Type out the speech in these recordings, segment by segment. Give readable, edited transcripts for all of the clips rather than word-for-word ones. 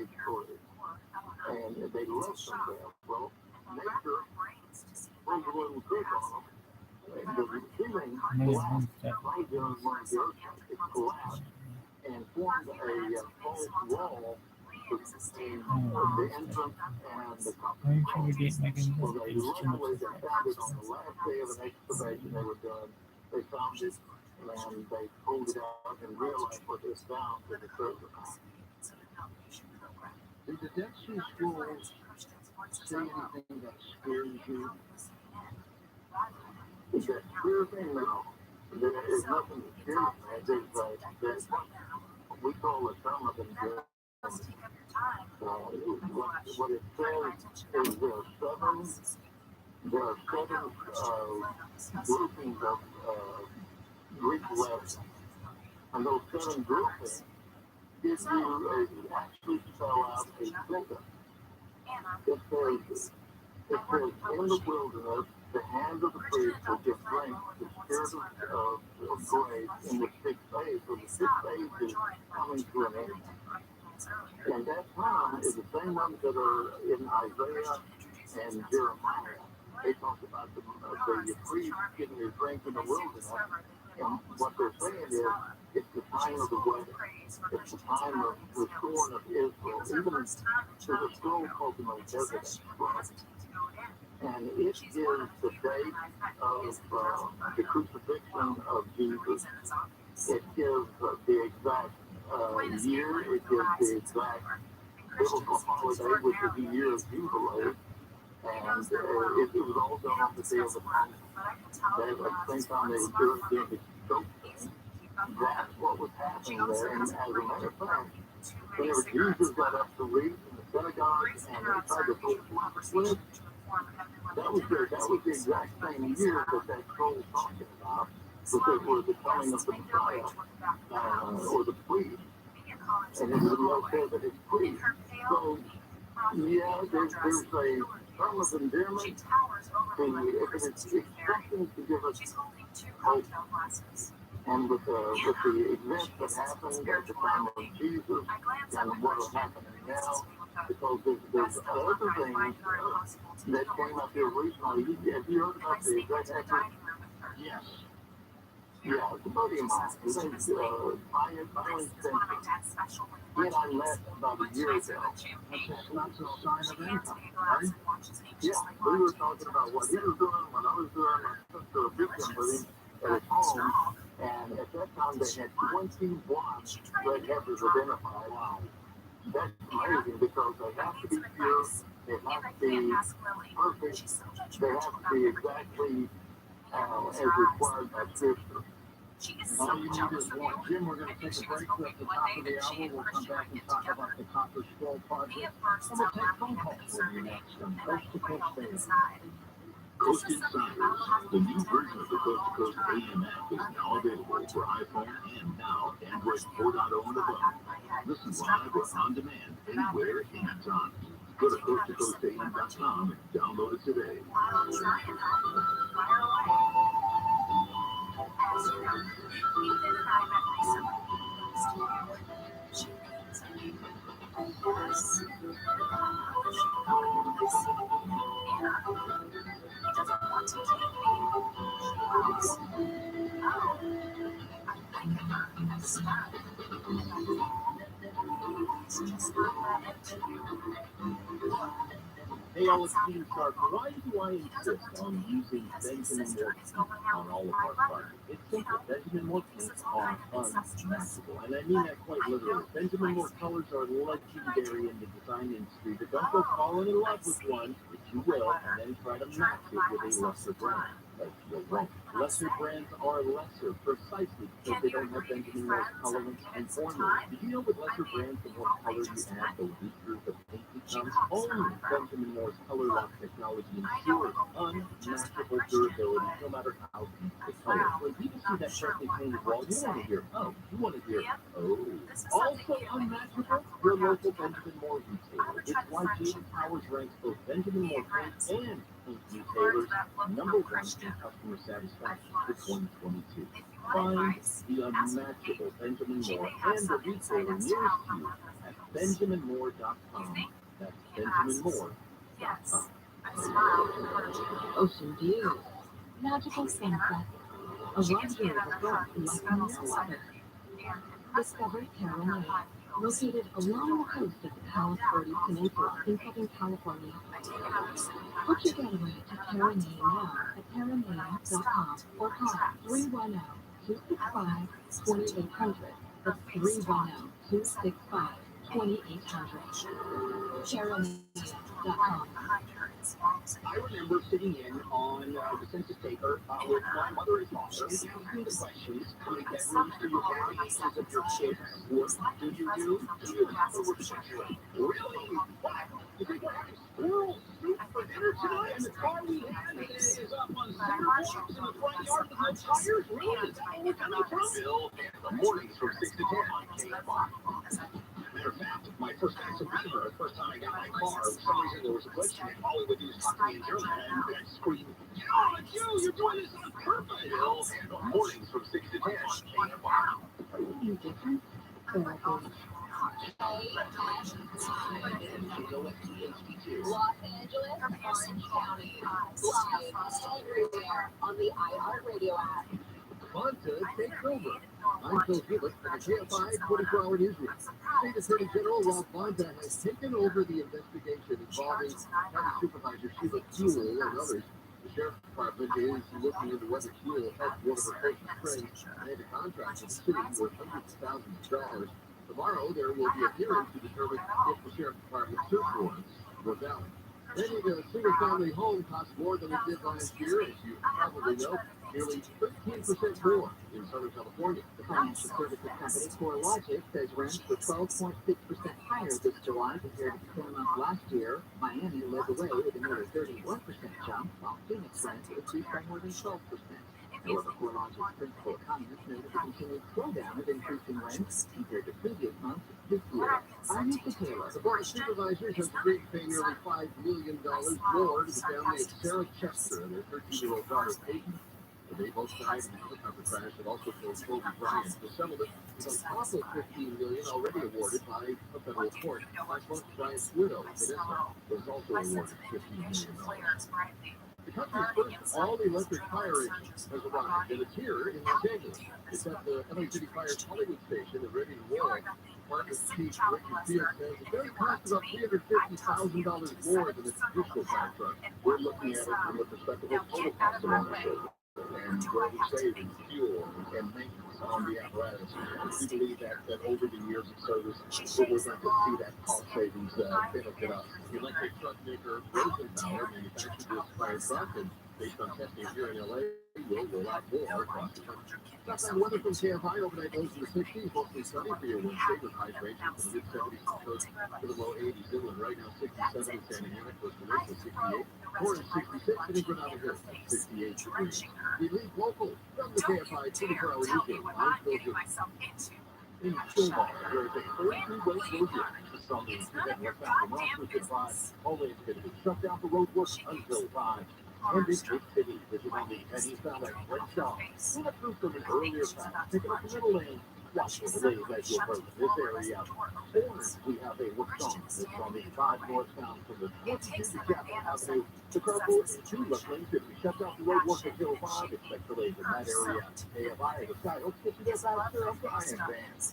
age three, and they left them there. Well, nature plays a little trick on them. The ceiling collapsed right during one of the earthquakes. It collapsed and formed a false wall between the entrance and the company. Well, they literally they found it on the last day of an excavation they were done. They found it and they pulled it out and realized what it's down to the surface. Did the Dead Sea Scrolls say anything that scares you? Is that scary thing? No. There is nothing that scares me. There's we call the Truman good. What it says is there are seven groupings of Greek letters, and those seven groupings give you actually spell out a sentence. It says, in the wilderness, the hand of the priest will give strength to the spirit of grace in the sixth phase. So the sixth phase is coming to an end. And that time is the same ones that are in Isaiah and Jeremiah. They talk about the priest getting their strength in the wilderness. And what they're saying is, it's the time of the wedding. It's the time of the scorn of Israel. Even there's a scroll called the Melchizedek. And it gives the date of the crucifixion of Jesus. It gives the exact year. It gives the exact biblical holiday, which is the year of Jubilee. And it was all done on the Day of Atonement. At the same time they were doing the choke thing. That's what was happening there. And as a matter of fact, whenever Jesus got up to read in the synagogue and they tried to pull split, that was the exact same year that scroll was talking about, because it was the coming of the Messiah, or the priest. And it was said that it's priest. So, yeah, there's a term of endearment. It's something to give us hope. And with the events that happened at the time of Jesus and what is happening now, because there's other things that came up here recently. Have you heard about the Great Epic? Yes. Yeah, it's a buddy of mine. His name's Byron Spencer. He and I met about a year ago. That's a sign of income, right? Yeah, we were talking about what he was doing, what I was doing. I took to a victim with him at his home, and at that time they had 21 red heifers identified. Wow. That's amazing, because they have to be pure, they have to be perfect, they have to be exactly as required by Scripture. All you need is one. Jim, we're going to take a break at the top of the hour. We'll come back and talk about the Copper Scroll Project, and we'll take phone calls for you next on Coast to Coast Day. Coast Insiders, the new version of the Coast to Coast AM app is now available for iPhone and now Android 4.0 and above. Listen live or on demand anywhere, anytime. Go to coasttocoastam.com and download it today. Hey, all, it's Peter Sharp. Why do I insist on using Benjamin Moore paint on all of our projects? It's simple. Benjamin Moore paint are unmatchable. And I mean that quite literally. Benjamin Moore colors are legendary in the design industry, but don't go falling in love with one, which you will, and then try to match it with a lesser brand. You won't. Lesser brands are lesser precisely because they don't have Benjamin Moore's colorants and formulas. Did you know with lesser brands, the more color you add, the weaker the paint becomes? Only Benjamin Moore's color lock technology ensures unmatchable durability no matter how deep the color. When people see that freshly painted wall, you want to hear, oh. You want to hear, oh. Also unmatchable, your local Benjamin Moore retailer. It's why J.D. Powers ranks both Benjamin Moore paint and paint retailers number one in customer satisfaction for 2022. Find the unmatchable Benjamin Moore and the retailer nearest you at BenjaminMoore.com. That's BenjaminMoore.com. Ocean views, magical sunset, a luxury resort like no other. Discover TRILLIONAIRE, located along the coast of the Palos Verdes Peninsula in Southern California. Book your getaway to TRILLIONAIRE now at TRILLIONAIRE.com or call 310-265-2800. That's 310-265-2800. TRILLIONAIRE.com. I remember sitting in on the census taker with my mother-in-law, asking the questions, how many bedrooms do you have, ages of your kids, what do you do? Do you have a refrigerator? Really? What? You think we're having squirrel soup for dinner tonight? And the car we had is up on center blocks in the front yard with no tires? Really? Is that where we're coming from? Bill, and the mornings from 6 to 10 on KFI. Matter of fact, my first accident, the first time I got my car, for some reason there was a glitch in it. All he would do is talk to me in German, and I screamed, "Oh, it's you! You're doing this on purpose!" Bill, and the mornings from 6 to 10 on KFI. Are you different? Therapy. Los Angeles, Orange County, live everywhere on the iHeartRadio app. Bonta takes over. I'm Phil Hewitt for the KFI 24-hour newsroom. State Attorney General Rob Bonta has taken over the investigation involving County Supervisor Sheila Kuehl and others. The Sheriff's Department is looking into whether Kuehl helped one of her closest friends land a contract with the city worth hundreds of thousands of dollars. Tomorrow, there will be a hearing to determine if the Sheriff's Department's search warrants were valid. Renting a single-family home costs more than it did last year, as you probably know, nearly 13% more in Southern California. The financial services company CoreLogic says rents were 12.6% higher this July compared to the same month last year. Miami led the way with a nearly 31% jump, while Phoenix rents increased by more than 12%. However, CoreLogic's principal economist noted the continued slowdown of increasing rents compared to previous months this year. I'm Lisa Taylor. The Board of Supervisors has agreed to pay nearly $5 million more to the family of Sarah Chester and their 13-year-old daughter, Peyton. They both died in a helicopter crash that also killed Kobe Bryant. The settlement is on top of $15 million already awarded by a federal court. Last month, Bryant's widow, Vanessa, was also awarded $15 million. The country's first all-electric fire engine has arrived, and it's here in Los Angeles. It's at the LA City Fire's Hollywood station and ready to roll. Department Chief Richard Field says it does cost about $350,000 more than a traditional fire truck. We're looking at it from the perspective of total cost of ownership and where we save in fuel and maintenance on the apparatus. We believe that over the years of service, we're going to see that cost savings benefit us. The electric truck maker Rosenbauer manufactured this fire truck, and based on testing here in LA, will roll out more across the country. Stop by weather from KFI overnight lows in the 60s, mostly sunny for your Wednesday with highs ranging from the mid-70s to the low 80s. Inland right now 67 in Santa Ana, Costa Mesa 68, Torrance 66, and in Granada Hills 68 degrees. We leave local from the KFI 24-hour newsroom. I'm Phil Hewitt. In Stillwater, where it's a 42-way closure this summer, we had westbound from Rockford to 5, always going to be shut down for road work until 5. And in Big City, this is on the eastbound at Red Shaw. Pull up through from an earlier path, picking up the middle lane. Watch for the lanes as you approach this area. Orange, we have a work zone. It's on the 5 northbound from the 22 to Chapel Avenue. The carpool and 2 left lanes should be shut down for road work until 5. Expect delays in that area. AFI, the sky, let's get you there faster up to Iron Bands.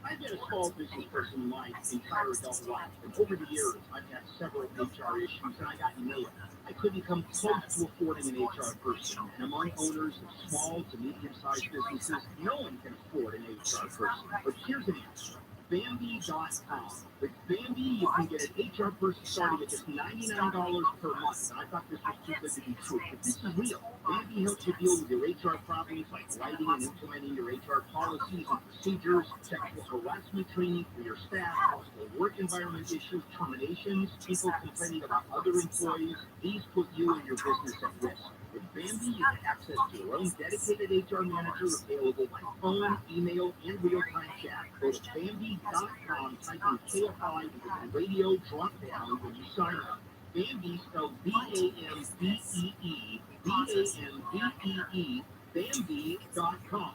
I've been a small business person my entire adult life, and over the years, I've had several HR issues, and I got nowhere. I couldn't come close to affording an HR person, and among owners of small to medium-sized businesses, no one can afford an HR person. But here's an answer. Bambi.com. With Bambi, you can get an HR person starting at just $99 per month. And I thought this was too good to be true, but this is real. Bambi helps you deal with your HR problems like writing and implementing your HR policies and procedures, sexual harassment training for your staff, hostile work environment issues, terminations, people complaining about other employees. These put you and your business at risk. With Bambi, you have access to your own dedicated HR manager available by phone, email, and real-time chat. Go to Bambi.com, type in KFI into the radio drop-down when you sign up. Bambi spelled B-A-M-B-E-E, B-A-M-B-E-E, Bambi.com.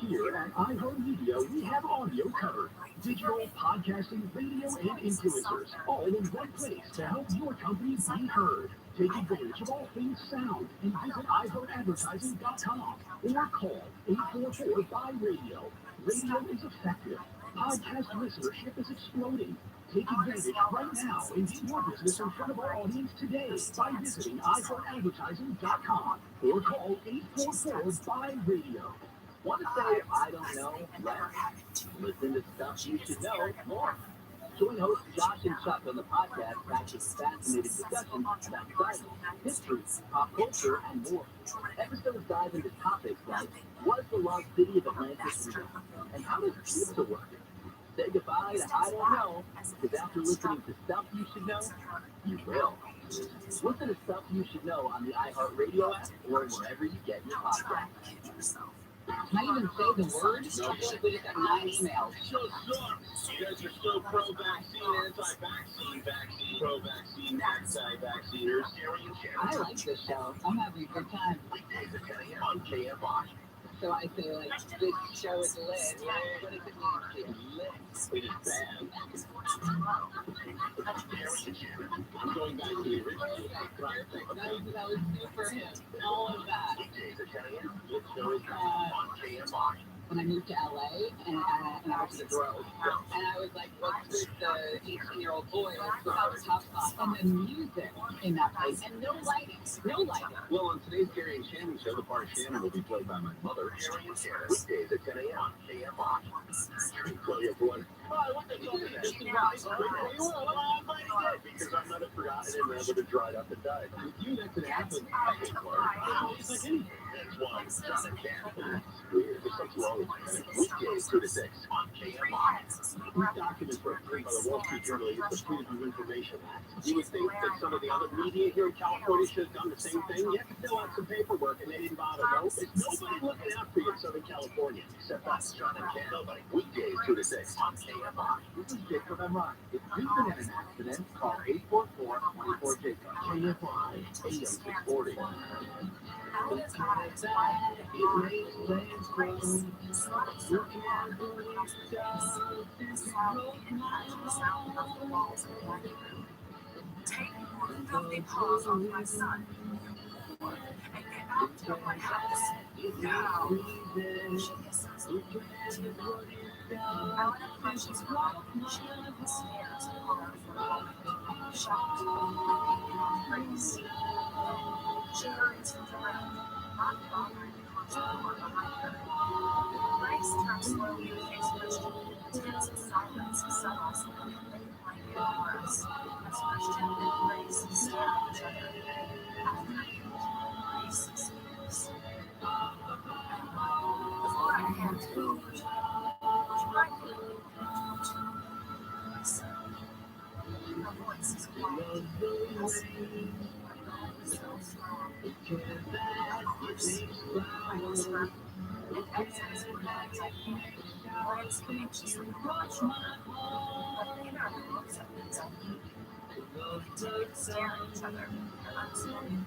Here at iHeartMedia, we have audio covered. Digital, podcasting, video, and influencers, all in one place to help your company be heard. Take advantage of all things sound and visit iHeartAdvertising.com or call 844-BUY-RADIO. Radio is effective. Podcast listenership is exploding. Take advantage right now and get your business in front of our audience today by visiting iHeartAdvertising.com or call 844-BUY-RADIO. Want to say, I don't know, less? Listen to stuff you should know more. Join hosts Josh and Chuck on the podcast back to fascinating discussions about science, history, pop culture, and more. Episodes dive into topics like, what is the lost city of Atlantis real? And how does pizza work? Say goodbye to I don't know, because after listening to Stuff You Should Know, you will. Listen to Stuff You Should Know on the iHeartRadio app or wherever you get your podcasts. Can I even say the word? No. I feel like we just got 9 emails. Show sucks. You guys are still pro-vaccine, anti-vaccine, vaccine, pro-vaccine, anti-vacciners. I like this show. I'm having a good time. Weekdays at 10 a.m. on KFI. So I say, like, this show is lit. What does it mean? Lit. It is bad. I'm going back to the original. That was super hit. All of that. Weekdays at 10 a.m. This show is on KFI. When I moved to LA and I was to the Grove, and I was like, what's with the 18-year-old boy without a top spot? And the music in that place, and no lighting, no lighting. Well, on today's Gary and Shannon show, the part of Shannon will be played by my mother, Gary and Shannon. Weekdays at 10 a.m. on KFI. Tell you everyone. Because I'm not a forgotten and never to dried up and died. With you, that could happen. I hate Clark. It's like anything. That's why John and Ken. Weird. There's something wrong with me. Weekdays 2 to 6 on KFI. These documents were approved by the Wall Street Journal use the Freedom of Information Act. You would think that some of the other media here in California should have done the same thing. You have to fill out some paperwork, and they didn't bother. No, there's nobody looking out for you in Southern California except us, John and Ken. Nobody. Weekdays 2 to 6 on KFI. This is Jacob and Ron. If you've been in an accident, call 844-24-JACOB. KFI, AM 640. Take one filthy paws off my son and get back to my house now. She kisses me too much. Ellen approaches her. She stares horrified, shocked, embrace. She hurries from the room, not bothering to close the door behind her. Grace turns slowly to face Christian. Tense silence settles in the blanket chorus as Christian and Grace stare at each other. Grace speaks. Before I hand food, would you like food? Listen. Her voice is quiet. So strong. I whisper. It exits with my technique. Grace anxiously approaches me. But neither of them looks at me exactly. We continue to stare at each other. Uncertain.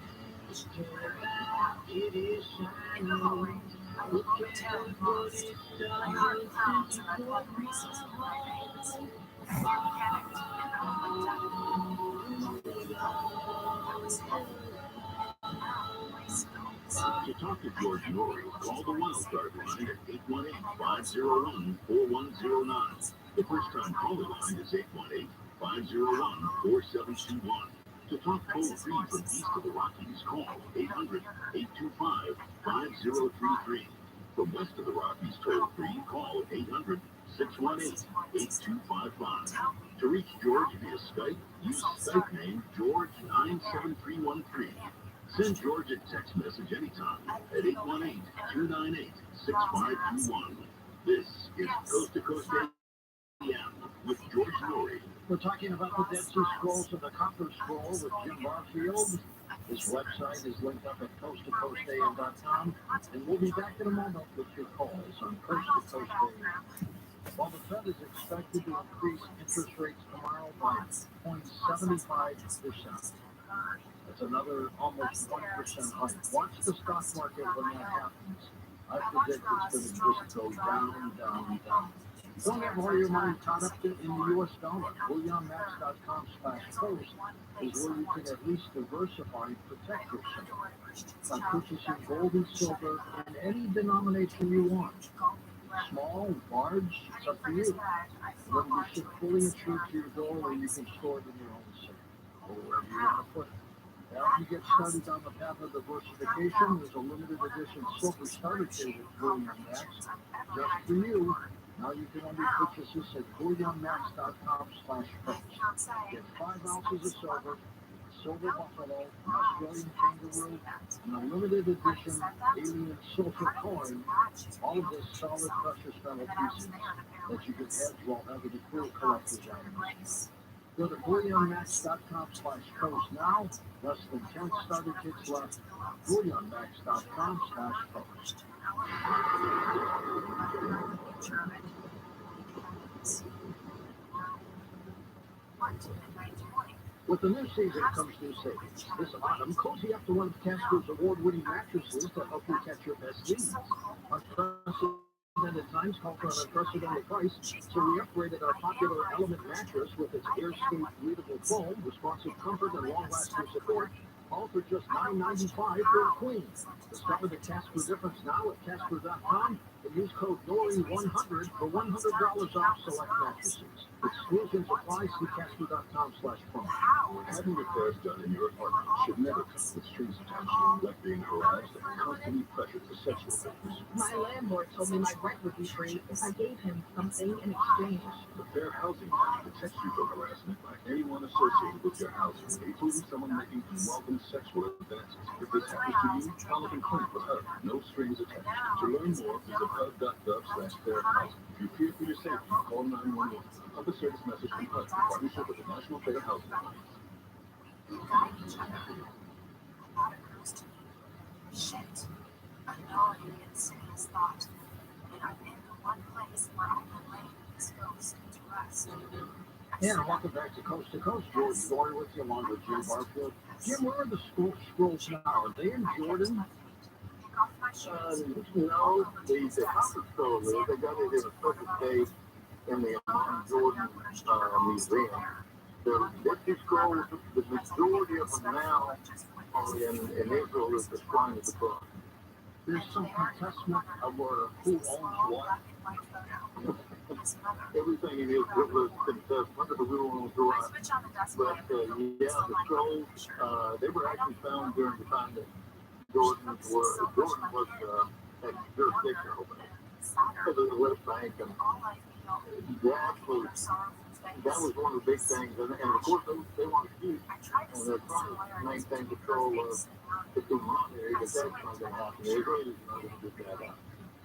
In the hallway, I look momentarily lost. My heart pounds and my blood races in my veins. I fear panicked and I looked up. I was heavy. Now my skulls. To talk to George Norrie, call the Wildcard line at 818-501-4109. The first-time caller line is 818-501-4721. To talk toll-free from east of the Rockies, call 800-825-5033. From west of the Rockies, toll-free, call 800-618-8255. To reach George via Skype, use Skype name George97313. Send George a text message anytime at 818-298-6521. This is Coast to Coast AM with George Norrie. We're talking about the Dead Sea Scrolls and the Copper Scroll with Jim Barfield. His website is linked up at coasttocoastam.com. And we'll be back in a moment with your calls on Coast to Coast AM. While the Fed is expected to increase interest rates tomorrow by 0.75%. That's another almost 1% hike. Watch the stock market when that happens. I predict it's going to just go down, down, down. Don't have all your money caught up in the U.S. dollar. BullionMax.com/post is where you can at least diversify and protect yourself by purchasing gold and silver in any denomination you want. Small, large, it's up to you. Whether you ship fully insured to your door or you can store it in your own safe, or wherever you want to put it. To help you get started on the path of diversification, there's a limited edition silver starter kit with Bullion Max just for you. Now you can only purchase this at BullionMax.com/post. Get 5 ounces of silver, silver buffalo, an Australian kangaroo, and a limited edition alien silver coin. All of this solid precious metal pieces that you can hedge while having a cool collector's items. Go to BullionMax.com/post now. Less than 10 starter kits left. BullionMax.com/post. With the new season comes new savings. This autumn, cozy up to one of Casper's award-winning mattresses to help you catch your best needs. Unprecedented times call for an unprecedented price, so we upgraded our popular Element mattress with its air-safe, breathable foam, responsive comfort, and long-lasting support, all for just $9.95 for a queen. Discover the Casper difference now at Casper.com and use code NORI100 for $100 off select mattresses. Exclusions apply. See Casper.com/promo. Having repairs done in your apartment should never come with strings attached, like being harassed and constantly pressured for sexual things. My landlord told me my rent would be free if I gave him something in exchange. The Fair Housing Act protects you from harassment by anyone associated with your housing, including someone making unwelcome sexual advances. If this happens to you, file a complaint with HUD. No strings attached. To learn more, visit HUD.gov/fairhousing. If you fear for your safety, call 911. Public service message from HUD in partnership with the National Fair Housing Alliance. Shit. I know you can see his thought. And I'm in the one place where I can lay this ghost to rest. And welcome back to Coast. George Dory with you along with Jim Barfield. Jim, where are the scrolls now? Are they in Jordan? No, the conference scroll is, they got it in a special state in the Jordan Museum. The Dead Scrolls, the majority of them now are in Israel is the Shrine of the Book. There's some contestment of who owns what. Everything in Israel is contested, but we don't want to go out. But yeah, the scrolls, they were actually found during the time that Jordan was had jurisdiction over it. Because of the West Bank, and that was one of the big things. And of course, they want to keep, and they're trying to maintain control of the TRUMAN area, but that's not going to happen. The Israelis are not going to get that out.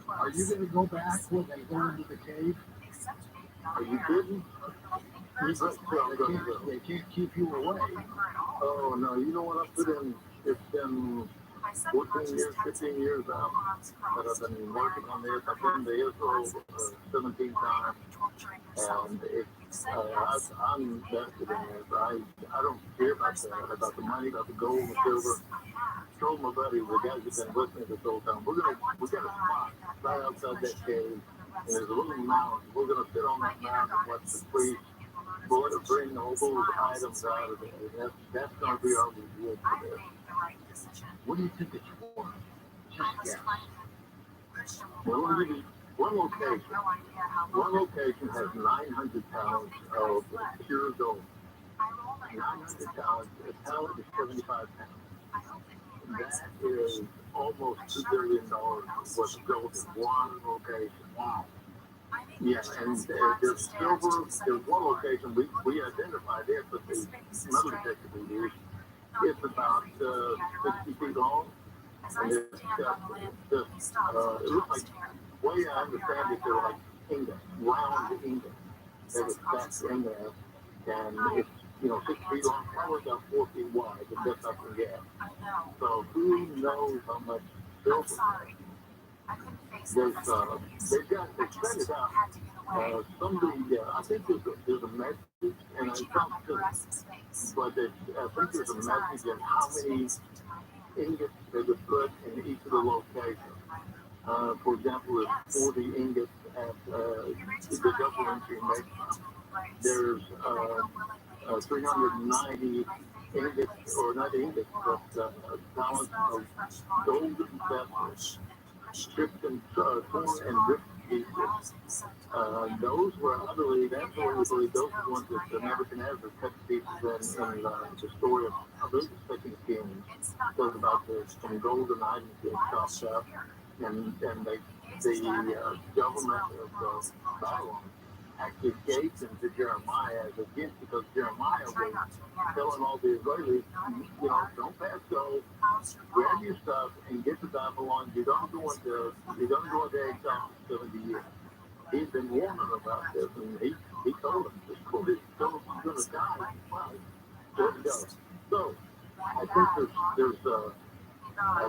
Are you going to go back when they go into the cave? Are you kidding? They can't keep you away. Oh, no, you know what I put in? It's been 14 years, 15 years now that I've been working on this. I've been to Israel 17 times, and I'm invested in this. I don't care about the money, about the gold and silver. I told my buddy, the guys who've been with me this whole time, we got a spot right outside that cave, and there's a little mountain. We're going to sit on that mountain and watch the priests bring all those items out of it. That's going to be our reward for this. What do you think it's worth? Just guess. Well, let me give you one location. One location has 900 pounds of pure gold. 900 pounds. A pallet is 75 pounds. That is almost $2 billion worth of gold in one location. Wow. Yeah, and there's silver. There's one location we identified it, but the metal detector we used, it's about 60 feet long, and it looks like, way I understand it, they're like ingots, round ingots. They were stacked in there, and it's 6 feet long, probably about 4 feet wide, the best I can get. So who knows how much silver? They spread it out. Somebody, I think there's a message, and I don't but I think there's a message in how many ingots they would put in each of the locations. For example, if 40 ingots at the double entry mix, there's 390 ingots, or not ingots, but talent of golden vessels, chipped and torn and ripped pieces. Those were utterly, absolutely, those are the ones that Nebuchadnezzar cut pieces in the story of, I believe it's Second Kings, talks about some golden items being chopped up, and the government of Babylon actually gave them to Jeremiah as a gift, because Jeremiah was telling all the Israelis, don't pass go, grab your stuff and get to Babylon. You're gonna go into exile for 70 years. He'd been warning about this, and he told them, this boy is gonna die. Wow. There we go. So I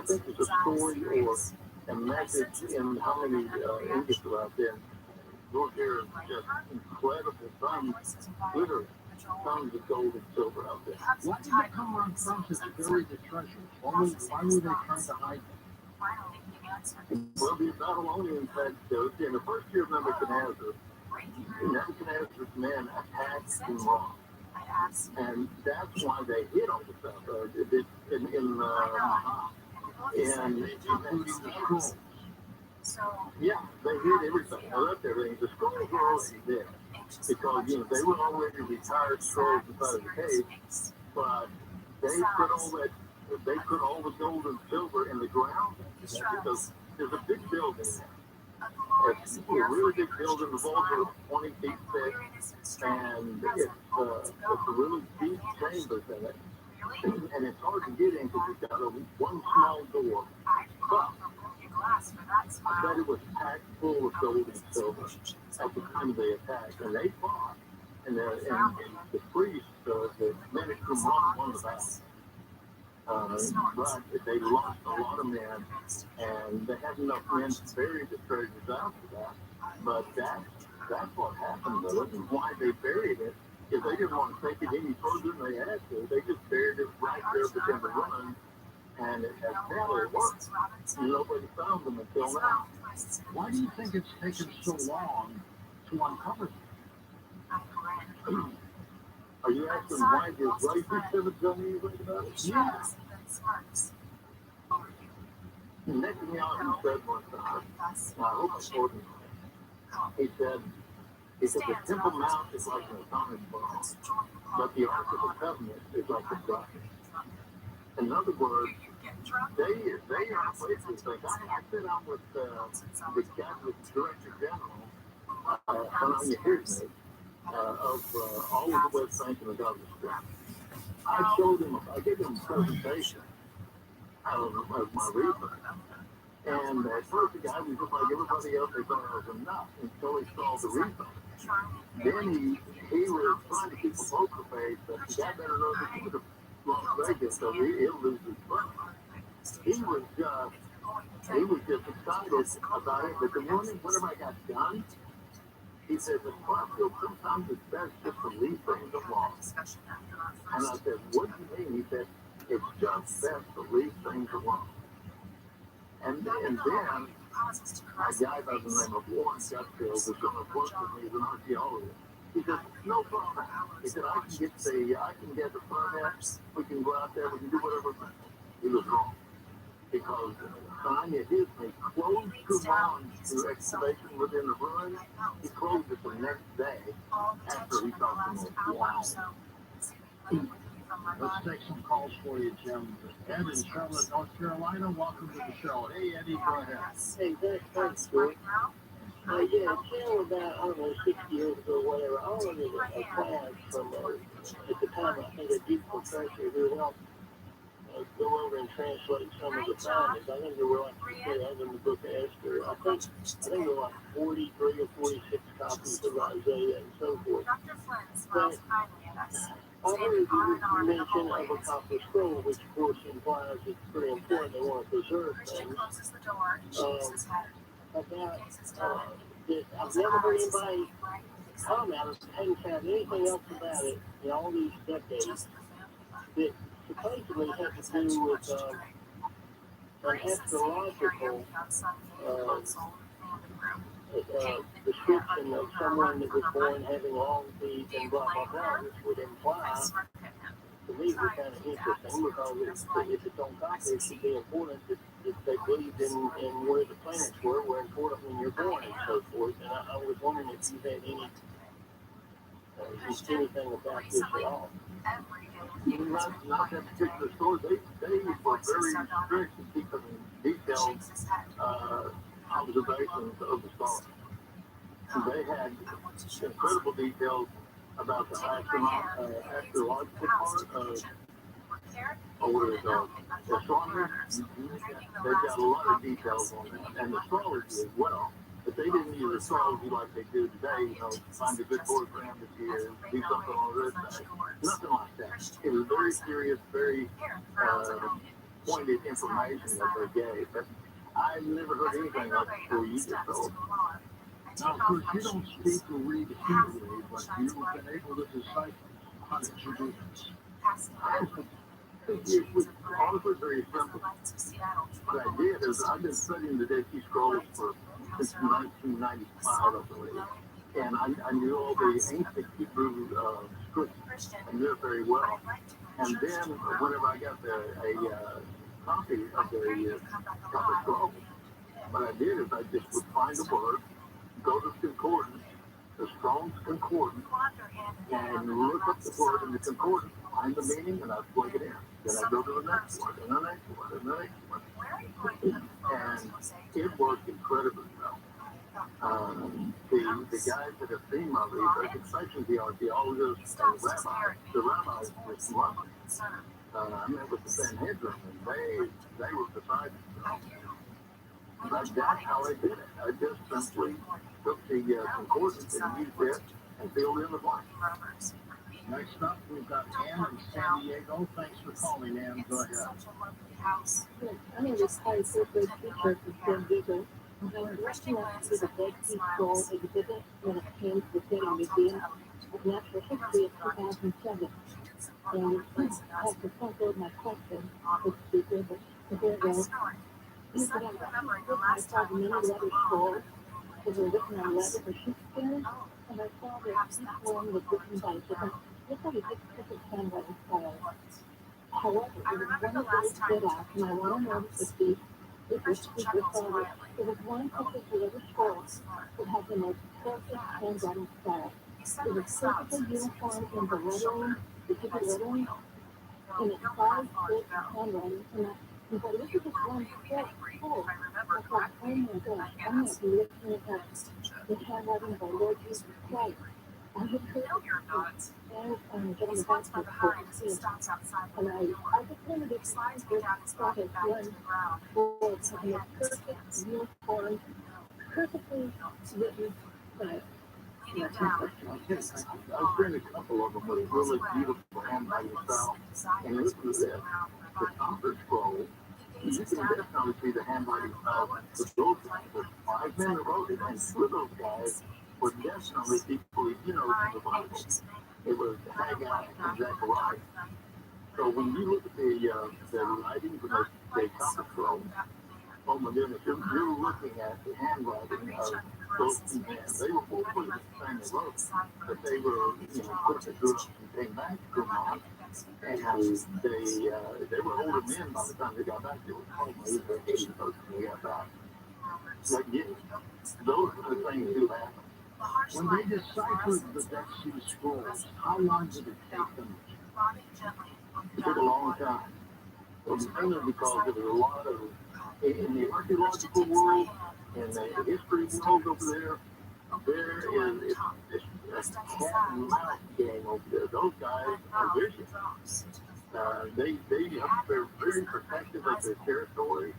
think there's a story or a message in how many ingots are out there. Those here are just incredible tons, literally tons of gold and silver out there. Why did they come on cross to bury the treasures? Why were they trying to hide them? Well, the Babylonians had, in the first year of Nebuchadnezzar's men attacked Qumran. And that's why they hid all the stuff including the scrolls. Yeah, they hid everything. They left everything. The scrolls were already there, because they were already retired scrolls inside of the cave, but they put all the gold and silver in the ground, because there's a big building there. It's a really big building. The walls are 20 feet thick, and it's a really deep chambers in it. And it's hard to get in because you've got one small door. But I bet it was packed full of gold and silver at the time they attacked. And they fought. And the priests, the men of Qumran won the battle. But they lost a lot of men, and they had enough men to bury the treasures after that. But that's what happened with it, and why they buried it. If they didn't want to take it any further than they had to, they just buried it right there within the run, and it has never worked. Nobody found them until now. Why do you think it's taken so long to uncover them? Are you asking why the Israelis haven't done anything about it? Yeah. Netanyahu said one time, I hope I quote him, he said, the Temple Mount is like an atomic bomb, but the Ark of the Covenant is like a rocket. In other words, they are places like I sit down with the Catholic Director General, his name, of all of the West Bank and the Gaza Strip. I gave him a presentation of my research. And at first the guy was just like everybody else, they thought I was a nut until he saw the research. Then he was trying to keep a poker face, but the guy better know that he was a Las Vegas, so he'll lose his money. He was just excited about it, but the morning whenever I got done, he said, sometimes it's best just to leave things alone. And I said, what do you mean? He said, it's just best to leave things alone. And then a guy by the name of Warren Gutfield was going to work with me as an archaeologist. He said, no problem. He said, I can get the permit, we can go out there, we can do whatever. He was wrong. Because Tanya Disney closed Qumran through excavation within the ruins. He closed it the next day after he talked to me. Wow. Let's take some calls for you, Jim. Ed in Charlotte, North Carolina. Welcome to the show. Hey, Eddie, go ahead. Hey, thanks, Stuart. Yeah, until about, I don't know, 6 years ago or whatever, I wanted a class from, at the time, I think a deep professor who helped go over and translate some of the findings. I think there were like, in the book of Esther, I think there were like 43 or 46 copies of Isaiah and so forth. But I heard you mention of a copper scroll, which of course implies it's pretty important they want to preserve things. I've never heard anybody comment, hadn't found anything else about it in all these decades that supposedly had to do with astrological description of someone that was born having long teeth and blah, blah, blah, which would imply, to me, was kind of interesting because if it's on topic, it should be important that they believed in where the planets were important when you're born and so forth. And I was wondering if you had anything about this at all. Not that particular story. They were very strict to keep them detailed observations of the stars. They had incredible details about the astrological part of astronomy. They've got a lot of details on that, and astrology as well. But they didn't use astrology like they do today, find a good boyfriend this year, do something on Earth Day. Nothing like that. It was very serious, very pointed information that they gave. But I never heard anything like before you just told. Now, of course, you don't speak or read Hebrew, but you've been able to decipher. How did you do this? It was honestly very simple. What I did is I've been studying the Dead Sea Scrolls since 1995, I believe. And I knew all the ancient Hebrew scripts. I knew it very well. And then whenever I got a copy of the scroll, what I did is I just would find a word, go to the concordance, the Strong's Concordance, and look up the word in the concordance, find the meaning, and I'd plug it in. Then I'd go to the next one, and the next one, and the next one. And it worked incredibly well. The guys that have seen my research, especially the archaeologists and the rabbis just loved it. I met with the Sanhedrin, and they were beside themselves. But that's how I did it. I just simply took the concordance and used it and filled in the blanks. Next up, we've got Ann in San Diego. Thanks for calling, Ann. Go ahead. I have this high corporate teacher from San Diego. I was rushing up to the Dead Sea Scroll exhibit when it came to the Getty Museum of Natural History of 2007. And I have to front load my question with the speaker, but there it goes. I saw the many letter scrolls that were written on leather or sheepskin, and I saw that each one was written by different handwriting styles. However, there was one of those stood out, and I want to notice to see if your speaker saw it. There was one particular scroll that had the most perfect handwriting style. It was perfectly uniform in the lettering, the different lettering, and its 5-foot handwriting. And I looked at this one scroll, I thought, oh my gosh, I'm going to be looking at the handwriting by Lord Jesus Christ. I had heard it and getting back to the court, and I just wanted to find this thought as one word having a perfect, uniform, perfectly written style. I've seen a couple of them with really beautiful handwriting style. And listen to this, the Copper Scroll, you can definitely see the handwriting style. But those guys were 5 men that wrote it, and 2 of those guys were definitely people from the Bible. It was Haggai and Zechariah. So when you look at the writings of the Copper Scroll, oh my goodness, you're looking at the handwriting of those 2 men. They were both putting the same as wrote, but they were, put the groups and came back to TRUMAN, and they were older men by the time they got back. They were probably 80 folks when they got back. But yeah, those are the things do happen. When they deciphered the Dead Sea Scrolls, how long did it take them? It took a long time. Mainly because there was a lot of, in the archaeological world, in the history world over there is a cat and mouse game over there. Those guys are vicious. They're very protective of their territory.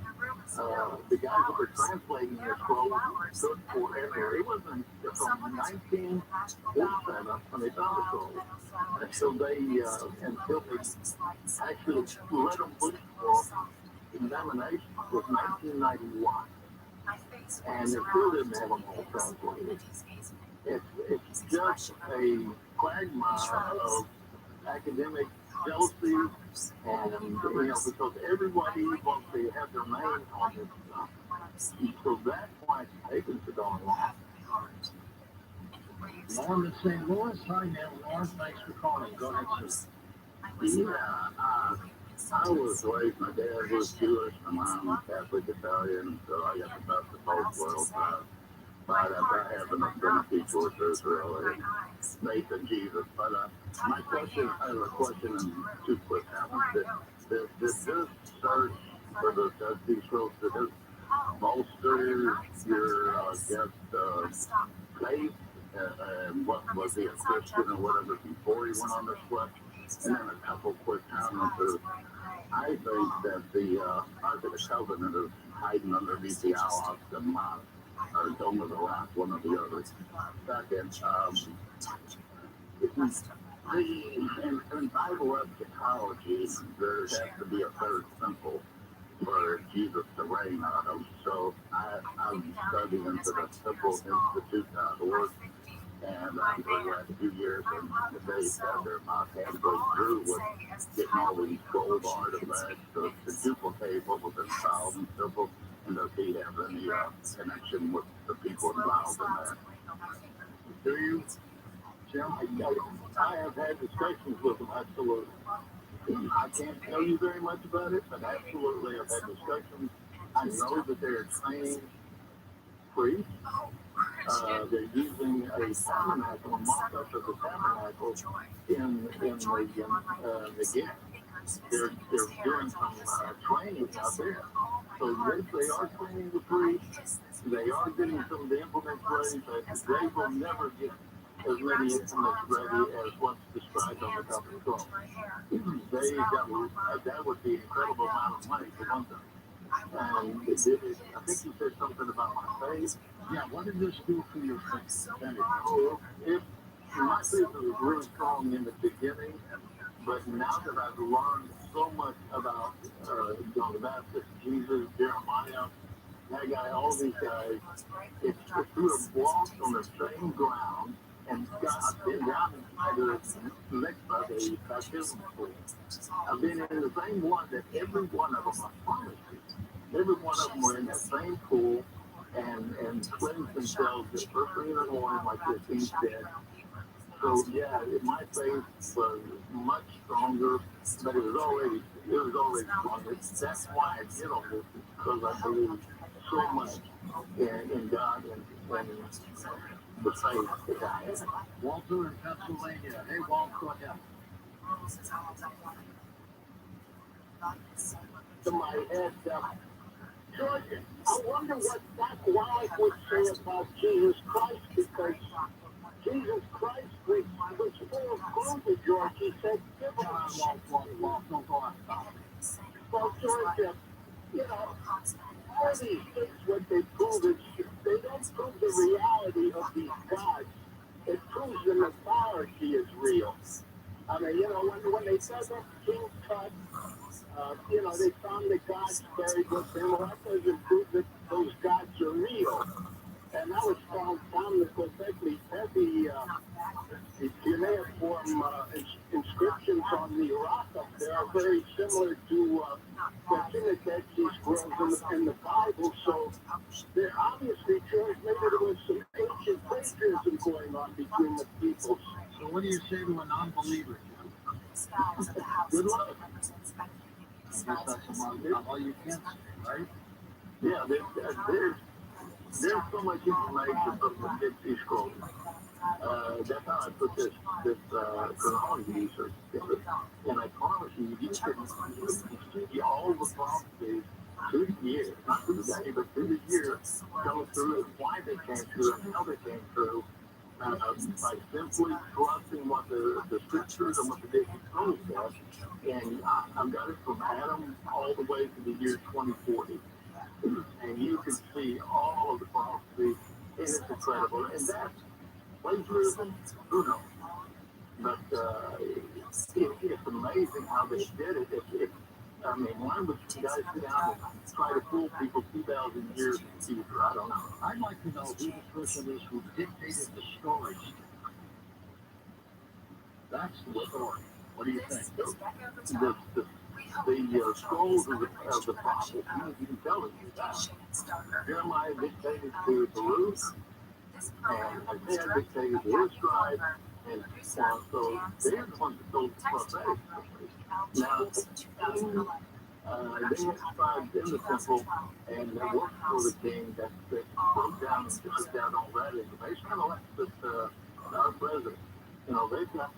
The guys that were translating the scrolls took forever. It wasn't until 1947 when they found the scroll. And so until they actually let them look for examination was 1991. And they still didn't have them all translated. It's just a quagmire of academic jealousy, and because everybody wants to have their name on this stuff. So that's why pagans are going on. Norm in St. Louis. Hi, man. Norm, thanks for calling. Go ahead, sir. Yeah, I was raised, my dad was Jewish, my mom was Catholic Italian, so I got the best of both worlds. But I have an affinity towards Israel and faith in Jesus. But my question, I have a question and two quick comments. Did this search for the Dead Sea Scrolls, did this bolster your guest faith? And what was he a Christian or whatever before he went on this quest? And then a couple quick comments. I think that the Ark of the Covenant is hiding underneath the Al or Dome of the Rock, one or the other. Second, in Bible eschatology, there has to be a third temple for Jesus to reign out of. So I'm studying into the templeinstitute.org. And over the last few years, and they said they're about halfway through with getting all these gold artifacts to duplicate what was installed in temple. And does he have any connection with the people involved in that? Do you, Jim? I have had discussions with them, absolutely. I can't tell you very much about it, but absolutely I've had discussions. I know that they're trained priests. They're using a tabernacle, a mock-up of the tabernacle in the gate. They're doing some training out there. So yes, they are training the priests. They are getting some of the implements ready, but they will never get as many implements ready as what's described on the top of the throne. That would be an incredible amount of money for one thing. And I think you said something about my faith. Yeah, what did this do for your faith? My faith was really strong in the beginning, but now that I've learned so much about John the Baptist, Jesus, Jeremiah, Haggai, all these guys, if we have walked on the same ground and I've been down inside the mikvah, the baptism pool. I've been in the same one that every one of them, I promise you, every one of them were in that same pool and cleansed themselves at first thing in the morning like their feet dead. So yeah, my faith was much stronger, but it was already stronger. That's why I did all this, because I believe so much in God and the faith that I have. Walter in Pennsylvania. Hey, Walt, go ahead. To my head, George, I wonder what Zach Wild would say about Jesus Christ, because Jesus Christ was full of glory, George. He said, give him Don't go on. Well, George, all these things, what they prove is, they don't prove the reality of these gods. It proves the mythology is real. I mean, when they dug up King Tut, they found the gods buried with him. Well, that doesn't prove that those gods are real. And that was found because every the cuneiform inscriptions on the rock up there are very similar to what's in the Dead Sea Scrolls in the Bible. So there obviously, George, maybe there was some ancient plagiarism going on between the peoples. So what do you say to a non-believer? Good luck. I guess that's about all you can say, right? Yeah, there's so much information from the Dead Sea Scrolls. That's how I put this chronology research together. And I promise you, you can see all the prophecies through the year, not through the day, but through the year, go through why they came true and how they came true, by simply trusting what the scriptures and what the Dead Sea Scrolls said. And I've got it from Adam all the way to the year 2040. And you can see all of the prophecies, and it's incredible. And that's plagiarism, who knows? But it's amazing how they did it. Why would you guys sit down and try to fool people 2,000 years in the future? I don't know. I'd like to know who the person is who dictated the stories. That's the story. What do you think? The scrolls of the prophets, you can tell it. Jeremiah dictated to Baruch, and Isaiah dictated to his scribe, and so they're the ones that told the prophetic. Now, they had scribes in the temple, and they worked for the king that broke down and jotted down all that information, kind of like our president. You know, they've got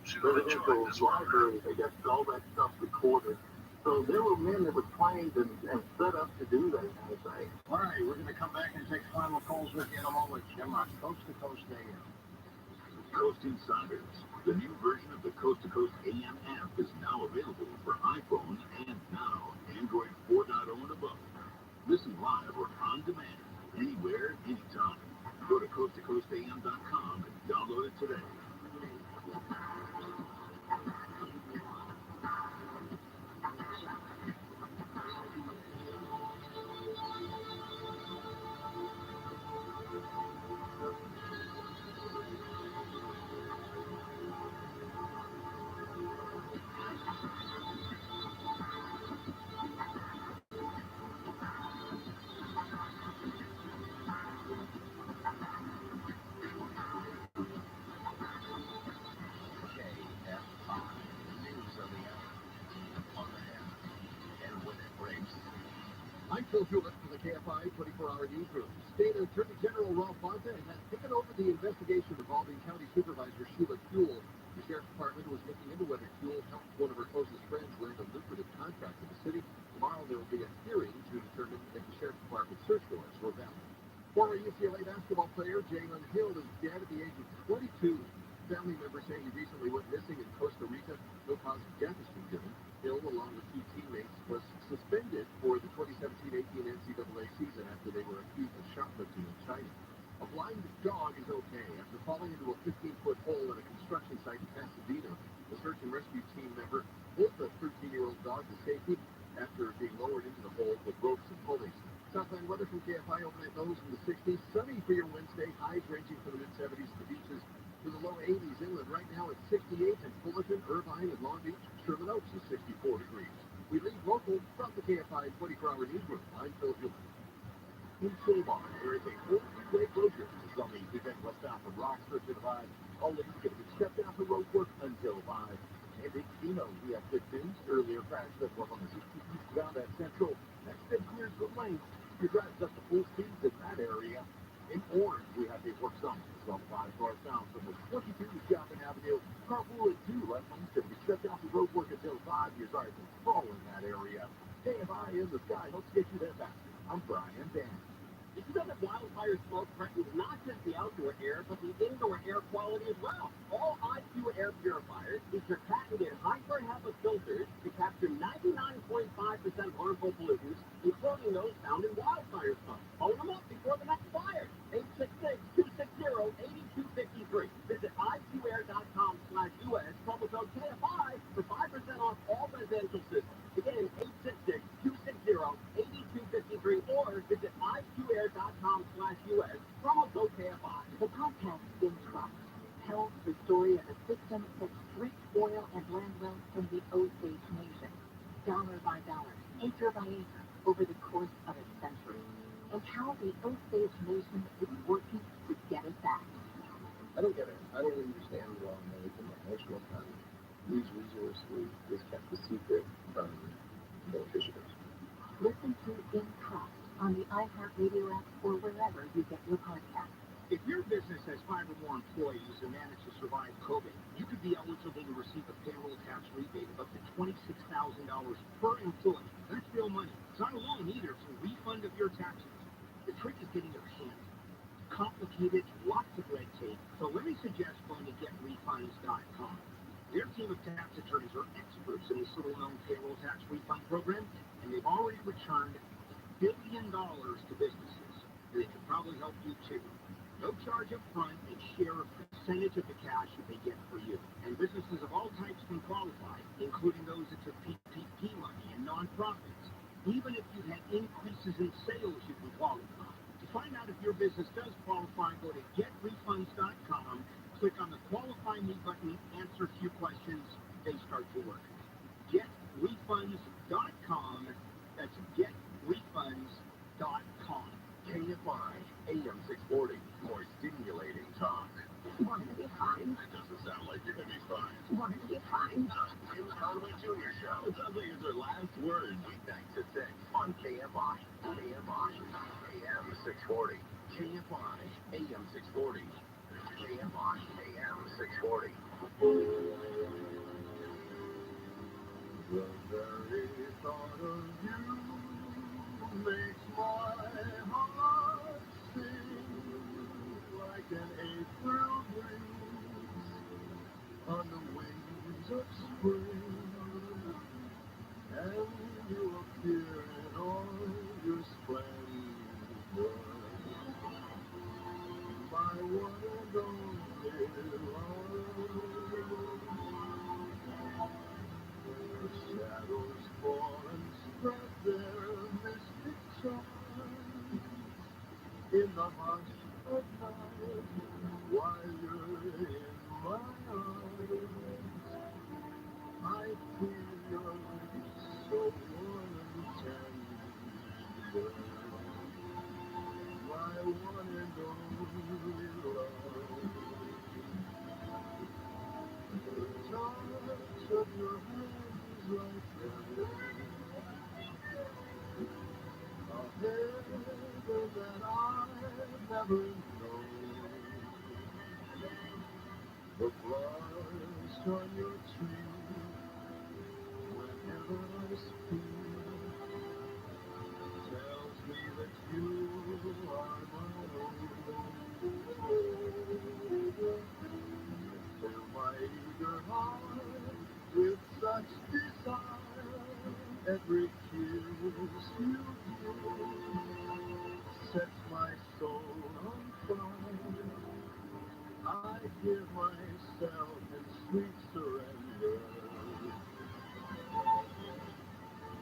presidential library, they got all that stuff recorded. So there were men that were trained and set up to do that kind of thing. All right, we're going to come back and take final calls with you in a moment. Jim on Coast to Coast AM. Coast Insiders. The new version of the Coast to Coast AM app is now available for iPhone and now Android 4.0 and above. Listen live or on demand, anywhere, anytime. Go to coasttocoastam.com and download it today. I'm Phil Hewitt from the KFI 24-hour newsroom. State Attorney General Ralph Bonta has taken over the investigation involving County Supervisor Sheila Kuehl. The Sheriff's Department was looking into whether Kuehl helped one of her closest friends land a lucrative contract in the city. Tomorrow there will be a hearing to determine if the Sheriff's Department search warrants were valid. Former UCLA basketball player Jalen Hill is dead at the age of 22. Family members say he recently went missing in Costa Rica. No cause of death has been given. Hill, along with two teammates, was suspended for the 2017-18 NCAA season after they were accused of shoplifting in China. A blind dog is okay after falling into a 15-foot hole at a construction site in Pasadena. The search and rescue team member pulled the 13-year-old dog to safety after being lowered into the hole with ropes and pulleys. Southland weather from KFI overnight lows in the 60s. Sunny for your Wednesday. Highs ranging from the mid-70s to the beaches to the low 80s. Inland right now at 68 in Fullerton, Irvine, and Long Beach. Sherman Oaks is 64 degrees. We leave local from the KFI 24-hour newsroom. I'm Phil Hewitt. In Sylvan, there is a full two-way closure. This is on the event westbound from Roxford to the 5. All lanes get to step down for road work until 5. And in Keno, we have good news. Earlier crash that was on the 60 eastbound at Central. That's been cleared for lanes. Your drive's up to full speeds in that area. In Orange, we have a work zone. It's on 5 northbound from the 22 to Chapin Avenue. Carpool at 2 left lanes to be shut down for road work until 5. Your drive will fall in that area. KFI in the sky helps get you there faster. I'm Brian Dan. Did you know that wildfire smoke threatens not just the outdoor air, but the indoor air quality as well? All IQ air purifiers feature patented hyper-HEPA filters to capture 99.5% harmful pollutants, including those found in wildfire smoke. Phone them up before the next fire. 866-260-8253. Visit IQAir.com/US, promo code KFI for 5% off all residential systems. Again, 866-260-8253 or visit IQAir.com/US, promo code KFI. The podcast In Trust tells the story of a system that stripped oil and land wealth from the Osage Nation, dollar by dollar, acre by acre, over the course of a century, and how the Osage Nation is working to get it back. I don't get it. I don't understand why American national fund these resources is kept a secret from the officials. Listen to In Trust on the iHeartRadio app or wherever you get your podcasts. If your business has 5 or more employees and managed to survive COVID, you could be eligible to receive a payroll tax rebate of up to $26,000 per employee. That's real money. It's not a loan either. It's a refund of your taxes. The trick is getting your hands on it. Complicated, lots of red tape. So let me suggest going to getrefunds.com. Their team of tax attorneys are experts in this little-known payroll tax refund program, and they've already returned $1 billion to businesses. They can probably help you too. No charge up front and share a percentage of the cash that they get for you. And businesses of all types can qualify, including those that took PPP money and nonprofits. Even if you've had increases in sales, you can qualify. To find out if your business does qualify, go to getrefunds.com, click on the Qualify Me button, answer a few questions, hard to work. GetRefunds.com. That's GetRefunds.com. KFI AM 640. More stimulating talk. We're gonna be fine. That doesn't sound like you're gonna be fine. We're gonna be fine. Tim Conway Jr. Show. It sounds like it's our last word. Weeknights at 6 on KFI. KFI AM 640. KFI AM 640. KFI AM 640. The very thought of you makes my heart sing like an April breeze on the wings of spring, and you appear in all your splendor, my one and only love. The shadows fall and spread their mystic charms in the hush of night while you're in my arms. I feel your lips so warm and tender, my one and only love. The touch of your hands like heaven, a heaven that I've never known. The blush on your cheek whenever I speak tells me that you are my own. Fill my eager heart with such desire. Every kiss you give sets my soul on fire. I give myself in sweet surrender,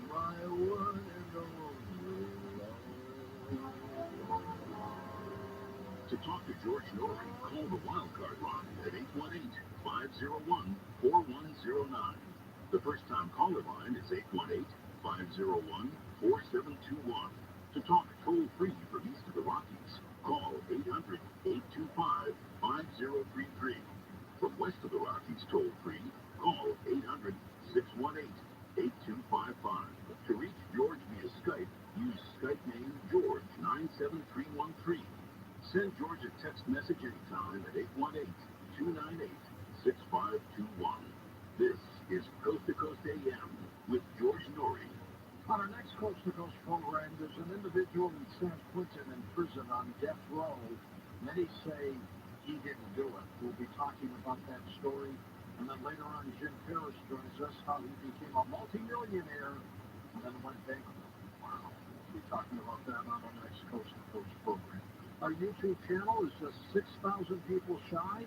my one and only love. To talk to George Norrie, call the Wildcard line at 818-501-4109. The first-time caller line is 818-501-4721. To talk toll-free from east of the Rockies, call 800-825-5033. From west of the Rockies, toll-free, call 800-618-8255. To reach George via Skype, use Skype name George97313. Send George a text message anytime at 818-298-6521. This is Coast to Coast AM with George Norrie. On our next Coast to Coast program, there's an individual in San Quentin in prison on death row. Many say he didn't do it. We'll be talking about that story. And then later on, Jim Paris joins us, how he became a multimillionaire and then went bankrupt. Wow. We'll be talking about that on our next Coast to Coast program. Our YouTube channel is just 6,000 people shy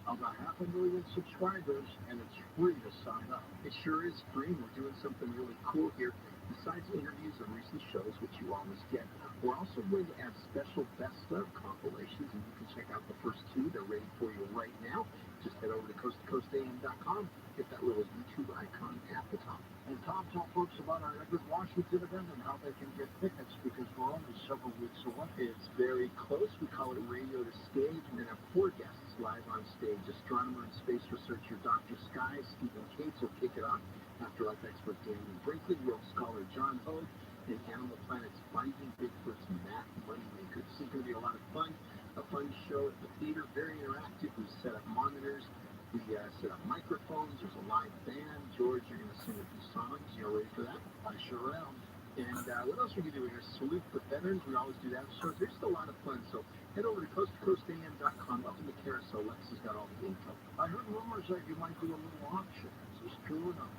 of 500,000 subscribers, and it's free to sign up. It sure is free. We're doing something really cool here. Besides interviews and recent shows, which you always get, we're also going to add special best of compilations, and you can check out the first two. They're ready for you right now. Just head over to coasttocoastam.com. Hit that little YouTube icon at the top. And Tom, tell folks about our Everett Washington event and how they can get tickets, because we're only several weeks away. It's very close. We call it Radio to Stage. We're going to have 4 guests live on stage. Astronomer and space researcher Dr. Sky Stephen Cates will kick it off. Afterlife expert Daniel Brinkley, world scholar John Hogue, and Animal Planet's Finding Bigfoot's Matt Moneymaker. This is going to be a lot of fun. A fun show at the theater, very interactive. We set up monitors. We set up microphones. There's a live band. George, you're going to sing a few songs. You ready for that? I sure am. And what else are we going to do? We're going to salute the veterans. We always do that. So there's just a lot of fun. So head over to coasttocoastam.com. Up in the carousel, Lex has got all the info. I heard rumors that you might do a little auction. Is this true or not?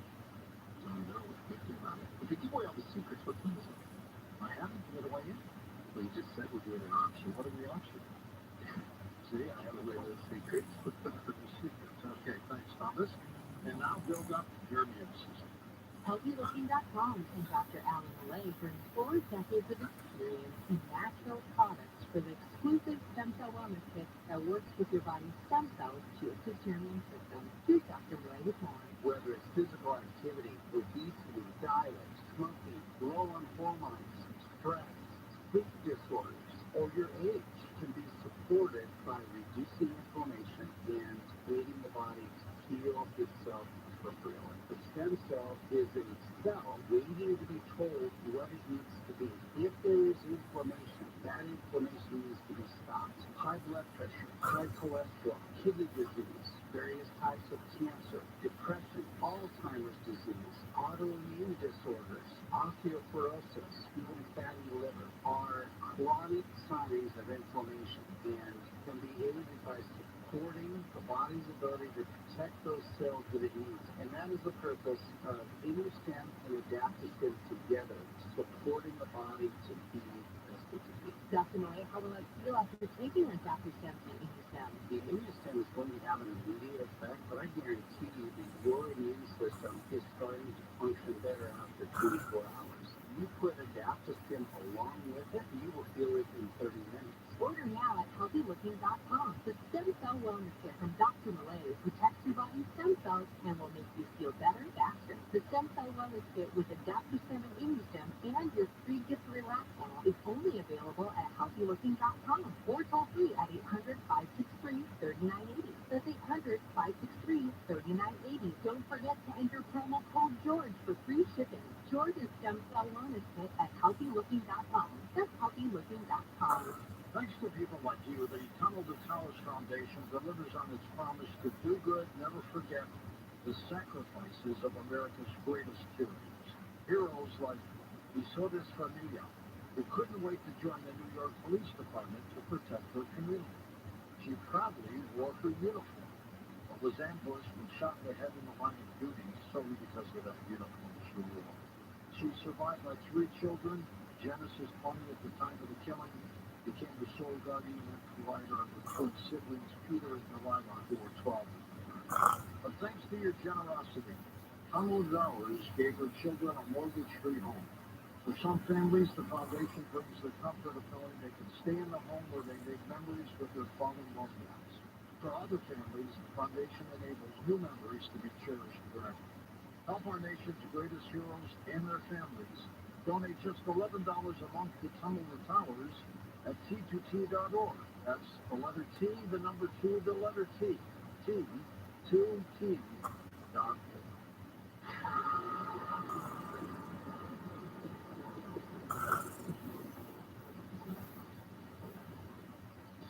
I don't know. We're thinking about it. If we give away all the secrets, what is it? I haven't given it away yet. Well, you just said we're doing an auction. What are we auctioning? See, I haven't read those secrets. Secrets. Okay, thanks, Thomas. And now build up your immune system. HealthyLooking.com and Dr. Alan Millay brings 4 decades of experience in natural products for the exclusive stem cell wellness kit that works with your body's stem cells to assist your immune system. Here's Dr. Millay with more. Whether it's physical activity, obesity, diet, smoking, low on hormones, stress, sleep disorders, or your age can be supported by reducing inflammation and aiding the body to heal itself appropriately. The stem cell is a cell waiting to be told what it needs to be. If there is inflammation, that inflammation needs to be stopped. High blood pressure, high cholesterol, kidney disease, various types of cancer, depression, Alzheimer's disease, autoimmune disorders, osteoporosis, even fatty liver are chronic signs of inflammation and can be aided by supporting the body's ability to protect those cells that it needs. And that is the purpose of ImmuStem and AdaptoStem together, supporting the body to be best it can be. Definitely. How will it feel after taking AdaptoStem and ImmuStem? The ImmuStem is going to have an immediate effect, but I guarantee you that your immune system is starting to function better after 24 hours. You put AdaptoStem along with it, you will feel it in 30 minutes. Order now at healthylooking.com. The Stem Cell Wellness Kit from Dr. Malay protects your body's stem cells and will make you feel better faster. The Stem Cell Wellness Kit with AdaptoStem and ImmuStem and your free gift relax panel is only available at healthylooking.com or toll free at 800-563-3980. That's 800-563-3980. Don't forget to enter promo code George for free shipping. George's Stem Cell Wellness Kit at healthylooking.com. That's healthylooking.com. Thanks to people like you, the Tunnel to Towers Foundation delivers on its promise to do good, never forget the sacrifices of America's greatest heroes. Heroes like Isotis Familia, who couldn't wait to join the New York Police Department to protect her community. She proudly wore her uniform, but was ambushed and shot in the head in the line of duty solely because of that uniform she wore. She survived by 3 children. Genesis 20 at the time of the killing, became the sole guardian and provider of her twin siblings, Peter and Delilah, who were 12. But thanks to your generosity, Tunnel Towers gave her children a mortgage-free home. For some families, the foundation brings the comfort of knowing they can stay in the home where they make memories with their fallen loved ones. For other families, the foundation enables new memories to be cherished forever. Help our nation's greatest heroes and their families. Donate just $11 a month to Tunnel the Towers at T2T.org. That's the letter T, the number 2, the letter T. T2T.org.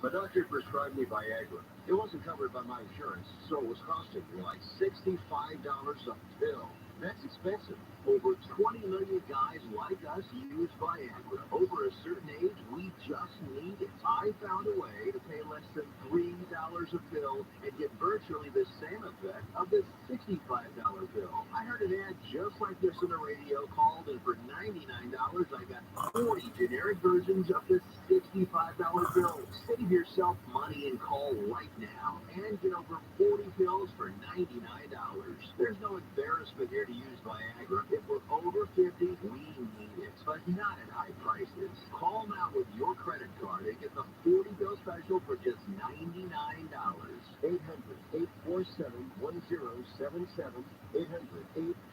My doctor prescribed me Viagra. It wasn't covered by my insurance, so it was costing me like $65 a pill. That's expensive. Over 20 million guys like us use Viagra. Over a certain age, we just need it. I found a way to pay less than $3 a pill and get virtually the same effect of this $65 pill. I heard an ad just like this on the radio called, and for $99, I got 40 generic versions of this $65 pill. Save yourself money and call right now and get over 40 pills for $99. There's no embarrassment here to use Viagra. If we're over 50, we need it, but not at high prices. Call now with your credit card and get the 40 pill special for just $99. 800-847-1077.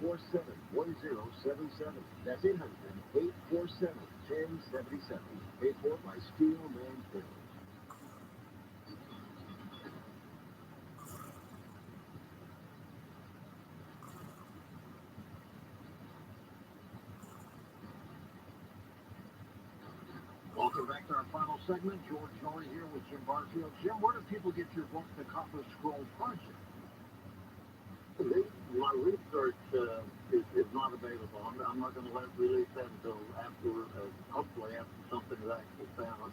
800-847-1077. That's 800-847-1077. Paid for by Steelman Pills. Welcome back to our final segment. George Norrie here with Jim Barfield. Jim, where do people get your book, The Copper Scroll Project? My research is not available. I'm not going to release that until after, hopefully after something is actually found.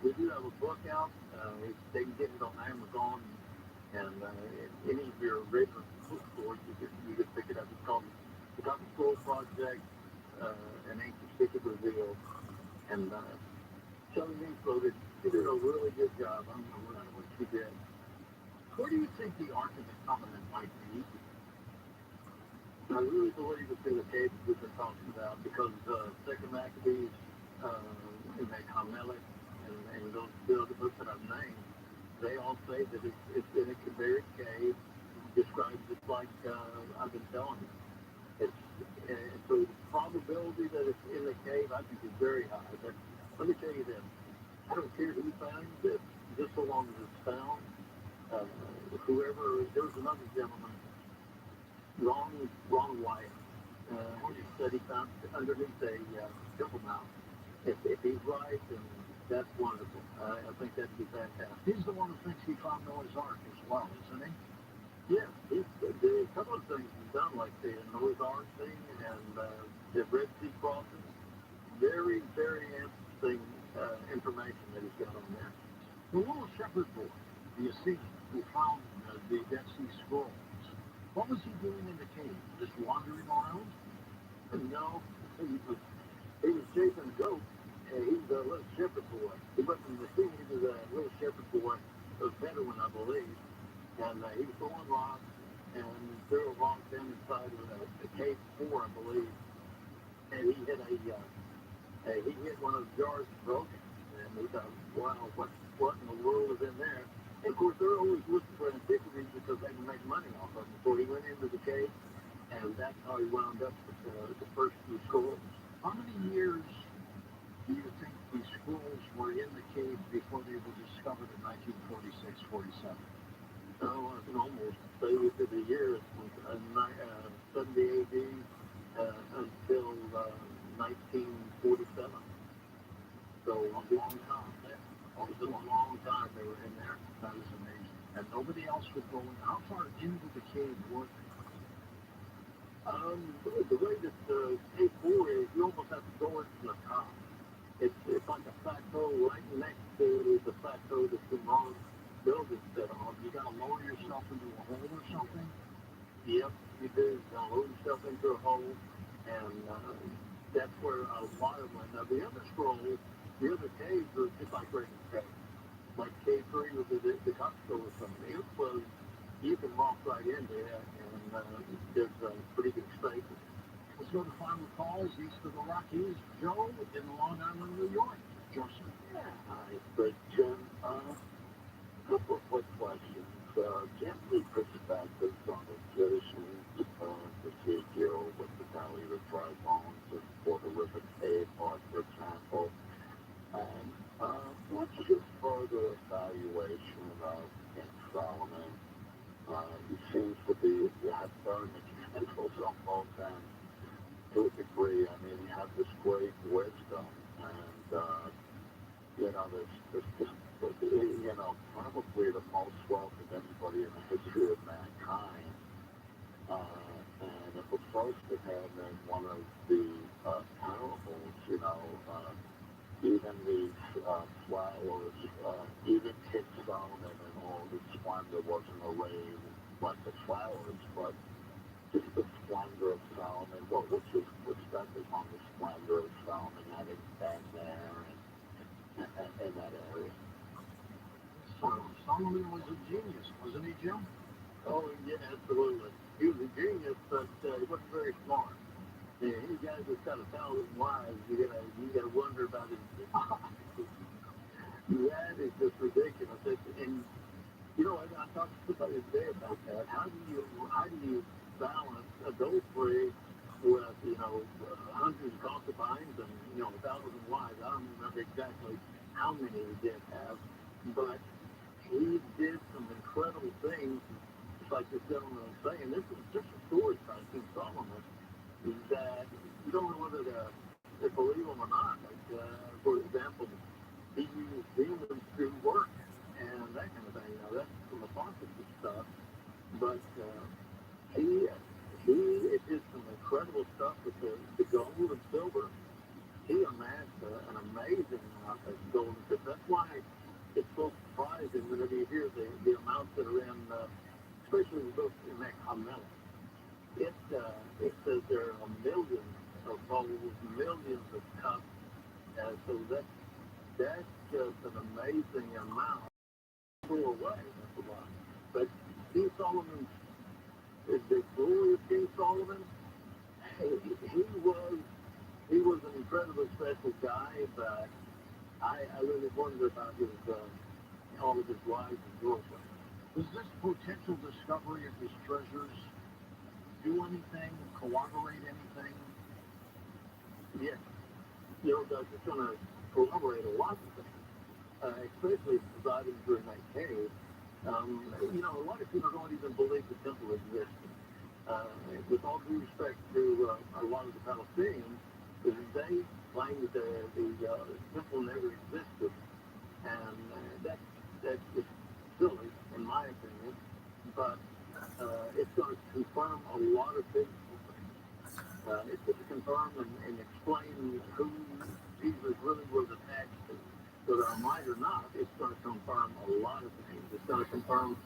We do have a book out. They can get it on Amazon and any of your regular bookstores. You can pick it up. It's called The Copper Scroll Project, an Ancient Secret Revealed. And Shelley Winslow did a really good job. I'm proud of what she did. Where do you think the Ark of the Covenant might be? I really believe it's in the caves we've been talking about because Second Maccabees and Hamelech and those other books that I've named, they all say that it's in a Kibaric cave describes it like I've been telling you. It's, so the probability that it's in the cave, I think, is very high. But let me tell you this. I don't care who finds it, just so long as it's found. Whoever, there was another gentleman, wrong wife. He said he found it underneath a temple mount. If he's right, then that's wonderful. I think that'd be fantastic. He's the one who thinks he found Noah's Ark as well, isn't he? Yeah, a couple of things he's done, like the Noah's Ark thing and the Red Sea crossing. Very, very interesting information that he's got on there. The little shepherd boy, the Essene, who found the Dead Sea Scrolls, what was he doing in the cave? Just wandering around? No, he was chasing goats. He was a little shepherd boy. He wasn't the scene, he was a little shepherd boy, a veteran, I believe. And he was throwing rocks and threw a rock down inside of a cave floor, I believe. And he hit one of the jars and broke it. And we thought, wow, what in the world is in there? And of course, they're always looking for antiquities because they can make money off of them. So he went into the cave, and that's how he wound up with the first few scrolls. How many years do you think these scrolls were in the cave before they were discovered in 1946, 47? Oh, I can almost say within the years from 70 AD until 1947. So a long time. It was a long time they were in there. That is amazing. And nobody else would go in. How far into the cave were they? The way that cave 4 is, you almost have to go into the top. It's like a plateau right next to the plateau that TRUMAN building set on. You got to lower yourself into a hole or something? Yep, you do. You got to lower yourself into a hole, and that's where a lot of them. Now, the other scrolls, the other caves are just like regular caves. Like cave 3 with the Costco or something. It was, you can walk right into it, and there's a pretty good space. Let's go to Final Calls east of the Rockies. Joe in Long Island, New York. Joseph. Yeah, hi, but Jim, couple of quick questions. Gently perspectives on inflation, procedure with the value of dry bones and Puerto Rico cave art, for example. And what's your further evaluation of King Solomon? He seems to be very instrumental on both ends. To a degree, I mean, he had this great wisdom, and there's just, probably the most wealth of anybody in the history of mankind. And it was first to him in one of the parables, even these flowers, even King Solomon and all his splendor wasn't arrayed like the flowers, but just the splendor of Solomon. What's your perspective on the splendor of Solomon having been there and in that area? Solomon was a genius, wasn't he, Jim? Oh, yeah, absolutely. He was a genius, but he wasn't very smart. Yeah, any guy that's got 1,000 wives, you gotta wonder about his that is just ridiculous. And I talked to somebody today about that. How do you balance adultery with hundreds of concubines and 1,000 wives? I don't remember exactly how many he did have, but he did some incredible things. Just like this gentleman was saying, this is just a story about King Solomon that you don't know whether to believe him or not. Like, for example, he used demons to work and that kind of thing. That's some apocryphal stuff. But he did some incredible stuff with the gold and silver. He amassed an amazing amount of gold and silver. That's why it's so surprising whenever you hear the amounts that are in, especially the book in that Carmel. It says there are millions of bowls, millions of cups, so that's just an amazing amount. Throw away, that's a lot. But King Solomon, the glory of King Solomon, he was an incredibly special guy, but I really wonder about all of his wives and girlfriends. Does this potential discovery of these treasures do anything, corroborate anything? Yes. It's going to corroborate a lot of things, especially providing during that cave. A lot of people don't even believe the temple exists. With all due respect to a lot of the Palestinians, they claim that the temple never existed, and that's just silly, in my opinion. But it's going to confirm a lot of things. It's going to confirm and explain who Jesus really was attached to. Whether I'm right or not, it's going to confirm a lot of things. It's going to confirm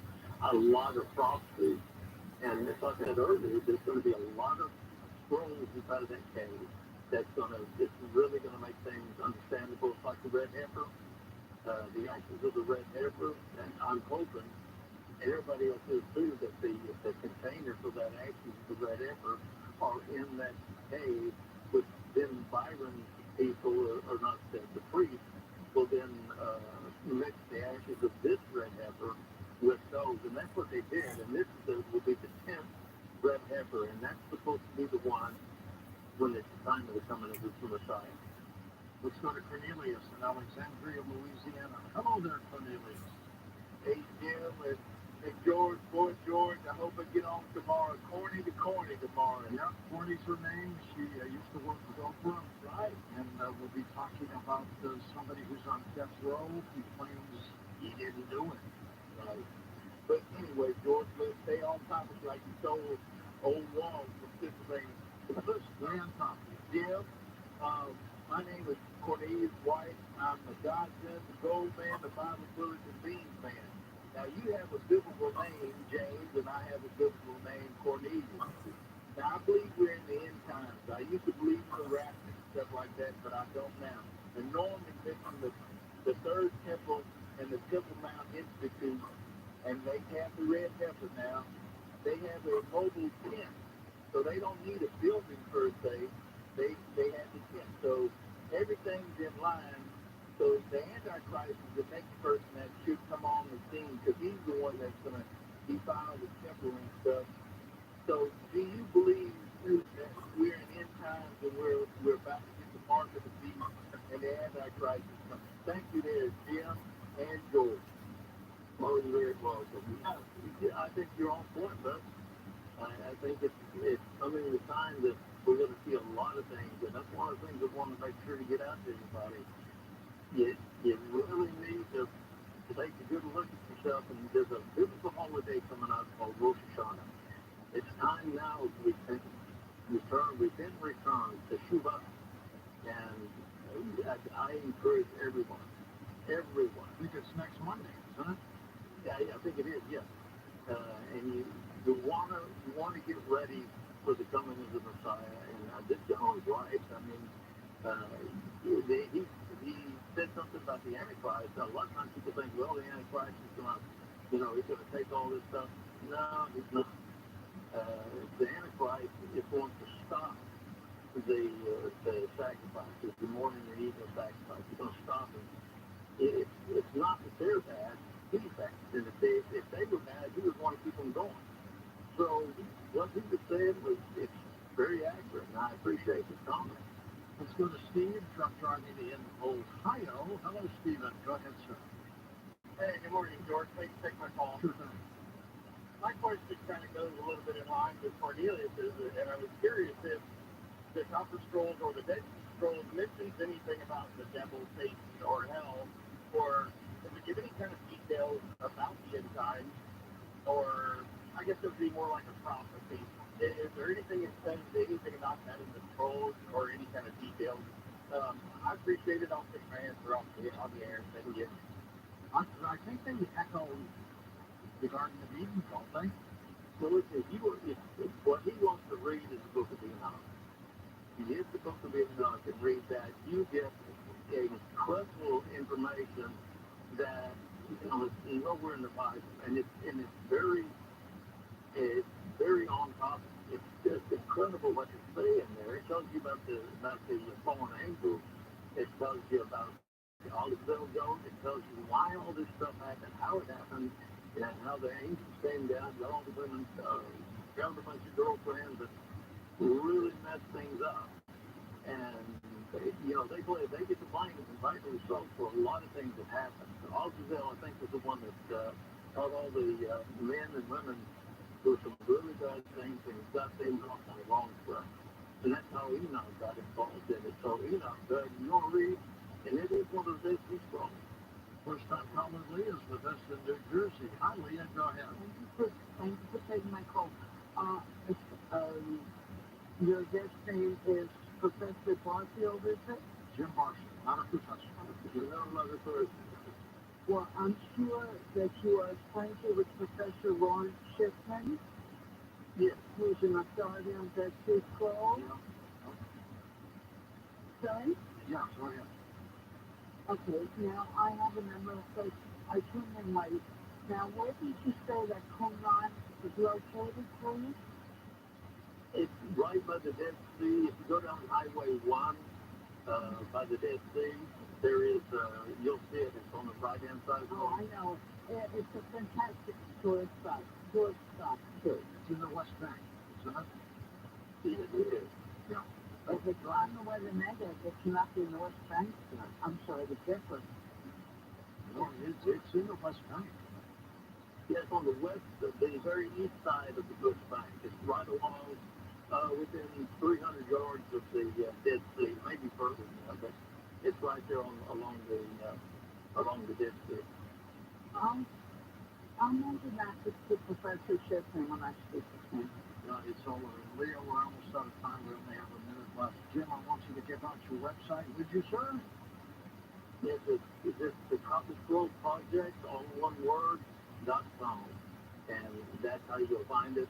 a lot of prophecies. And as I said earlier, there's going to be a lot of scrolls inside of that cave it's really going to make things understandable. It's like the red heifer, the ashes of the red heifer, and I'm hoping, and everybody else is too, that the container for that ashes of the red heifer are in that cave, with then Byron's people, or not the priest, will then mix the ashes of this red heifer with those, and that's what they did. And this will be the 10th red heifer, and that's supposed to be the one when it's time of the coming of the Messiah. Let's go to Cornelius in Alexandria, Louisiana. Hello there, Cornelius. Hey, Jim, and hey, George, boy, George, I hope I get on tomorrow. Corny tomorrow. Yeah, Corny's her name. She used to work with Oprah. Right. And we'll be talking about somebody who's on death row who claims he didn't do it. Right. But anyway, George, let's stay on topic like you told old Wall from Pennsylvania. Let's stay on topic. Jim, my name is Cornelius White. I'm the Godson, the Gold Man, the Bible Bullets and Beans Man. Now, you have a biblical name, James, and I have a biblical name, Cornelius. Now, I believe we're in the end times. I used to believe in the rapture and stuff like that, but I don't now. And Norman mentioned the Third Temple and the Temple Mount Institute, and they have the red heifer now. They have a mobile tent, so they don't need a building per se. They have the tent, so everything's in line. So the Antichrist is the next person that should come on the scene, because he's the one that's going to defile the temple and stuff. So do you believe that we're in end times and we're about to get the mark of the beast and the Antichrist is coming? Thank you there, Jim and George. Oh, you're very welcome. I think you're on point, bud. I think it's coming to the time that we're going to see a lot of things, and that's one of the things I want to make sure to get out to everybody. You really need to take a good look at yourself, and there's a biblical holiday coming up called Rosh Hashanah. It's time now we've been returned to Shuvah, and I encourage everyone. I think it's next Monday, isn't it? Yeah, I think it is, yes. And you want to get ready for the coming of the Messiah. And this gentleman's right. I mean, he said something about the Antichrist. A lot of times people think, well, the Antichrist is going to, he's going to take all this stuff. No, he's not. The Antichrist is going to stop the sacrifices, the morning and evening sacrifice. He's going to stop them. It's not that they're bad. He's bad. And if they were bad, he would want to keep them going. So what he was saying it's very accurate, and I appreciate his comment. Let's go to Steve, truck driving in Ohio. Hello, Stephen. Go ahead, sir. Hey, good morning, George. Thanks for taking my call. Sure thing. My question kind of goes a little bit in line with Cornelius's, and I was curious if the Copper Scrolls or the Dead Sea Scrolls mentions anything about the devil, Satan, or hell, or does it give any kind of details about the end times, or I guess it would be more like a prophecy. Is there anything it says, anything about that in the scrolls, or any kind of details? I appreciate it. I'll take my answer on the air. Thank you. I think they echo the Garden of Eden, don't they? Well, if what he wants to read is the book of Enoch. He is the book of Enoch, and read that. You get incredible information that is nowhere in the Bible, and it's very on topic. It's just incredible what it's saying there. It tells you about the fallen angels. It tells you about the olive oil goat. It tells you why all this stuff happened, how it happened, and how the angels came down to all the women, found a bunch of girlfriends that really messed things up. And they get the blame and rightly so for a lot of things that happened. Alzazel, I think, was the one that caught all the men and women do some really bad things and got things off on the wrong foot. And that's how Enoch got involved in it. So Enoch, you want to read, and it is one of the best he's from. First time caller Leah's with us in New Jersey. Hi, Leah, go ahead. Thank you for taking my call. Your guest name is Professor Barfield, is it? Jim Marshall, not a professor. You're not another person. Well, I'm sure that you are acquainted with Professor Lawrence Shipman. Yes. Who's an authority on Vector Control. Sorry? Yeah, go ahead. Okay, now I have a number of places. I tuned in late. Now, where did you say that TRUMAN is located, please? It's right by the Dead Sea. If you go down Highway 1 by the Dead Sea, there is, you'll see it. It's on the right-hand side of the road. I know. It's a fantastic tourist spot. Too. It's in the West Bank, isn't it? Yes, it is. Yeah. If it's on the way to Mega, it's not the North Bank. I'm sorry, the difference. No, it's in the West Bank. Yes, on the west, the very east side of the West Bank. It's right along, within 300 yards of the Dead Sea, maybe further than that, but it's right there along the Dead Sea. I'll mention that to Professor Shipman when I speak to him. It's over. Leah, we're almost out of time. We only have a minute left. Jim, I want you to give out your website. Would you, sir? Yes, it's the Copper Scroll Project, all one word, .com. And that's how you'll find it.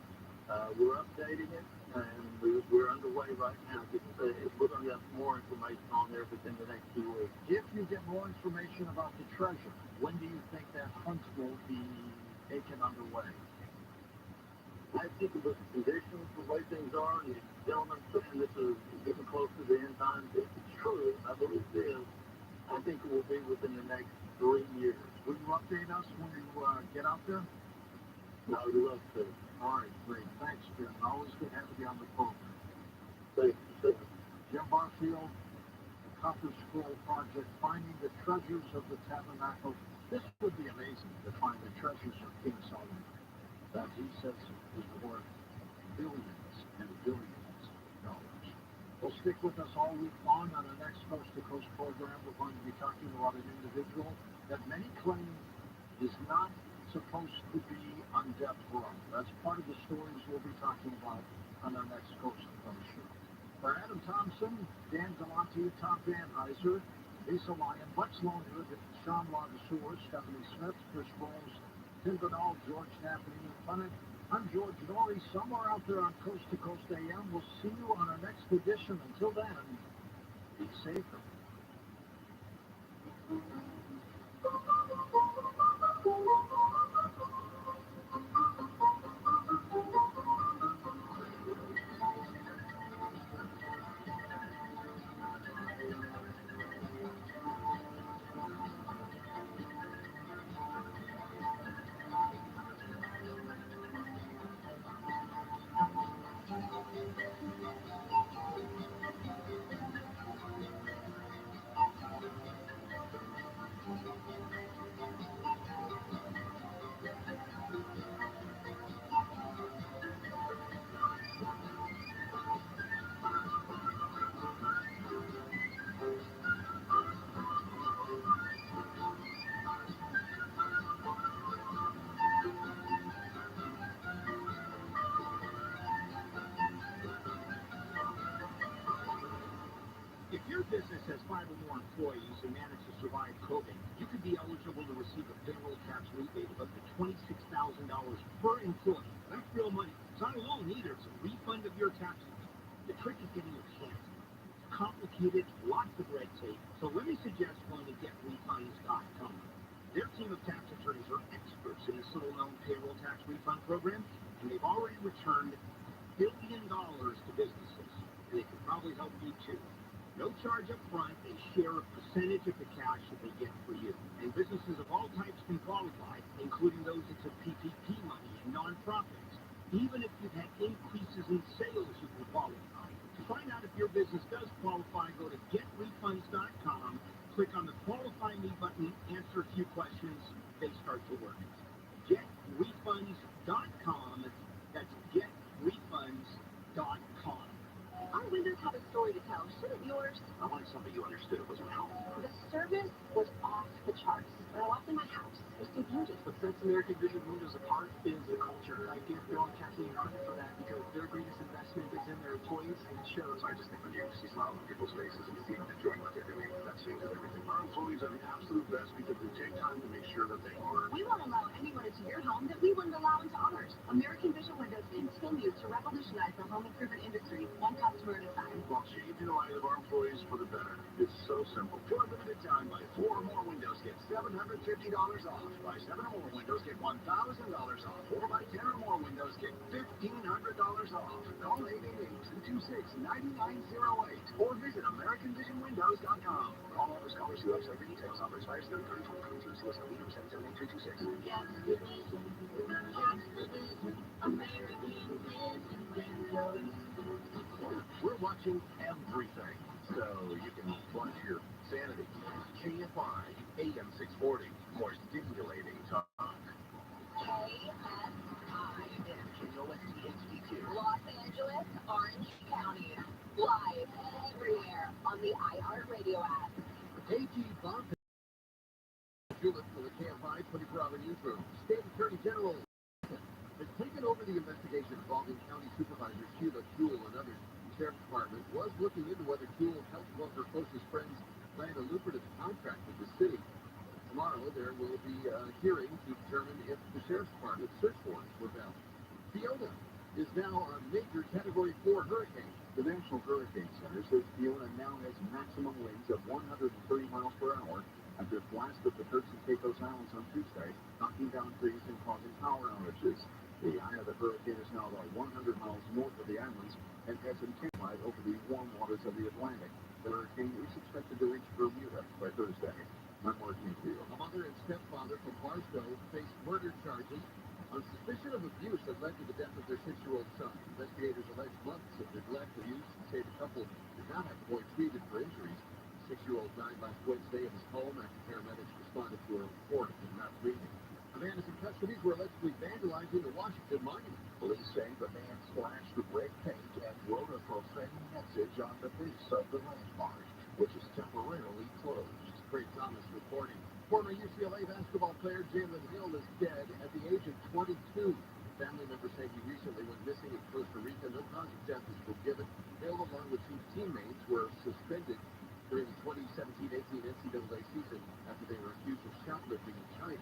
We're updating it, and we're underway right now. We're going to get more information on there within the next 2 weeks. If you get more information about the treasure, when do you think that hunt will be taken underway? I think with the conditions, the way things are, and the gentleman saying this is getting close to the end time, if it's true, I believe it is, I think it will be within the next 3 years. Will you update us when you get out there? I would love to. All right, great. Thanks, Jim. Always good having you on the program. Thank you, sir. Jim Barfield, the Copper Scroll Project, finding the treasures of the tabernacle. This would be amazing to find the treasures of King Solomon. That he says is worth billions and billions of dollars. Well, stick with us all week long on our next Coast to Coast program. We're going to be talking about an individual that many claim is not supposed to be on death row. That's part of the stories we'll be talking about on our next Coast to Coast show. For Adam Thompson, Dan Galante, Tom Van Heiser, Lisa Lyon, Butch Longwood, Sean Lagasur, Stephanie Smith, Chris Rose, Tim Bernal, George Knapp, and Ian Punnett. I'm George Norrie, somewhere out there on Coast to Coast AM. We'll see you on our next edition. Until then, be safe. If your business has 5 or more employees and manage to survive COVID, you could be eligible to receive a payroll tax rebate of up to $26,000 per employee. That's real money. It's not a loan either. It's a refund of your taxes. The trick is getting your hands on it. It's complicated, lots of red tape. So let me suggest going to getrefunds.com. Their team of tax attorneys are experts in this little-known payroll tax refund program, and they've already returned $1 billion to businesses. And they can probably help you too. No charge up front. They share a percentage of the cash that they get for you. And businesses of all types can qualify, including those that took PPP money and nonprofits. Even if you've had increases in sales, you can qualify. To find out if your business does qualify, go to getrefunds.com, click on the Qualify Me button, answer a few questions, they start to work. Getrefunds.com. That's getrefunds.com. Our windows have a story to tell, shouldn't yours? I wanted somebody who understood it was real. The service was off the charts. When I walked in my house, it was contagious. What sets American Vision windows apart is the culture. I give Bill and Kathleen credit for that because their greatest investment is in their employees, and it shows. I just think when you see smiles on people's faces and see them enjoying what they're doing, that changes everything. Our employees are the absolute best because we take time to make sure that they are. We won't allow anyone into your home that we wouldn't allow into ours. American Vision Windows continues to revolutionize the home improvement industry, one customer at a time. While changing the lives of our employees for the better. It's so simple. For a limited time, buy 4 or more windows, get $750 off. Buy 7 or more windows, get $1,000 off. Or buy 10 or more windows, get $1,500 off. Call 888-226-9908 or visit AmericanVisionWindows.com. For all offers, callers who have for details. Offer expires 3/30/2022. See list on meter 778-326. Yes, We're watching everything, so you can watch your sanity. KFI, AM 640, more stimulating talk. KSI. KOST HD2. Los Angeles, Orange County. Live everywhere on the iHeartRadio app. AG Bob Julep for the KFI 24-hour newsroom. State Attorney General has taken over the investigation involving County Supervisor Sheila Jewell and others. The Sheriff's Department was looking into whether Jewell helped one of her closest friends land a lucrative contract with the city. Tomorrow, there will be a hearing to determine if the Sheriff's Department's search warrants were valid. Fiona is now a major Category 4 hurricane. The National Hurricane Center says Fiona now has maximum winds of 130 miles per hour after it blasted the Turks and Caicos Islands on Tuesday, knocking down trees and causing power outages. The eye of the hurricane is now about 100 miles north of the islands and has intensified over the warm waters of the Atlantic. The hurricane is expected to reach Bermuda by Thursday. I'm Mark Mayfield. A mother and stepfather from Barstow faced murder charges on suspicion of abuse that led to the death of their 6-year-old son. Investigators allege months of neglect were used to say the couple did not have the boy treated for injuries. The 6-year-old died last Wednesday in his home after paramedics responded to a report of him not breathing. A man is in custody for allegedly vandalizing the Washington Monument. Police say the man splashed red paint and wrote a profane message on the base of the landmark, which is temporarily closed. Craig Thomas reporting. Former UCLA basketball player Jalen Hill is dead at the age of 22. Family members say he recently went missing in Costa Rica. No cause of death is been given. Hill, along with 2 teammates, were suspended during the 2017-18 NCAA season after they were accused of shoplifting in China.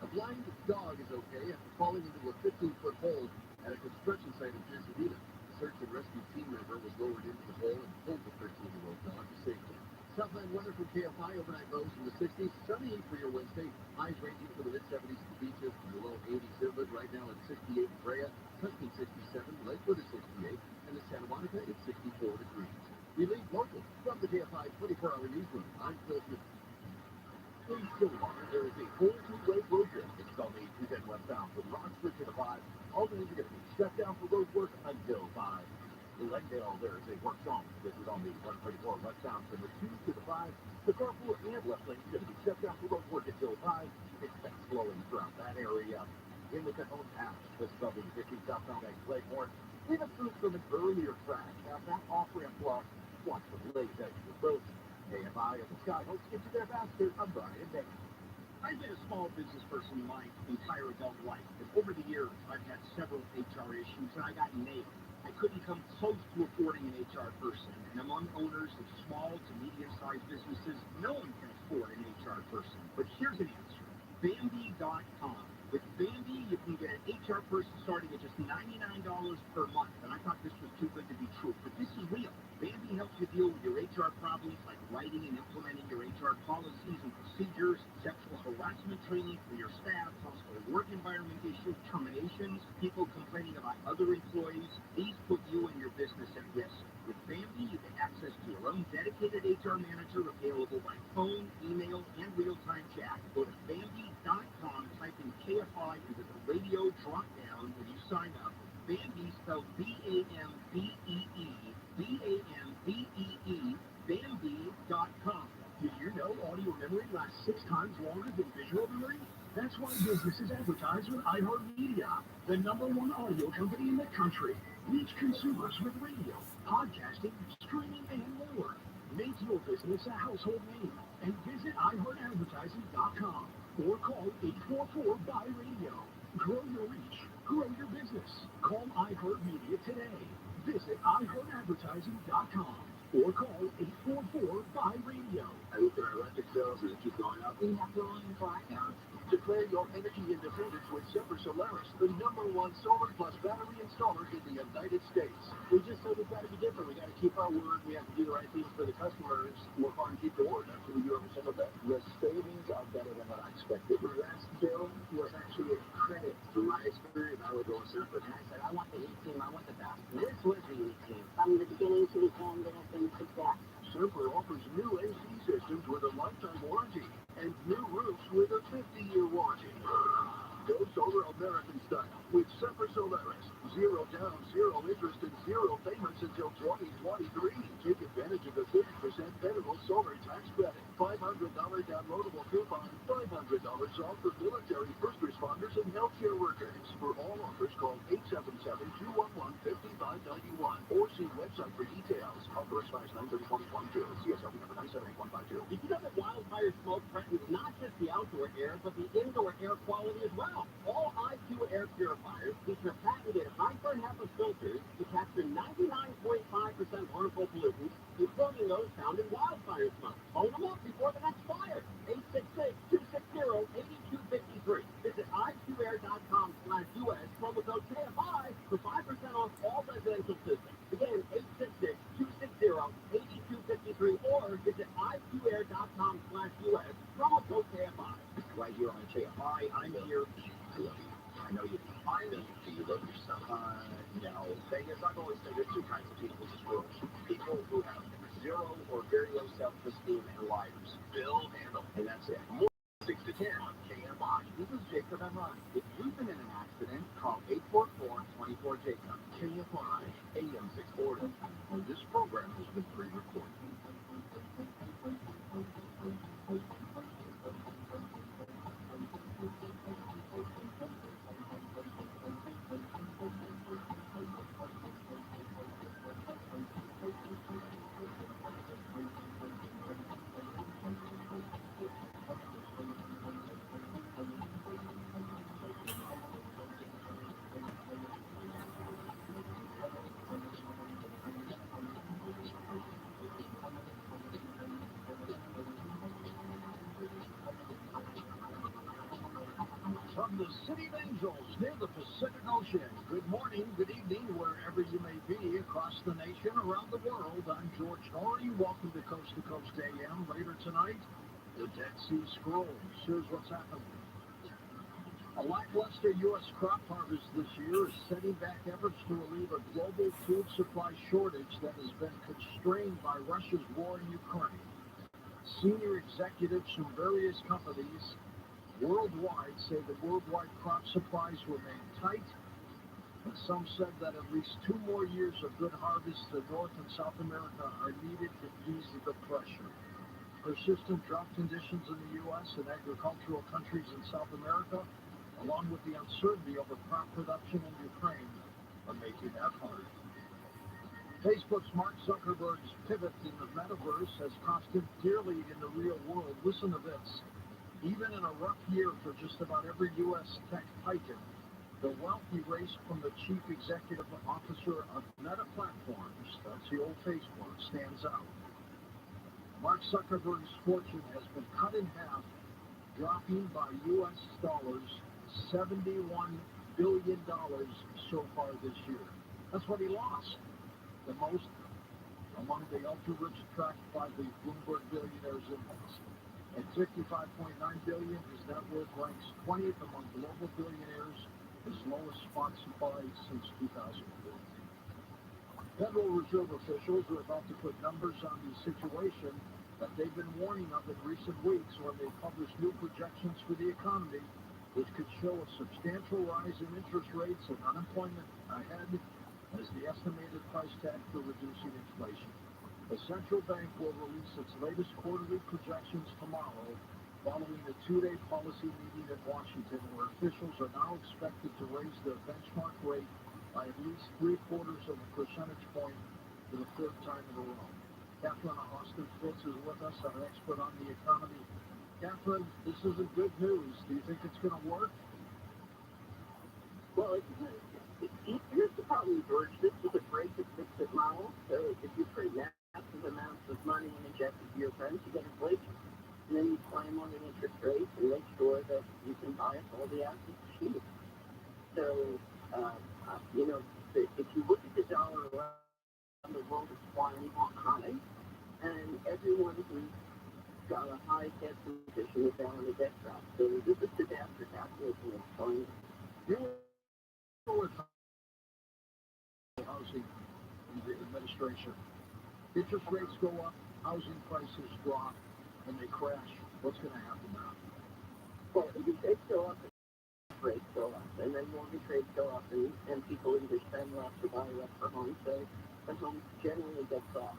A blind dog is okay after falling into a 15-foot hole at a construction site in Pasadena. A search and rescue team member was lowered into the hole and pulled the 13-year-old dog to safety. Southland weather from KFI, overnight lows in the 60s, sunny for your Wednesday, highs ranging from the mid-70s to the beaches, to the low 80s inland, right now at 68 in Brea, Tustin 67, Lakewood is 68, and in Santa Monica it's 64 degrees. We leave local from the KFI 24-hour newsroom. I'm Phil Smith. In Stillwater, there is a full 2-way road trip. It's on the 210 westbound from Rockford to the 5. All lanes are going to be shut down for road work until 5. In Glendale, there is a work zone. This is on the 134 westbound from the 2 to the 5. The carpool and left lane is going to be shut down for road work until 5. Expect slowing throughout that area. In the Cajon Pass, this is on the 15 southbound at Clayborn. We've approved from an earlier crash. Have that off-ramp blocked. Watch the blaze edge of the road. AFI of the Sky hopes to get you there faster. I'm Brian Day. I've been a small business person my entire adult life, and over the years, I've had several HR issues, and I got nailed. I couldn't come close to affording an HR person, and among owners of small to medium-sized businesses, no one can afford an HR person. But here's an answer. Bambi.com. With Bambi, you can get an HR person starting at just $99 per month, and I thought this was too good to be true, but this is real. Bambi helps you deal with your HR problems like writing and implementing your HR policies and procedures, sexual harassment training for your staff, hostile work environment issues, terminations, people complaining about other employees. These put you and your business at risk. With Bambi, you get access to your own dedicated HR manager available by phone, email, and real-time chat. Go to Bambee.com, type in KFI into the radio drop-down when you sign up. Bambee spelled B-A-M-B-E-E, B-A-M-B-E-E, Bambee.com. Did you know audio memory lasts 6 times longer than visual memory? That's why businesses advertise with iHeartMedia, the #1 audio company in the country. Reach consumers with radio, podcasting, streaming, and more. Make your business a household name and visit iHeartAdvertising.com or call 844-BUY-RADIO. Grow your reach, grow your business. Call iHeartMedia today. Visit iHeartAdvertising.com or call 844-BUY-RADIO. I look at our electric sales and it keeps going up. We have growing blackouts. Declare your energy independence with Solaris, the #1 solar plus battery installer in the United States. We just said we've got to be different. We got to keep our word. We have to do the right things for the customers. Work hard and keep the word. That's what we do every single day. The savings are better than what I expected. The last bill was actually a credit. From my experience, I would go separate. And I said, I want the 18, I want the best. This was the 18. From the beginning to the end, it has been success. Sempra offers new AC systems with a lifetime warranty and new roofs with a 50-year warranty. Go solar American style with Sempra Solaris. 0 down, 0 interest, and 0 payments until 2023. Take advantage of the 30% federal solar tax credit. $500 downloadable coupon. $500 off for military, first responders, and healthcare workers. For all offers, call 877-211-5591 or see website for details. Offer expires 9/30/2022. CSL number 978152. Did you know that wildfire smoke threatens not just the outdoor air, but the indoor air quality as well? All IQ air purifiers feature patented high-burn HEPA filters to capture 99.5% harmful pollutants, including those found in wildfire smoke. Phone them up before the next fire. 866-260-8253. Visit iqair.com/US, promo code KFI for 5% off all residential systems. Again, 866-260-8253 or visit iqair.com/US, promo code KFI. Right here on KFI, I'm here. I love you. I know you do. I know you do. You love yourself. No. Vegas, I've always said there's 2 kinds of people in this world. People who have 0 or very low self-esteem and liars. Bill Handle. And that's it. More 6 to 10 on KFI. This is Jacob and Ron. If you've been in an accident, call 844-24-JACOB. KFI, AM 640. This program has been pre-recorded. From the City of Angels near the Pacific Ocean. Good morning, good evening, wherever you may be across the nation, around the world. I'm George Norrie. Welcome to Coast AM. Later tonight, the Dead Sea Scrolls. Here's what's happening. A lackluster U.S. crop harvest this year is setting back efforts to relieve a global food supply shortage that has been constrained by Russia's war in Ukraine. Senior executives from various companies worldwide say that worldwide crop supplies remain tight, and some said that at least 2 more years of good harvests in North and South America are needed to ease the pressure. Persistent drought conditions in the U.S. and agricultural countries in South America, along with the uncertainty over crop production in Ukraine, are making that hard. Facebook's Mark Zuckerberg's pivot in the metaverse has cost him dearly in the real world. Listen to this. Even in a rough year for just about every U.S. tech titan, the wealth erased from the chief executive officer of Meta Platforms, that's the old Facebook, stands out. Mark Zuckerberg's fortune has been cut in half, dropping by U.S. dollars $71 billion so far this year. That's what he lost. The most among the ultra-rich tracked by the Bloomberg Billionaires Index. At $55.9 billion, his net worth ranks 20th among global billionaires, his lowest spot supply since 2004. Federal Reserve officials are about to put numbers on the situation that they've been warning of in recent weeks when they publish new projections for the economy, which could show a substantial rise in interest rates and unemployment ahead as the estimated price tag for reducing inflation. The central bank will release its latest quarterly projections tomorrow, following a two-day policy meeting in Washington where officials are now expected to raise their benchmark rate by at least 3/4 of a percentage point for the third time in a row. Catherine Austin Fitz is with us, our expert on the economy. Catherine, this isn't good news. Do you think it's going to work? Well, here's the problem, George. This is a break-it-fix-it model. So if you print massive amounts of money and inject it to your friends, you get inflation. And then you climb on an interest rate and make sure that you can buy up all the assets cheap. So, if you look at the dollar around the world, it's flying high, and everyone who's got a high debt position is down on the debt trap. So this is disaster capitalism that's going. Housing administration. Interest rates go up, housing prices drop, and they crash. What's going to happen now? Well, interest rates go up, rates go up, and then mortgage rates go up, and people either spend less or buy less for homes, so the home generally gets off.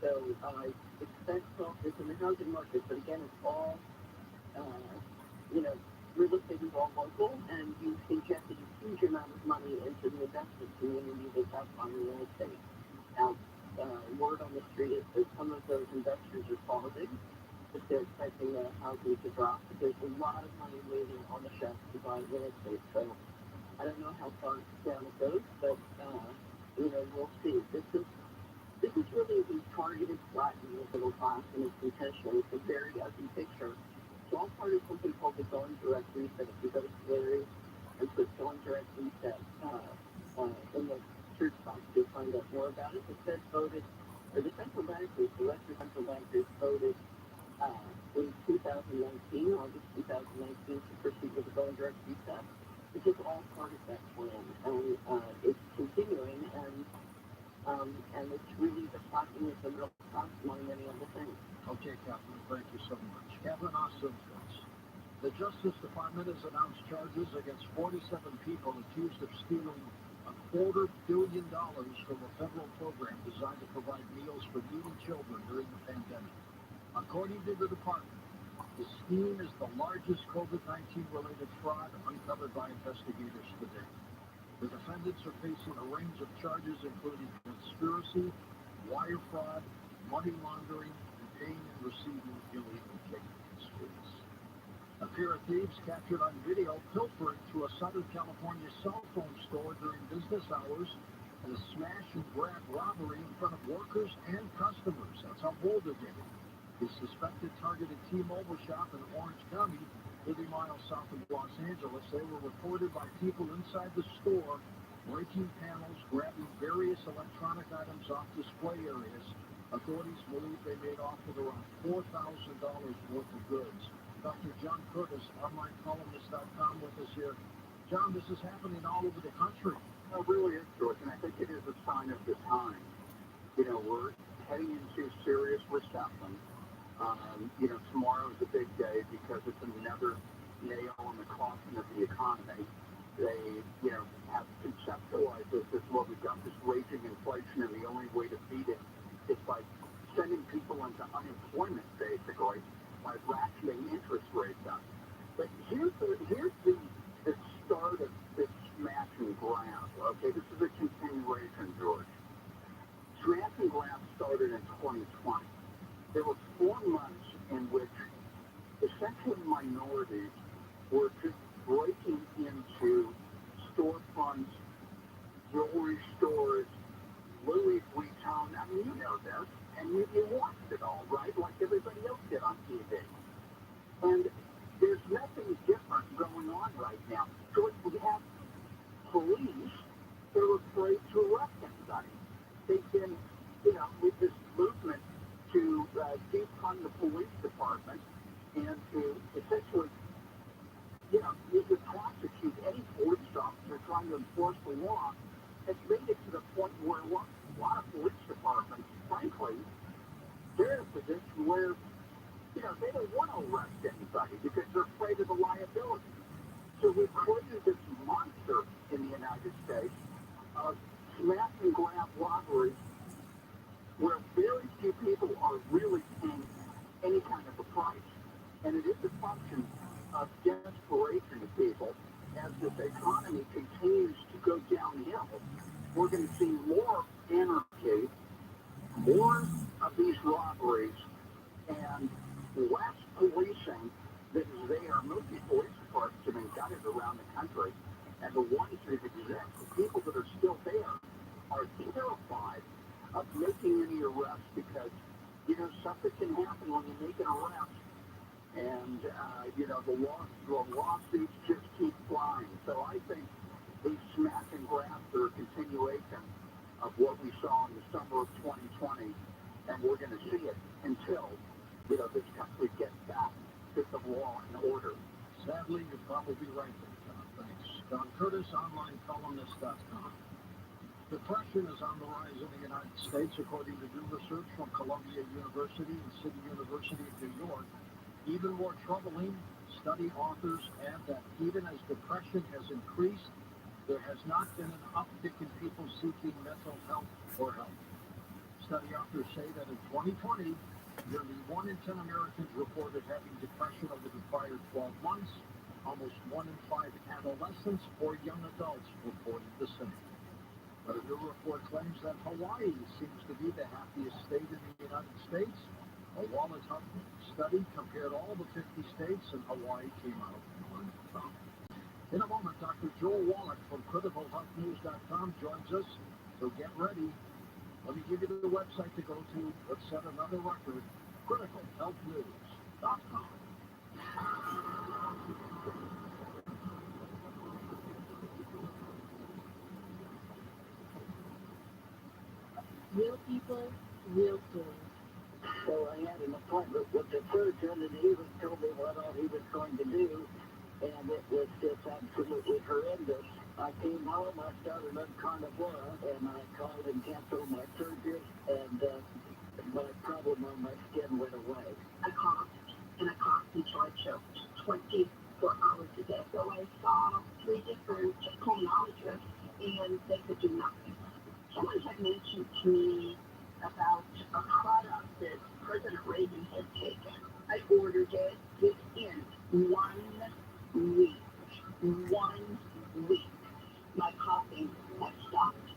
So I expect softness in the housing market, but again, it's all, real estate is all local, and you've injected a huge amount of money into the investment community that's out on real estate. Now, word on the street is that some of those investors are pausing, but they're expecting the housing to drop. But there's a lot of money waiting on the shelf to buy real estate. So I don't know how far down it goes, but we'll see. This is really the targeted flattening of the middle class, and it's intentional. It's a very ugly picture. It's all part of something called the going direct reset. If you go to Larry and put going direct reset in the search box, you'll find out more about it. The Fed voted, or the central bankers, the Western central bankers voted in 2019, August 2019, to proceed with the going direct reset, which is all part of that plan. And it's continuing, and it's really the flattening of the middle class among many other things. Okay, Catherine, thank you so much. Catherine Austin, the Justice Department has announced charges against 47 people accused of stealing $250 million from a federal program designed to provide meals for needy children during the pandemic. According to the department, the scheme is the largest COVID-19 related fraud uncovered by investigators today. The defendants are facing a range of charges including conspiracy, wire fraud, money laundering, and paying and receiving illegal payments. A pair of thieves captured on video pilfering to a Southern California cell phone store during business hours and a smash and grab robbery in front of workers and customers. That's how bold they did it. The suspected targeted T-Mobile shop in Orange County, 30 miles south of Los Angeles. They were reported by people inside the store breaking panels, grabbing various electronic items off display areas. Authorities believe they made off with around $4,000 worth of goods. Dr. John Curtis, onlinecolumnist.com, with us here. John, this is happening all over the country. It really is, George, and I think it is a sign of the time. We're heading into serious recession. Tomorrow is a big day because it's another nail in the coffin of the economy. They, have conceptualized this as, well, we've got this raging inflation, and the only way to beat it is by sending people into unemployment, basically, by ratcheting interest rates up. But here's the start of this smash and grab. Okay, this is a continuation, George. Smash and grab started in 2020. There were 4 months in which essentially minorities were just breaking into storefronts, jewelry stores, Louis Vuitton. I mean, you know this, and you watched it all, right? Like everybody else did on TV. And there's nothing different going on right now. So we have police that are afraid to arrest anybody. They've been, with this movement to defund the police department and to essentially, you could prosecute any police officer trying to enforce the law. It's made it to the point where A lot of police departments, frankly, they're in a position where, they don't want to arrest anybody because they're afraid of the liability. So we've created this monster in the United States of smash and grab robbery where very few people are really paying any kind of a price. And it is a function of desperation of people. As this economy continues to go downhill, we're going to see more anarchy, more of these robberies, and less policing that is there. Mostly police departments have been gutted around the country, and the ones that exist, the people that are still there, are terrified of making any arrests because, something can happen when you make an arrest. And, the lawsuits just keep flying. So I think these smash and grabs are a continuation of what we saw in the summer of 2020, and we're going to see it until, this country gets back to some law and order. Sadly, you're probably right there, John. Thanks. Don Curtis, onlinecolumnist.com. Depression is on the rise in the United States, according to new research from Columbia University and City University of New York. Even more troubling, study authors add that even as depression has increased, there has not been an uptick in people seeking mental health or help. Study authors say that in 2020, nearly 1 in 10 Americans reported having depression over the prior 12 months. Almost 1 in 5 adolescents or young adults reported the same. But a new report claims that Hawaii seems to be the happiest state in the United States. A Wallet Hub study compared all the 50 states, and Hawaii came out on top. In a moment, Dr. Joel Wallach from criticalhealthnews.com joins us, so get ready. Let me give you the website to go to. Let's set another record, criticalhealthnews.com. Real people, real stories. So I had an appointment with the surgeon, and he told me what all he was going to do, and it was just absolutely horrendous. I came home, I started on carnivora, and I called and canceled my surgery, and my problem on my skin went away. I coughed, and I coughed until I choked 24 hours a day. So I saw 3 different pulmonologists, and they could do nothing. Someone had mentioned to me about a product that President Reagan had taken. I ordered it within 1 week. 1 week. My coughing had stopped.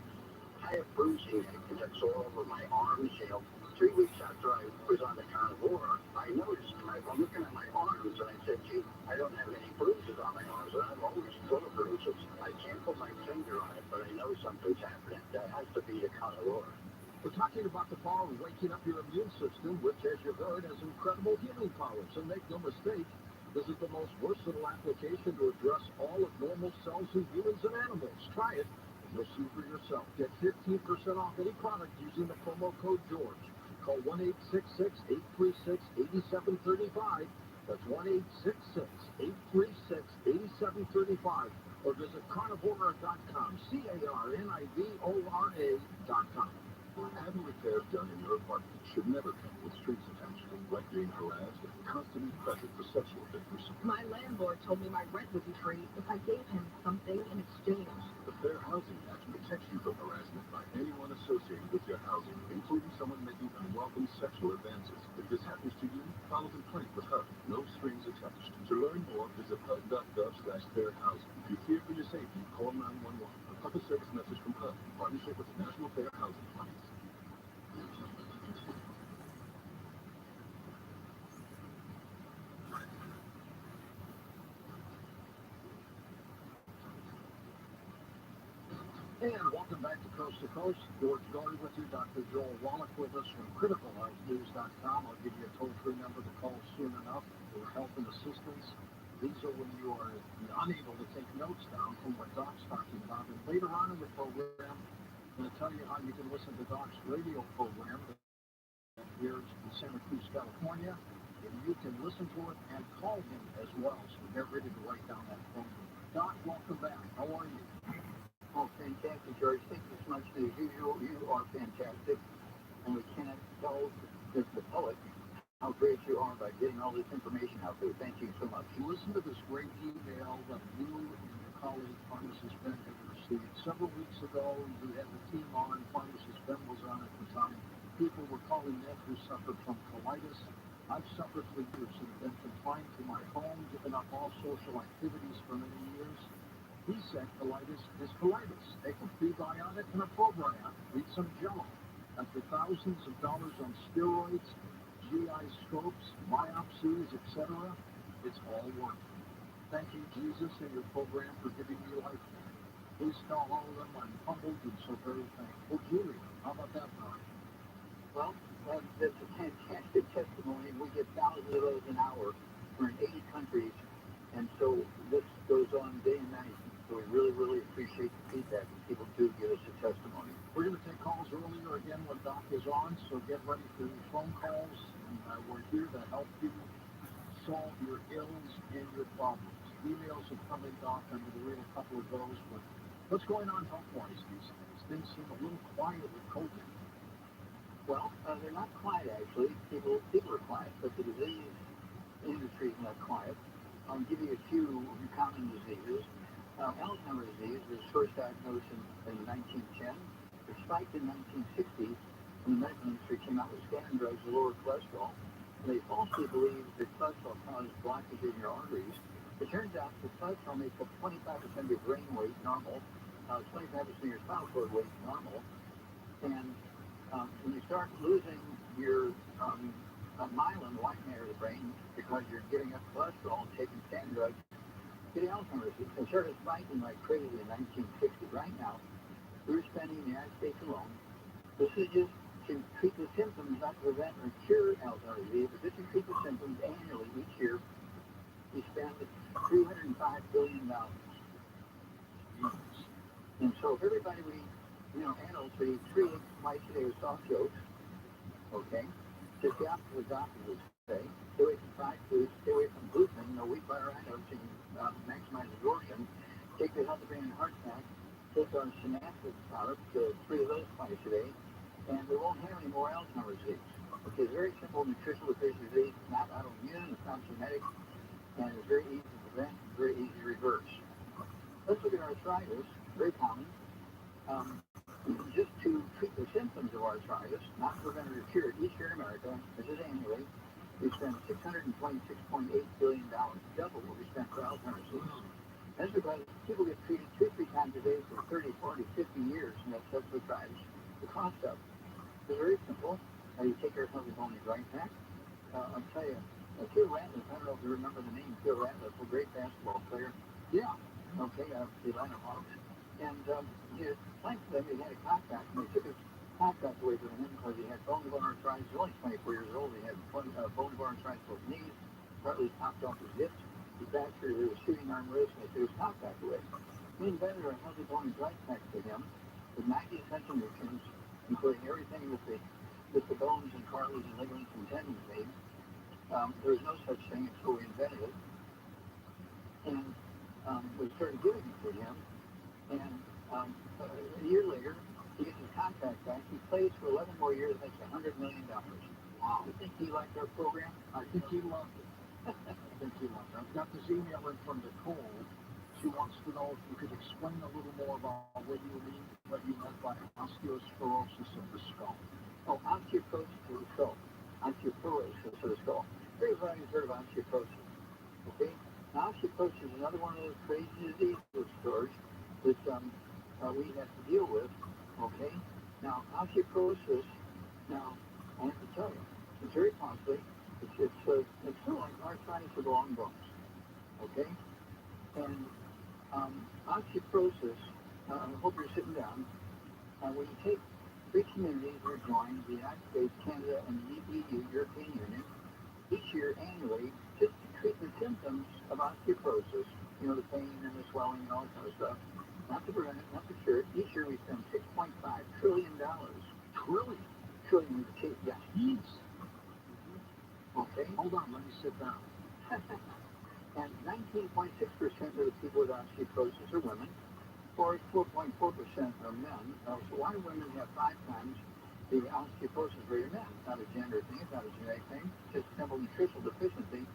I have bruising that's all over my arms. 3 weeks after I was on the carnivora, I noticed, I'm looking at my arms, and I said, gee, I don't have any bruises on my arms, and I'm always full of bruises. I can't put my finger on it, but I know something's happening. That has to be the carnivora. We're talking about the power of waking up your immune system, which, as you heard, has incredible healing powers. And make no mistake, this is the most versatile application to address all of normal cells in humans and animals. Try it, and you'll see for yourself. Get 15% off any product using the promo code GEORGE. Call 1-866-836-8735. That's 1-866-836-8735. Or visit carnivora.com, carnivora.com. Having repairs done in your apartment should never come with strings attached, like being harassed and constantly pressured for sexual favors. My landlord told me my rent would be free if I gave him something in exchange. The Fair Housing Act protects you from harassment by anyone associated with your housing, including someone making unwelcome sexual advances. If this happens to you, file a complaint with HUD. No strings attached. To learn more, visit HUD.gov/fairhousing. If you fear for your safety, call 911. A public service message from HUD in partnership with the National Fair Housing Alliance. And welcome back to Coast. George Dory with you, Dr. Joel Wallach with us from criticalhealthnews.com. I'll give you a toll-free number to call soon enough for help and assistance. These are when you are unable to take notes down from what Doc's talking about. And later on in the program, I'm going to tell you how you can listen to Doc's radio program that airs in Santa Cruz, California. And you can listen to it and call him as well. So get ready to write down that phone number. Doc, welcome back. How are you? Oh, fantastic, George. Thank you so much. As usual, you are fantastic, and we cannot tell the public how great you are by getting all this information out there. Thank you so much. Listen to this great email that you and your colleague, Pharmacist Ben, have received. Several weeks ago, we had the team on. Pharmacist Ben was on at the time. People were calling in who suffered from colitis. I've suffered for years and been confined to my home, given up all social activities for many years. He said colitis is colitis. Take a prebiotic and a probiotic. Eat some Jello. After thousands of dollars on steroids, GI scopes, biopsies, etc., it's all working. Thank you, Jesus, and your program for giving me life back. Please tell all of them I'm humbled and so very thankful. Julie, how about that, Doc? Well, that's a fantastic testimony. We get thousands of those an hour. We're in 80 countries, and so this goes on day and night. So we really, really appreciate the feedback when people do give us a testimony. We're going to take calls earlier again when Doc is on, so get ready for your phone calls. And we're here to help you solve your ills and your problems. Emails have come in, Doc. I'm going to read a couple of those, but what's going on health-wise these days? Things seem a little quiet with COVID. Well, they're not quiet, actually. People are quiet, but the disease industry is not quiet. I'll give you a few common diseases. Alzheimer's disease was first diagnosed in 1910. It spiked in 1960 when the medical industry came out with scanning drugs to lower cholesterol. They falsely believed that cholesterol caused blockage in your arteries. It turns out that cholesterol makes up 25% of your brain weight normal, 25% of your spinal cord weight normal, and when you start losing your myelin, the white matter of the brain, because you're giving up cholesterol and taking scanning drugs, getting Alzheimer's. It started spiking like crazy in 1960. Right now, we're spending in the United States alone. This is just to treat the symptoms, not to prevent or cure Alzheimer's disease, but just to treat the symptoms annually each year. We spend $305 billion. And so if everybody adults would eat 3 eggs twice a day with soft yolks, okay? Just the opposite of the doctor would say. Stay away from fried foods, stay away from gluten, no wheat, butter, items, and maximize absorption. Take the Healthy Brain and Heart Snack. Take our synaptic product, 3 of those twice a day, and we won't have any more Alzheimer's disease. Okay, it's very simple nutritional deficiency disease. It's not autoimmune, it's not genetic, and it's very easy to prevent, very easy to reverse. Let's look at arthritis, very common. Just to treat the symptoms of arthritis, not prevent or cure it, each year in America, this is annually, we spend $626.8 billion, double what we spend for Alzheimer's disease. That's because people get treated 2-3 times a day for 30, 40, 50 years, and that's what drives the cost up. It's very simple. You take care of something called a joint pack. I'll tell you, Phil Ratliff, I don't know if you remember the name Phil Ratliff, a great basketball player. Yeah. Okay, the Atlanta Hawks. And thankfully, he had a contract, and they took his contract away from him because he had bone bone arthritis. He was only 24 years old. He had bone bone arthritis both knees, partly popped off his hips. His back surgery was shooting arm wrist, and they took his contract away. We invented a healthy bone and joint pack for him with 90 essential nutrients, including everything with the bones and cartilage and ligaments and tendons made. There was no such thing until we invented it. And we started giving it to him. And a year later, he gets his contract back. He plays for 11 more years, makes $100 million. Wow. You think he liked our program? I think he loved it. I've got this email in from Nicole. She wants to know if you could explain a little more about what you meant by osteosclerosis of the skull. Oh, osteoporosis of the skull. Osteoporosis of the skull. Everybody's heard of osteoporosis. Okay? Now, osteoporosis is another one of those crazy diseases, George, that we have to deal with. Okay? Now, osteoporosis, I have to tell you, it's very costly. It's sort of like arthritis of the long bones. Okay? And osteoporosis, I hope you're sitting down. When you take 3 communities that are joined, the United States, Canada, and the EU, European Union, each year annually, just to treat the symptoms of osteoporosis, the pain and the swelling and all that kind of stuff, not to prevent it, not to cure it, each year we spend $6.5 trillion. Trillion with a T, yes. Okay? Hold on, let me sit down. And 19.6% of the people with osteoporosis are women. course, 4.4% are men. So why do women have 5 times the osteoporosis rate of men? It's not a gender thing, it's not a genetic thing, it's just simple nutritional deficiency.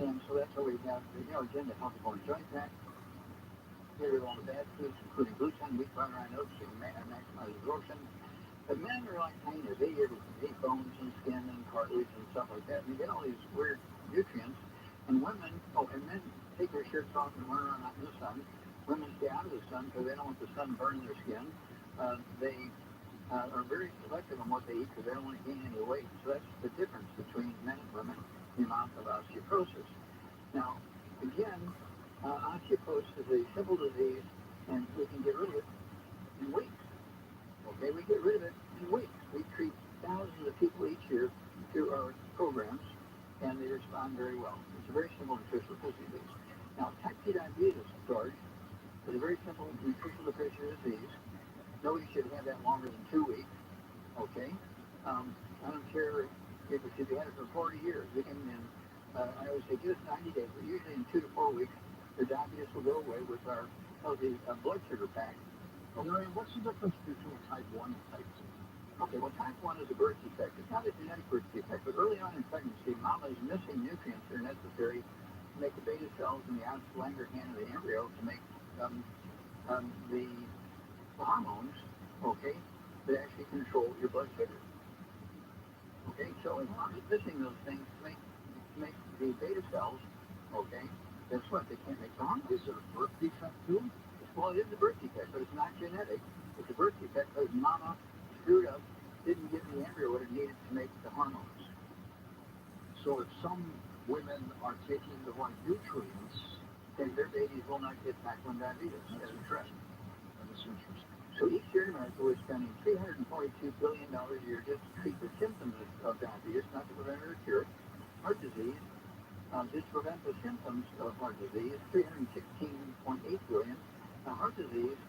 And so that's why we have, again, the healthy bone joint pack, get rid of all the bad foods, including gluten, wheat, butter, and oats, to maximize absorption. But men are like hyenas. They eat everything. They eat bones and skin and cartilage and stuff like that. And they get all these weird nutrients. And women, and men take their shirts off and run around out in the sun. Women stay out of the sun because they don't want the sun burning their skin. They are very selective on what they eat because they don't want to gain any weight. So that's the difference between men and women, the amount of osteoporosis. Now, again, osteoporosis is a simple disease, and we can get rid of it in weeks. Okay, we get rid of it in weeks. We treat thousands of people each year through our programs, and they respond very well. It's a very simple nutritional deficiency disease. Now, type 2 diabetes, George, is a very simple nutritional deficiency disease. Nobody should have that longer than 2 weeks. Okay, I don't care if you had it for 40 years. We can, I always say, give us 90 days, but usually in 2 to 4 weeks, the diabetes will go away with our healthy blood sugar pack. Okay. What's the difference between type 1 and type 2? Okay, well, type 1 is a birth defect. It's not a genetic birth defect, but early on in pregnancy, mama is missing nutrients that are necessary to make the beta cells in the outer Langerhans of the embryo to make the hormones, okay, that actually control your blood sugar. Okay, so if mom is missing those things to make the beta cells, okay, guess what? They can't make the hormones. Is it a birth defect too? Well, it is a birth defect, but it's not genetic. It's a birth defect because mama screwed up, didn't give the embryo what it needed to make the hormones. So if some women are taking the right nutrients, then their babies will not get type 1 diabetes. That's interesting. That is interesting. So each year in America, we're spending $342 billion a year just to treat the symptoms of diabetes, not to prevent or cure it. Heart disease, just to prevent the symptoms of heart disease, $316.8 billion. Now, heart disease,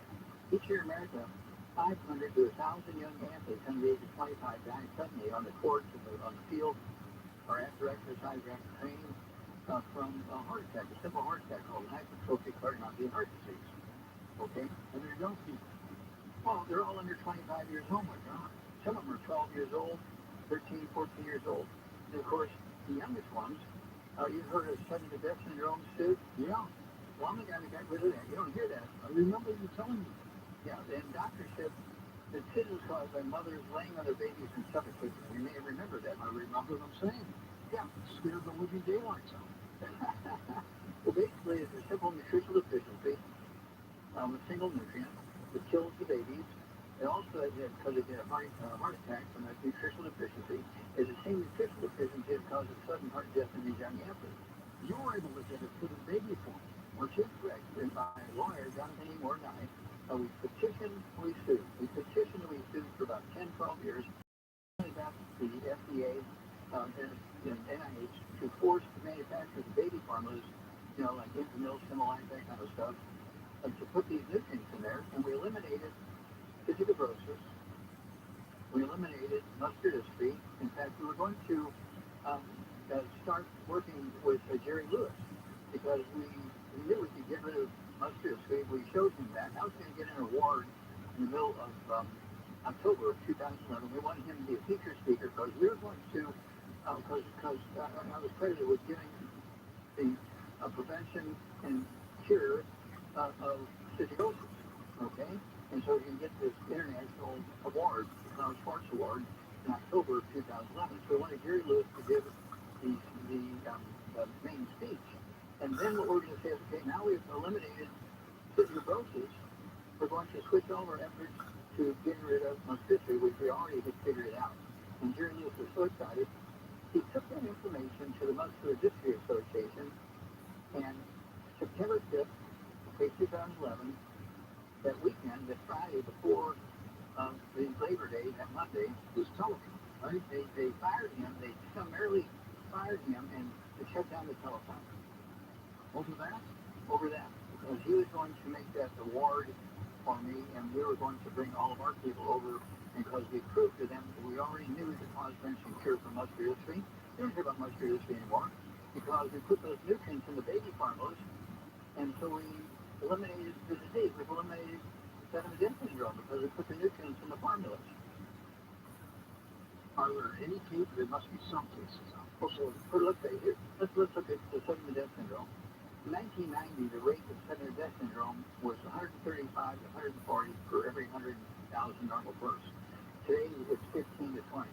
each year in America, 500 to 1,000 young athletes under the age of 25 die suddenly on the courts, on the field, or after exercise, or after training, from a heart attack, a simple heart attack called hypertrophic cardiomyopathy heart disease. Okay? And they're young people. Well, they're all under 25 years old, my God. Some of them are 12 years old, 13, 14 years old. And of course, the youngest ones, you've heard of sudden death syndrome, Stu? Yeah. Well, I'm the guy that got rid of that. You don't hear that. I remember you telling me. Yeah, and doctors said that SID is caused by mothers laying on their babies and suffocating them. You may have remembered that. I remember them saying. Yeah. It scared the living daylights out. Well, basically, it's a simple nutritional deficiency, a single nutrient that kills the babies. It also, because they get a heart attack from that nutritional deficiency, is the same nutritional deficiency that causes sudden heart death in these young athletes. You were able to get it put in baby form. Which is correct. And my lawyer, Jonathan E. Moore, and I, we petitioned, we sued. We petitioned and we sued for about 10, 12 years. We got the FDA and NIH to force the manufacturers of baby formulas, like Infamil, Similac, that kind of stuff, to put these nutrients in there, and we eliminated cystic fibrosis. We eliminated muscular dystrophy. In fact, we were going to start working with Jerry Lewis because we knew we could get rid of muscular dystrophy. We showed him that. I was going to get an award in the middle of October of 2011. We wanted him to be a feature speaker because we were going to, because I was credited with giving the prevention and cure of cystic fibrosis. Okay? And so we can get this international award, the Klaus Schwartz Award, in October of 2011. So we wanted Jerry Lewis to give the main speech. And then what we're going to say is, okay, now we've eliminated cystic fibrosis, we're going to switch all our efforts to getting rid of muscular dystrophy, which we already had figured it out. And Jerry Lewis was so excited, he took that information to the Muscular Dystrophy Association, and September 5th, 2011, that weekend, that Friday before the Labor Day, that Monday, was telephone, right? They fired him, they summarily fired him and shut down the telephone. Over that? Over that. Because he was going to make that award for me, and we were going to bring all of our people over, and because we proved to them that we already knew the cause, prevention, cure for muscular dystrophy. They don't care about muscular dystrophy anymore, because we put those nutrients in the baby formulas, and so we eliminated the disease. We've eliminated sediment syndrome because we put the nutrients in the formulas. Are there any cases? There must be some cases. Let's say, let's look at the sediment syndrome. In 1990, the rate of sediment death syndrome was 135 to 140 for every 100,000 normal births. Today, it's 15 to 20.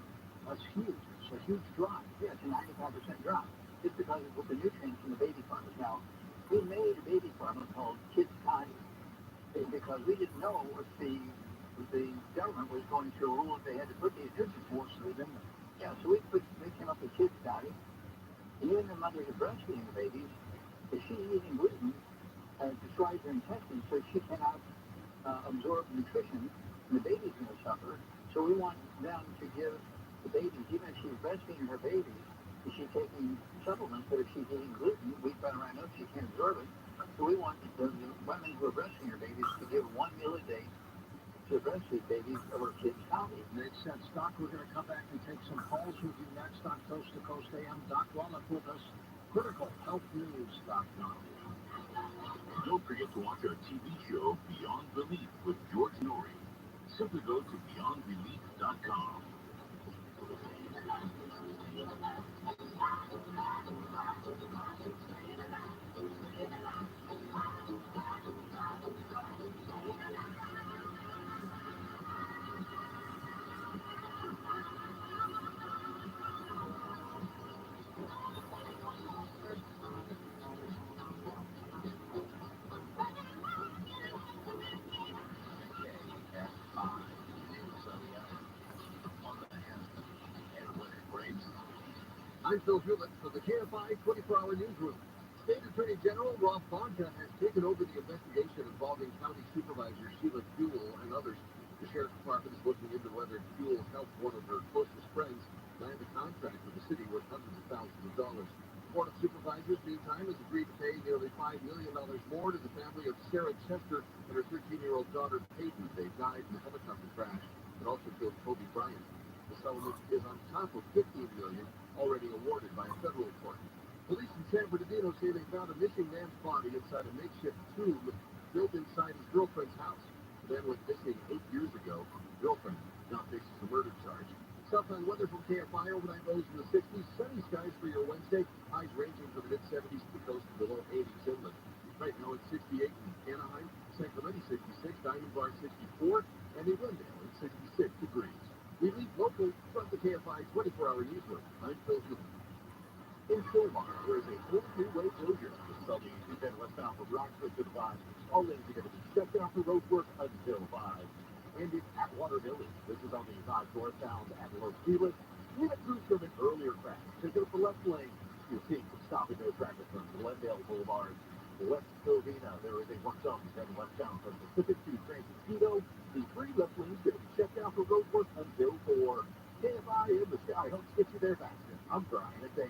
That's huge. It's a huge drop. Yeah, it's a 95% drop. Just because it was the nutrients in the baby formulas. Now, we made a baby formula called Kids Toddy because we didn't know if the government was going to rule if they had to put these nutrients for, so they didn't. Yeah, so we came up with Kids Toddy. And even the mothers are breastfeeding the babies. If she's eating gluten, destroys her intestines, so she cannot absorb nutrition, and the baby's going to suffer. So we want them to give the babies, even if she's breastfeeding her babies, if she's taking supplements, but if she's eating gluten, wheat, butter, I know she can't absorb it. So we want the women who are breastfeeding their babies to give one meal a day to breastfeed babies or kids healthy. Makes sense. Doc, we're going to come back and take some calls with you next on Coast to Coast AM. Doc Wallach with us. CriticalHealthNews.com. Don't forget to watch our TV show, Beyond Belief, with George Norrie. Simply go to beyondbelief.com. I'm Phil Hewitt for the KFI 24-hour newsroom. State Attorney General Rob Bonta has taken over the investigation involving County Supervisor Sheila Jewell and others. The Sheriff's Department is looking into whether Jewell helped one of her closest friends land a contract with the city worth hundreds of thousands of dollars. The Board of Supervisors, meantime, has agreed to pay nearly $5 million more to the family of Sarah Chester and her 13-year-old daughter Peyton. They died in a helicopter crash that also killed Kobe Bryant. The settlement is on top of $15 million already awarded by a federal court. Police in San Bernardino say they found a missing man's body inside a makeshift tomb built inside his girlfriend's house. The man went missing 8 years ago. Girlfriend now faces a murder charge. Southland weather from KFI, overnight lows in the 60s. Sunny skies for your Wednesday. Highs ranging from the mid-70s to the coast to the low 80s inland. Right now it's 68 in Anaheim, San Clemente 66, Diamond Bar 64, and in Glendale it's 66 degrees. We leave local from the KFI 24-hour newsroom. I'm Phil Hewitt. In Silmar, there is a whole new way closure. This is on the 210 westbound from Rockford to the 5. All lanes are going to be shut down for road work until 5. And it's at Water Village. This is on the 5 northbound at Los Feliz. Unit crews from an earlier crash. Take it up the left lane. You'll see some stop and go traffic from Glendale Boulevard. West Covina, there is a work zone heading westbound from Pacific to Transito. The 3 left lanes going to be shut down for road work until 4. KFI in the sky helps get you there faster. I'm Brian at Dane.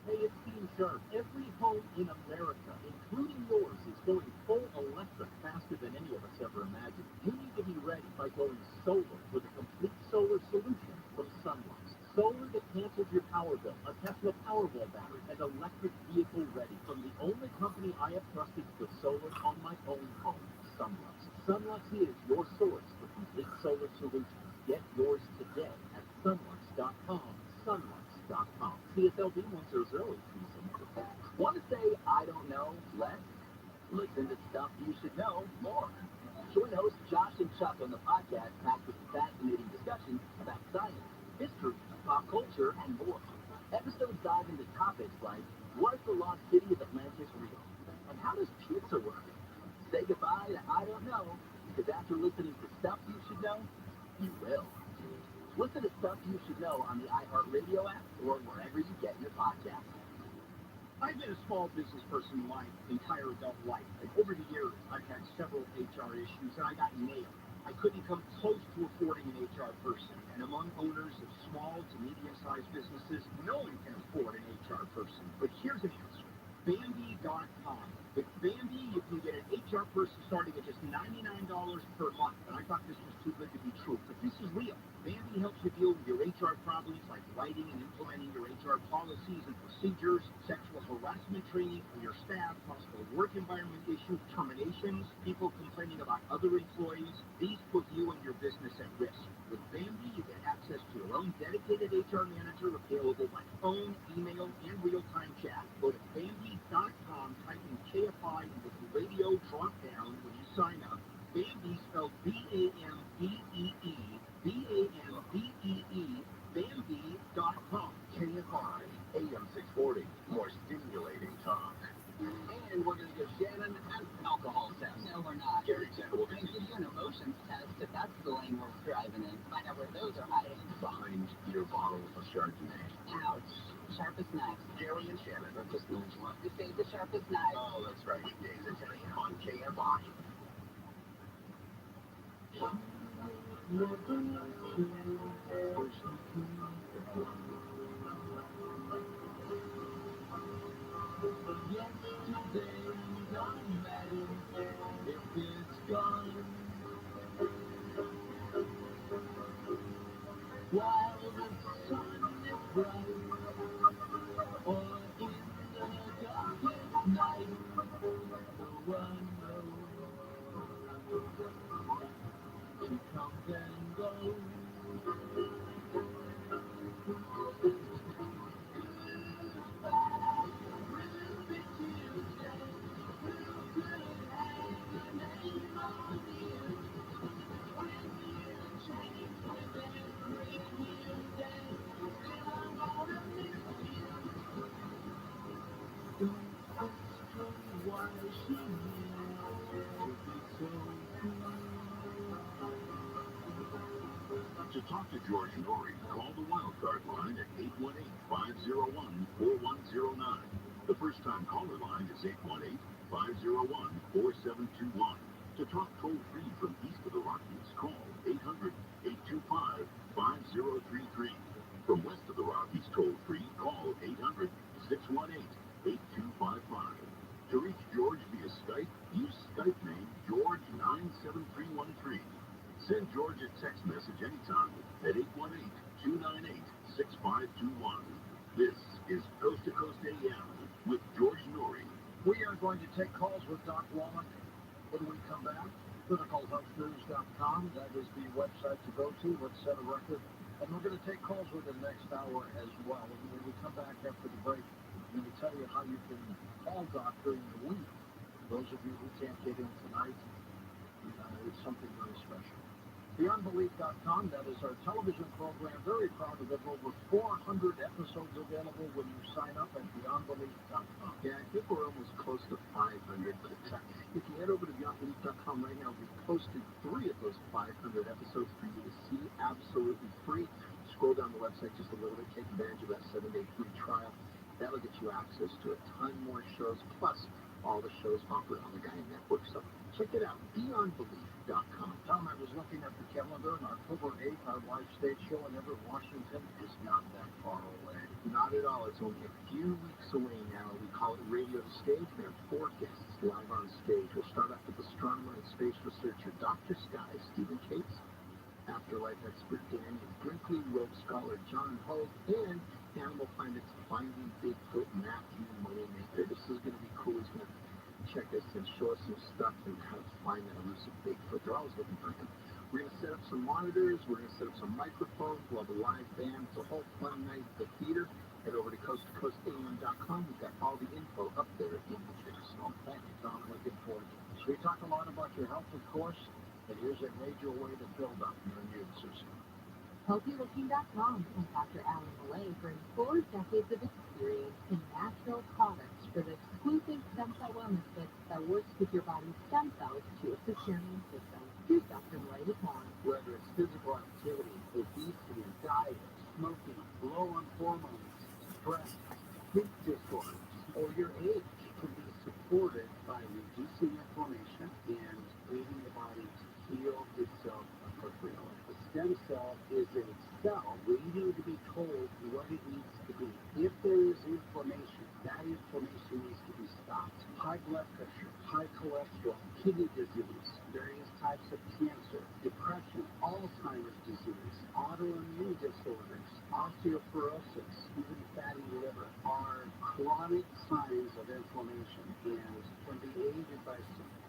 Hey, it's Team Sharp. Every home in America, including yours, is going full electric faster than any of us ever imagined. You need to be ready by going solar with a complete solar solution from Sunlight. Solar that cancels your power bill, a Tesla Powerwall battery, and electric vehicle ready from the only company I have trusted for solar on my own home, Sunlux. Sunlux is your source for complete solar solutions. Get yours today at sunlux.com. Sunlux.com. CSLB 100 season. Want to say I don't know less? Listen to stuff you should know more. Join hosts Josh and Chuck on the podcast packed with fascinating discussions about science, history, pop culture, and more. Episodes dive into topics like, what if the lost city of Atlantis real? And how does pizza work? Say goodbye to I don't know, because after listening to Stuff You Should Know, you will. Listen to Stuff You Should Know on the iHeartRadio app or wherever you get your podcasts. I've been a small business person my entire adult life, and over the years, I've had several HR issues, and I got nailed. I couldn't come close to affording an HR person, and among owners of small to medium-sized businesses, no one can afford an HR person. But here's an answer. Bambi.com With Bambi, you can get an HR person starting at just $99 per month. And I thought this was too good to be true, but this is real. Bambi helps you deal with your HR problems like writing and implementing your HR policies and procedures, sexual harassment training for your staff, possible work environment issues, terminations, people complaining about other employees. These put you and your business at risk. With Bambi, you get access to your own dedicated HR manager available by phone, email, and real-time chat. Go to Bambi.com, type in KFI with the radio drop-down when you sign up. Bambi spelled B-A-M-B-E-E, B-A-M-B-E-E, Bambi.com. KFI, AM 640, more stimulating talk. And we're going to give Shannon an alcohol test. No, we're not. Gary Chen will We're going to give you an emotions test if that's the lane we're driving in. Find out where those are hiding. behind your bottle of Chardonnay. Ouch. Sharpest knives. Gary and Shannon are just those one. You say the sharpest knives. Oh, that's right. Weekdays at 10 a.m. on KFI. To talk to George Norrie, call the wildcard line at 818-501-4109. The first-time caller line is 818-501-4721. To talk toll-free from east of the Rockies, call 800-825-5033. From west of the Rockies, toll-free, call 800-618-8255. To reach George via Skype, use Skype name George97313. Send George a text message anytime at 818-298-6521. This is Coast to Coast AM with George Norrie. We are going to take calls with Doc Wallach when we come back. ClinicalHealthNews.com, that is the website to go to. Let's set a record. And we're going to take calls with him next hour as well. And when we come back after the break, I'm going to tell you how you can call Doc during the week. Those of you who can't get in tonight, it's something very special. BeyondBelief.com, that is our television program. Very proud of it. Over 400 episodes available when you sign up at BeyondBelief.com. Yeah, I think we're almost close to 500. But if you head over to BeyondBelief.com right now, we posted 3 of those 500 episodes for you to see absolutely free. Scroll down the website just a little bit, take advantage of that 7-day free trial. That'll get you access to a ton more shows, plus all the shows offered on the Gaia Network. So check it out, BeyondBelief.com. Tom, I was looking at the calendar, and October 8th, our live stage show in Everett, Washington is not that far away. Not at all. It's only a few weeks away now. We call it Radio to Stage. We have 4 guests live on stage. We'll start off with astronomer and space researcher Dr. Sky, Stephen Cates, afterlife expert Daniel Brinkley, rogue scholar John Hogue, and Animal Planet's Finding Bigfoot Matthew Moneymaker. This is going to be cool. He's going to check us and show us some stuff and how to find that elusive Bigfoot. They're always looking for him. We're going to set up some monitors. We're going to set up some microphones. We'll have a live band. It's a whole fun night at the theater. Head over to coasttocoastam.com. We've got all the info up there in the chat. So thank you, Tom. Looking forward to it. So we talk a lot about your health, of course, and here's a major way to build up your immune system. HealthyLooking.com and Dr. Alan Millay brings 4 decades of experience in natural products for the exclusive stem cell wellness kit that works with your body's stem cells to assist your immune system. Here's Dr. Millay with more. Whether it's physical activity, obesity, diet, smoking, low on hormones, stress, sleep disorders, or your age, can be supported by reducing inflammation and leading the body to heal itself appropriately. A stem cell is a cell waiting to be told what it needs to be. If there is inflammation, that inflammation needs to be stopped. High blood pressure disorders, osteoporosis, even fatty liver, are chronic signs of inflammation and can be aided by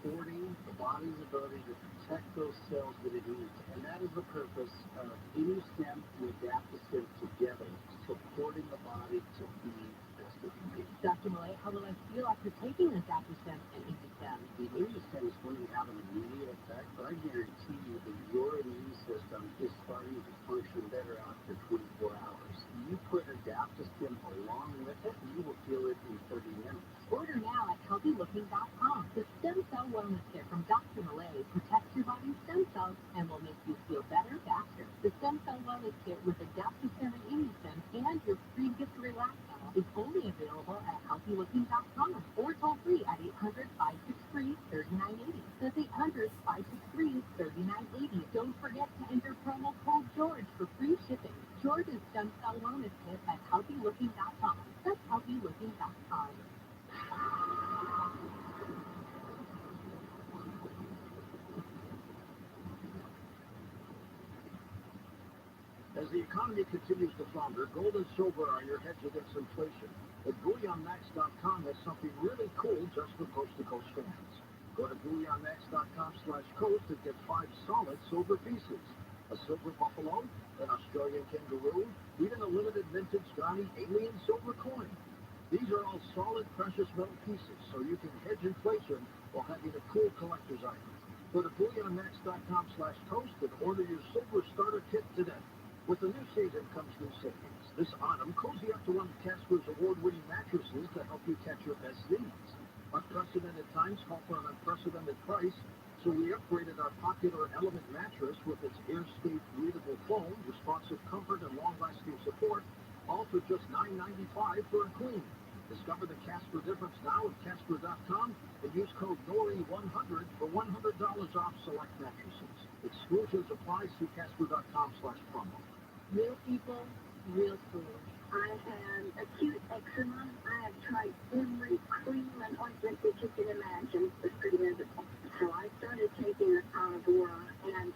supporting the body's ability to protect those cells that it needs. And that is the purpose of ImmuStem and AdaptoStem together, supporting the body to be best it can be. Dr. Malay, how will I feel after taking AdaptoStem and ImmuStem? The ImmuStem is going to have an immediate effect, but I guarantee you that your immune system is starting to function better after 24 hours. You put AdaptoStem along with it, you will feel it in 30 minutes. Order now at healthylooking.com. The stem cell wellness kit from Dr. Malay protects your body's stem cells and will make you feel better faster. The stem cell wellness kit with AdaptoStem and ImmuStem and your free gift to relax panel is only available at healthylooking.com or toll free at 800-563-3980. That's 800-563-3980. Don't forget to enter promo code George for free shipping. George's stem cell wellness kit at healthylooking.com. That's healthylooking.com. As the economy continues to flounder, gold and silver are your hedge against inflation. But BullionMax.com has something really cool just for coast-to-coast fans. Go to BullionMax.com/coast and get 5 solid silver pieces. A silver buffalo, an Australian kangaroo, even a limited vintage Johnny alien silver coin. These are all solid precious metal pieces, so you can hedge inflation while having a cool collector's item. Go to BullionMax.com/coast and order your silver starter kit today. With the new season comes new savings. This autumn, cozy up to one of Casper's award-winning mattresses to help you catch your best sleeps. Unprecedented times call for an unprecedented price, so we upgraded our popular Element mattress with its air-escape breathable foam, responsive comfort, and long-lasting support, all for just $9.95 for a queen. Discover the Casper difference now at Casper.com and use code NORI100 for $100 off select mattresses. Exclusions apply. See Casper.com/promo. Real people, real food. I had acute eczema. I have tried every cream and ointment that you can imagine. It's pretty miserable. So I started taking the carnivore, and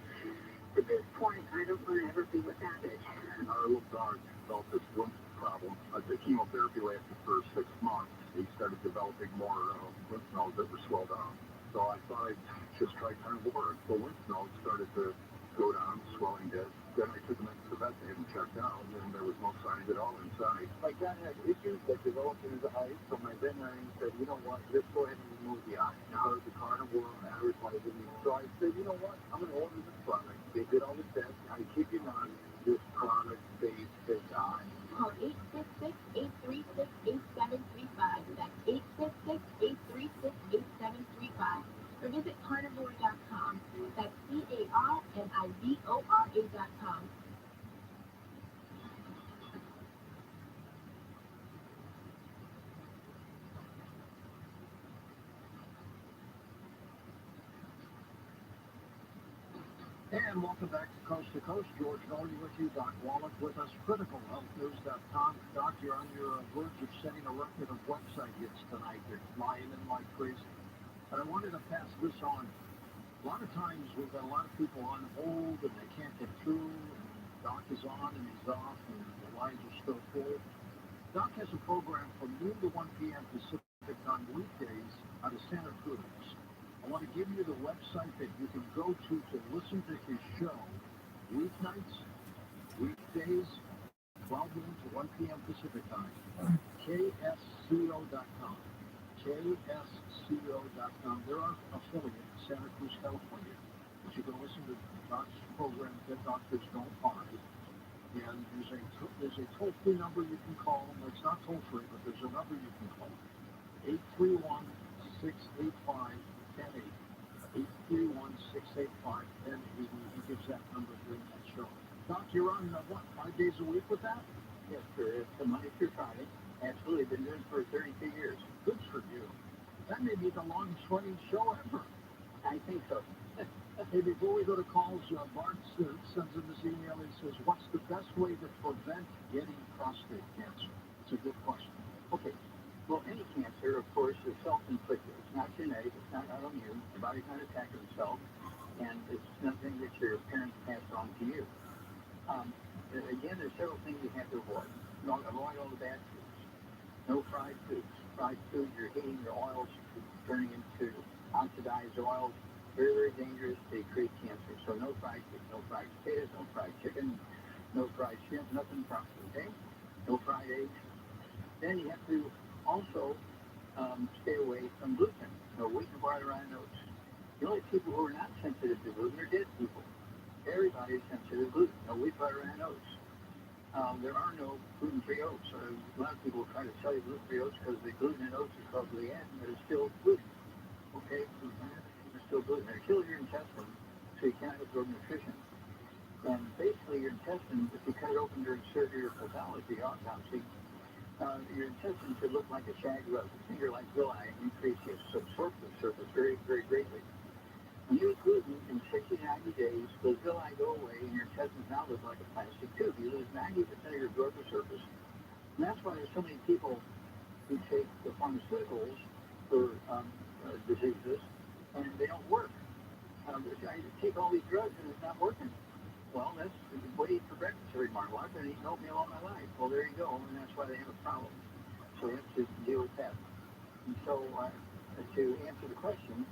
at this point, I don't want to ever be without it. Our little dog developed this lymph problem. The chemotherapy lasted for 6 months. He started developing more lymph nodes that were swelled out. So I thought I'd just try carnivore. The lymph nodes started to go down, swelling did. Then I took him into the vet to have him checked out, and there was no signs at all inside. My dad had issues that developed in his eyes, so my veterinarian said, you know what, let's go ahead and remove the eye. Now the carnivore advertised me. So I said, you know what, I'm going to order this product. They did all the tests. I kid you not, this product saved his eye. Call 866-836-8735. That's 866-836-8735. Or visit carnivore.com. That's CARNIVORA.com. And welcome back to Coast. George Norrie with you, Doc Wallach with us, criticalhealthnews.com. Doc, you're on your verge of setting a record of website hits tonight. You're flying in like crazy. But I wanted to pass this on. A lot of times we've got a lot of people on hold and they can't get through. And Doc is on and he's off and the lines are still full. Doc has a program from noon to 1 p.m. Pacific on weekdays out of Santa Cruz. I want to give you the website that you can go to listen to his show weeknights, weekdays, 12 noon to 1 p.m. Pacific time. KSCO.com. KSCO.com. They're our affiliate in Santa Cruz, California. But you can listen to Doc's program that doctors don't find. And there's a toll-free number you can call. It's not toll-free, but there's a number you can call. 831-685-1080. 831-685-1080. He gives that number during that show. Doc, you're on, 5 days a week with that? Yes, sir. It's a Monday through Friday. Absolutely. Been doing it for 32 years. Good for you. That may be the longest running show ever. I think so. Hey, before we go to calls, Bart sends in this email. He says, what's the best way to prevent getting prostate cancer? It's a good question. Okay. Well, any cancer, of course, is self-inflicted. It's not genetic. It's not autoimmune. Your body's not attacking itself. And it's nothing that your parents passed on to you. Again, there's several things you have to avoid. Avoid all the bad foods. No fried foods. Fried foods, you're heating your oils, turning into oxidized oils. Very, very dangerous. They create cancer. So no fried fish, no fried potatoes, no fried chicken, no fried shrimp, nothing from it, okay? No fried eggs. Then you have to also stay away from gluten. No wheat and barley, rye, and oats. The only people who are not sensitive to gluten are dead people. Everybody is sensitive to gluten. No wheat, barley, rye, and oats. There are no gluten-free oats. A lot of people try to sell you gluten-free oats because the gluten in oats is called gliadin, but it's still gluten. Okay? It's still gluten. It kills your intestine, so you can't absorb nutrition. And basically, your intestine, if you cut it open during surgery or pathology, autopsy, your intestine should look like a shag rug, a finger like villi, and increase its absorptive surface very, very greatly. When you eat gluten, in 60 to 90 days, those villi go away, and your intestines now look like a plastic tube. You lose 90% of your absorptive surface. And that's why there's so many people who take the pharmaceuticals for diseases, and they don't work. I take all these drugs, and it's not working. Well, that's what I eat for breakfast every morning. Well, I've been eating oatmeal all my life. Well, there you go, and that's why they have a problem. So we have to deal with that. And so to answer the question,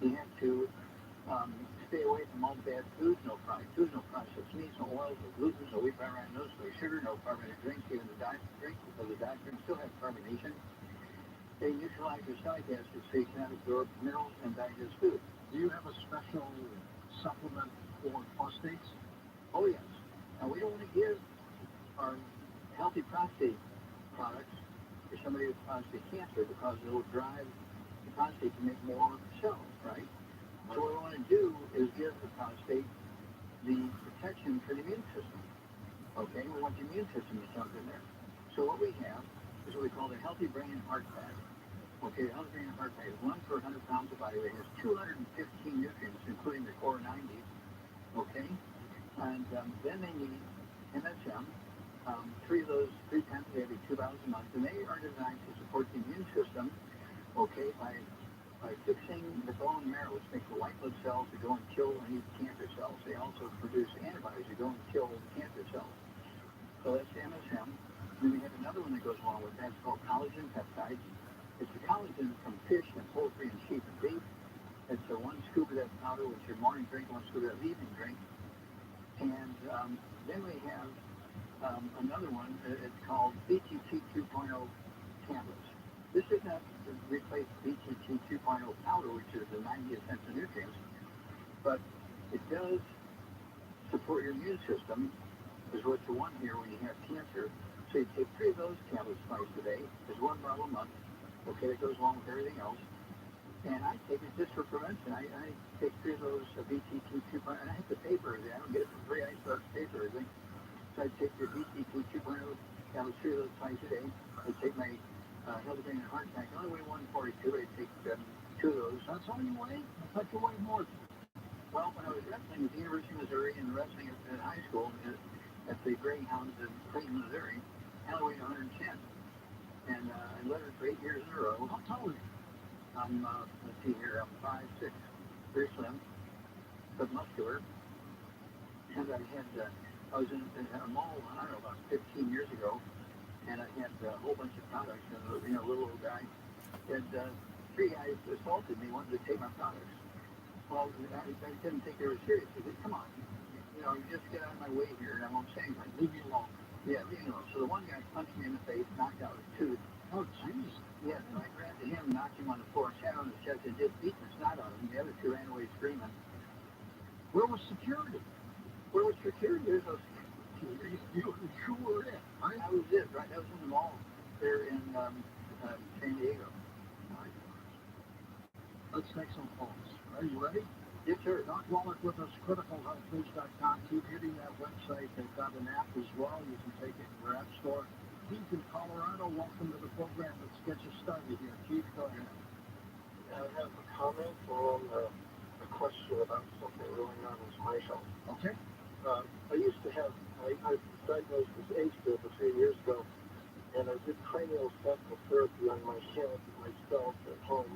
you have to stay away from all the bad foods, no fried foods, no processed meats, no oils, no gluten, no wheat, barley, no sugar, no carbonated drinks, even the diet drink, because the diet drinks still have carbonation. They neutralize your stomach acids so you cannot absorb minerals and digest food. Do you have a special supplement for prostates? Oh, yes. Now, we don't want to give our healthy prostate products for somebody with prostate cancer because it will drive the prostate to make more cells, right? So what we want to do is give the prostate the protection for the immune system. Okay, we want the immune system to jump in there. So what we have is what we call the Healthy Brain and Heart Pack. Okay, the Healthy Brain and Heart Pack is one for 100 pounds of body weight. It has 215 nutrients, including the core 90. Okay, and then they need MSM. 3 of those 3 times a day, every 2 hours a month, and they are designed to support the immune system. Okay, by fixing the bone marrow, which makes the white blood cells to go and kill any cancer cells. They also produce antibodies to go and kill cancer cells. So that's the MSM. Then we have another one that goes along with that. It's called collagen peptides. It's the collagen from fish and poultry and sheep and beef. It's 1 scoop of that powder, which is your morning drink, 1 scoop of that evening drink. And then we have another one. It's called BTT 2.0 tablets. This does not replace BTT 2.0 powder, which is the 90 essential nutrients, but it does support your immune system, is what you want here when you have cancer. So you take 3 of those tablets twice a day. There's 1 bottle a month. Okay, that goes along with everything else. And I take it just for prevention. I take 3 of those BTT 2.0, and I have to pay for everything. I don't get it for free. I start to pay for everything. So I take the BTT 2.0 tablets, 3 of those twice a day. I take my Healthy Brain and Heart Pack. I only weigh 142. I take 2 of those. That's all you weigh? I thought you weighed more. Well, when I was wrestling at the University of Missouri and wrestling at high school at the Greyhounds in Clayton, Missouri, I only weighed 110. And I led it for 8 years in a row. How tall are you? I'm, let's see here, I'm 5'6", very slim, but muscular. And I was in a mall, I don't know, about 15 years ago, and I had a whole bunch of products, and a little old guy, and 3 guys assaulted me, wanted to take my products. Well, I didn't take it very seriously. He said, come on, you just get out of my way here, and I won't say anything. Leave me alone. Yeah, leave me alone. So the one guy punched me in the face, knocked out his tooth. Oh, jeez. Yeah, and I grabbed him, knocked him on the floor, sat on his chest, and just beat the snot out of him. The other 2 ran away screaming. Where was security? Where was security? There's no security. You were it, right? I was it, right? That was in the mall there in San Diego. Let's take some calls. Are you ready? Yes, sir. Doc Wallach with us, criticalhealthnews.com. Keep hitting that website. They've got an app as well. You can take it in your app store. Keith in Colorado, welcome to the program. Let's get you started here. Keith, go ahead. I have a comment on a question about something going on with my health. Okay. I used to have, I was diagnosed with AFib a few years ago, and I did cranial sacral therapy on my head myself at home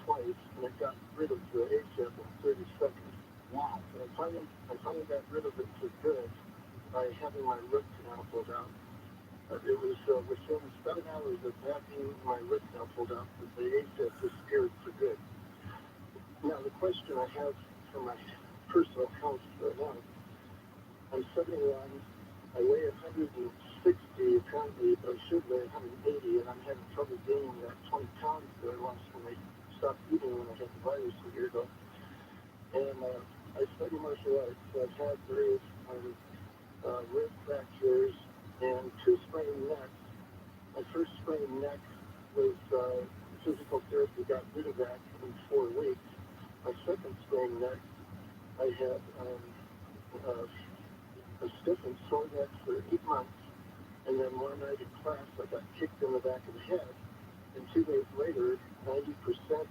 twice, and I got rid of the AFib in 30 seconds. Wow. And I finally got rid of it for good by having my root canal pulled out. It was within 7 hours of having my root canal pulled out, the AFib disappeared for good. Now, the question I have for my personal health right now, I'm 71, I weigh 160 apparently, but I should weigh 180, and I'm having trouble gaining that 20 pounds that I lost when I stopped eating when I had the virus a year ago. And I study martial arts, so I've had various rib fractures and 2 sprained necks. My first sprained neck was physical therapy, got rid of that in 4 weeks. My second sprained neck, I had a stiff and sore neck for 8 months, and then one night in class I got kicked in the back of the head, and 2 days later, 90%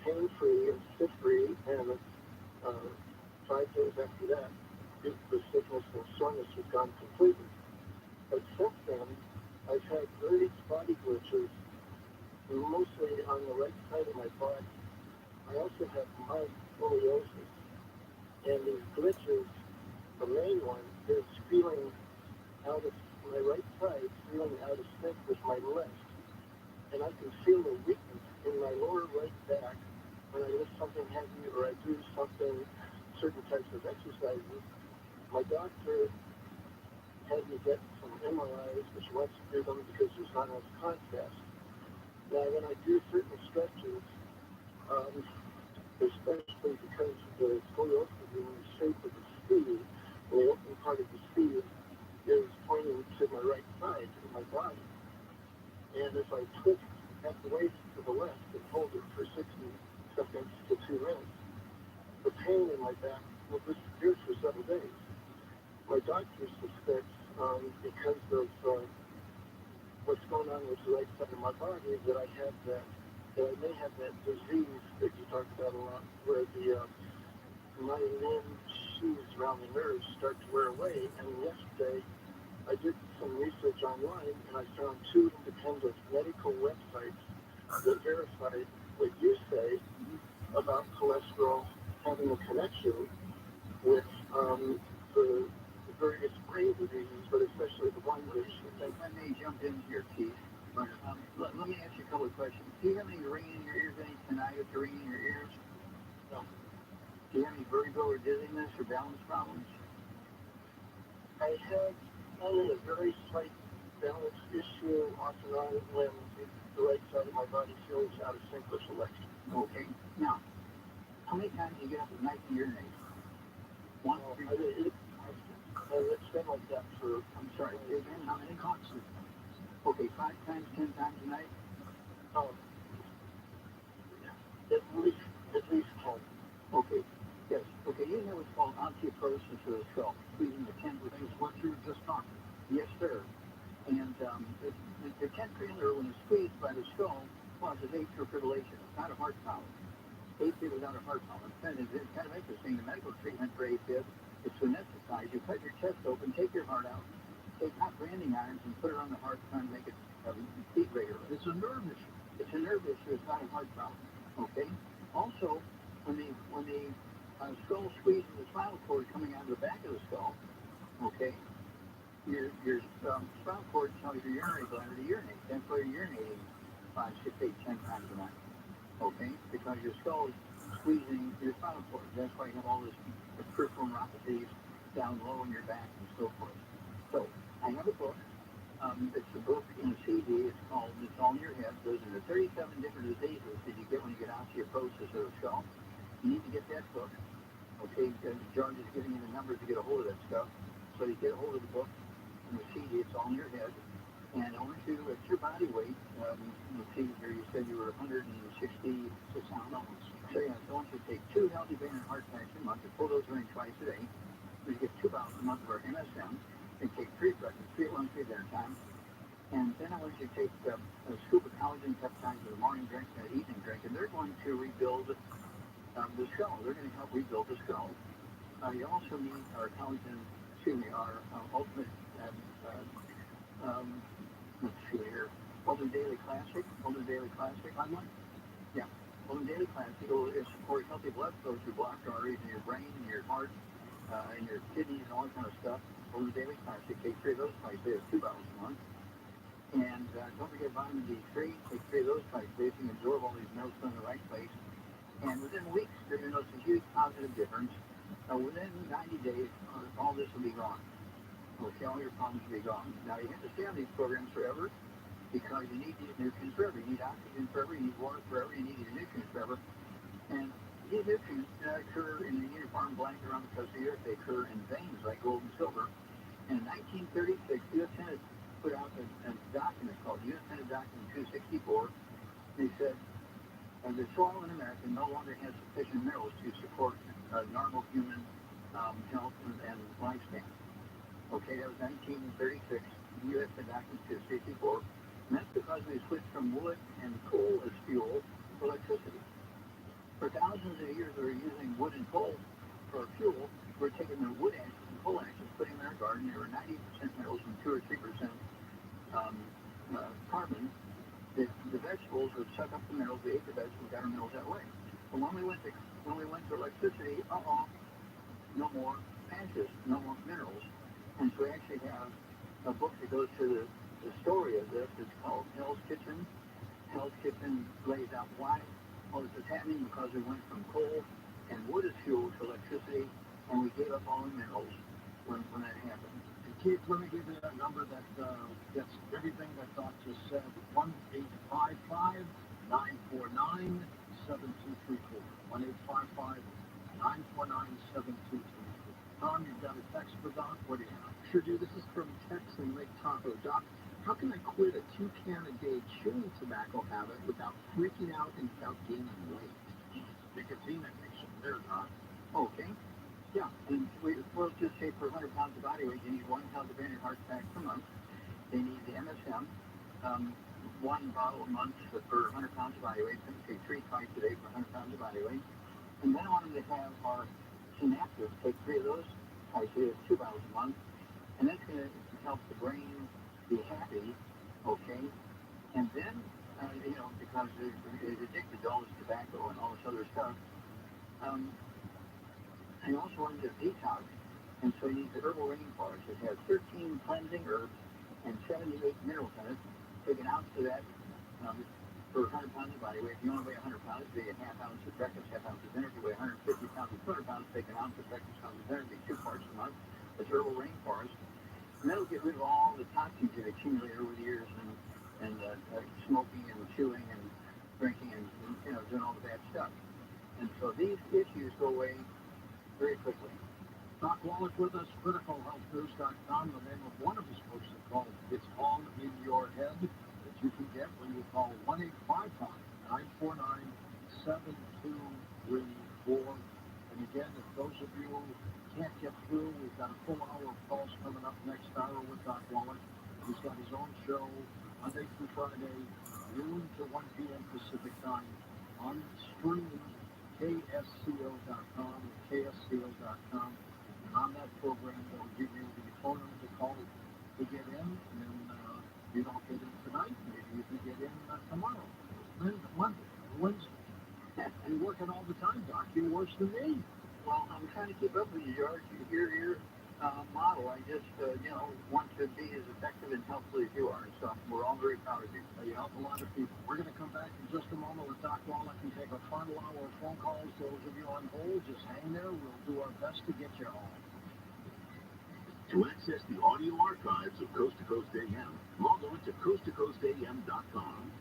pain-free and stiff-free, and 5 days after that, the stiffness and soreness was gone completely. But since then, I've had various body glitches, mostly on the right side of my body. I also have mild scoliosis, and these glitches, the main one is feeling out of my right side, feeling out of sync with my left. And I can feel the weakness in my lower right back when I lift something heavy or I do something, certain types of exercises. My doctor had me get some MRIs, which wants to do them because there's not enough contrast. Now, when I do certain stretches, especially because the scoliosis in the shape of the sleeve, the open part of the sleeve is pointing to my right side of my body. And if I twist at the waist to the left and hold it for 60 seconds to 2 minutes, the pain in my back will disappear for 7 days. My doctor suspects, because of what's going on with the right side of my body, that I may have that disease that you talk about a lot, where the myelin sheaths around the nerves start to wear away. And yesterday, I did some research online, and I found 2 independent medical websites that verified what you say about cholesterol having a connection with the various brain diseases, but especially the one which If I may jump in here, Keith, but let me ask you a couple of questions. Do you have any ringing in your ears, any tinnitus or ringing in your ears? No. Do you have any vertigo or dizziness or balance problems? I have only a very slight balance issue off and on when the right side of my body feels out of sync with the left. Okay. Now, how many times do you get up at night to urinate? One, three. It's been like that for, I'm sorry, say again, how many? Constant. Okay, 5 times, 10 times a night? at least 10. Okay. Yes. Okay, you know what's called osteoporosis of the skull, squeezing the tendons. That's what you were just talking. Yes, sir. And the tendon, when it's squeezed by the skull, causes atrial fibrillation. It's not a heart problem. AFib without a heart problem. It's kind of interesting. The medical treatment for AFib is to anesthetize. You cut your chest open, take your heart out, take hot branding irons and put it on the heart, trying to make it beat regularly. It's a nerve issue. It's a nerve issue. It's not a heart problem. Okay. Also, when the skull squeezes the spinal cord coming out of the back of the skull, okay, your spinal cord tells your urinary bladder to urinate. That's why you're urinating 5, 6, 8, 10 times a night. Okay, because your skull is squeezing your spinal cord. That's why you have all this peripheral neuropathies down low in your back and so forth. So I have a book. It's a book in a CD. It's called "It's All in Your Head." Those are the 37 different diseases that you get when you get osteoporosis of the skull. You need to get that book. Okay, because George is giving you the numbers to get a hold of that stuff. So you get a hold of the book and the CD. It's all in your head. And I want you, it's your body weight. You see here, you said you were 166 pounds. So yeah, so I want you to take 2 healthy brain and heart packs a month. You pull those during twice a day. You get 2 bottles a month of our MSM. You take 3 breakfast, 3 at lunch, 3 dinner time. And then I want you to take a scoop of collagen peptides in the morning drink and an evening drink. And they're going to rebuild the skull. They're going to help rebuild the skull. You also need our collagen, our ultimate, let's see here, Ultimate Daily Classic. Ultimate Daily Classic. I like. Yeah. Well, in daily class, you go, it supports healthy blood flow through blocked arteries in your brain, in your heart, and your kidneys, and all that kind of stuff. Well, in daily class, you take 3 of those twice a day, 2 bottles a month. And don't forget vitamin D3, take 3 of those twice a day, so you can absorb all these minerals in the right place. And within weeks, you're going to notice a huge positive difference. Within 90 days, all this will be gone. Okay, all your problems will be gone. Now, you have to stay on these programs forever because you need these nutrients forever. You need oxygen forever, you need water forever, you need these nutrients forever. And these nutrients occur in the uniform blanket around the surface of the earth. They occur in veins like gold and silver. And in 1936, U.S. Senate put out a document called U.S. Senate Document 264. They said, the soil in America no longer has sufficient minerals to support normal human health and lifespan. Okay, that was 1936, U.S. Document 264. And that's because we switched from wood and coal as fuel to electricity. For thousands of years, we were using wood and coal for fuel. We're taking the wood ashes and coal ashes, putting them in our garden. There were 90% minerals and 2 or 3% carbon. The vegetables would suck up the minerals. We ate the vegetables, got our minerals that way. But when we went to electricity, no more ashes, no more minerals. And so we actually have a book that goes through the story of this. It's called Hell's Kitchen. Hell's Kitchen lays out why all this is happening, because we went from coal and wood as fuel to electricity, and we gave up all the minerals when that happened. And Keith, let me give you that number that gets everything that Doc just said. 1-855-949-7234. 1-855-949-7234. Tom, you've got a text for Doc. What do you have? Sure do. This is from Tex in Lake Tahoe. Doc, how can I quit a 2-can-a-day chewing tobacco habit without freaking out and without gaining weight? Nicotine addiction. There's Doc. Okay. Yeah, and we'll just say for 100 pounds of body weight, you need 1 pound of branded heart pack per month. They need the MSM, 1 bottle a month for 100 pounds of body weight. So take 3 twice a day for 100 pounds of body weight. And then I want them to have our synapses. Take 3 of those twice a day, 2 bottles a month. And that's going to help the brain be happy, okay? And then, because they're addicted to all this tobacco and all this other stuff, I also wanted to detox. And so you need the herbal rainforest. It has 13 cleansing herbs and 78 minerals in it. Take an ounce of that for 100 pounds of body weight. If you only weigh 100 pounds, take a half ounce of breakfast, half ounce of dinner. If you weigh 150 pounds or 200 pounds, take an ounce of breakfast, ounce of dinner. It'd be 2 parts a month. It's herbal rainforest. And that'll get rid of all the toxins that accumulate over the years and smoking and chewing and drinking and doing all the bad stuff. And so these issues go away very quickly. Doc Wallach with us, criticalhealthnews.com. The name of one of his books is called It's All in Your Head, that you can get when you call 1-855-949-7234. And again, if those of you can't get through, we've got a full hour of calls coming up next hour with Doc Wallach. He's got his own show Monday through Friday, noon to 1 p.m. Pacific time, on stream, ksco.com, ksco.com. And on that program, they'll give you the phone number to call to get in. And you don't get in tonight, maybe you can get in tomorrow, then Monday, Wednesday. You're working all the time, Doc. You're worse than me. Well, I'm trying to keep up with you, George. Your model. I just, want to be as effective and helpful as you are. So we're all very proud of you. You help a lot of people. We're going to come back in just a moment with Doc Wallach and take a final hour of phone calls. Those of you on hold, just hang there. We'll do our best to get you home. To access the audio archives of Coast to Coast AM, log on to coasttocoastam.com.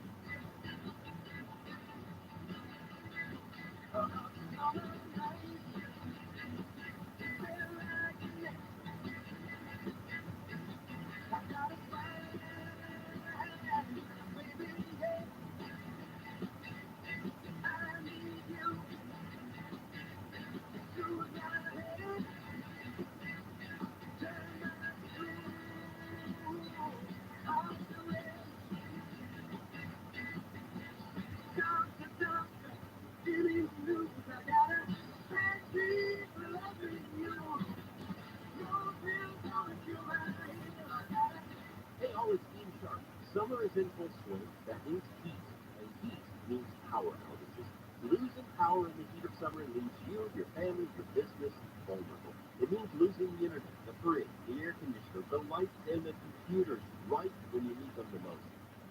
Hey, all, it's Dean Sharp. Summer is in full swing. That means heat, and heat means power outages. Losing power in the heat of summer leaves you, your family, your business vulnerable. It means losing the internet, the fridge, the air conditioner, the lights, and the computers right when you need them the most.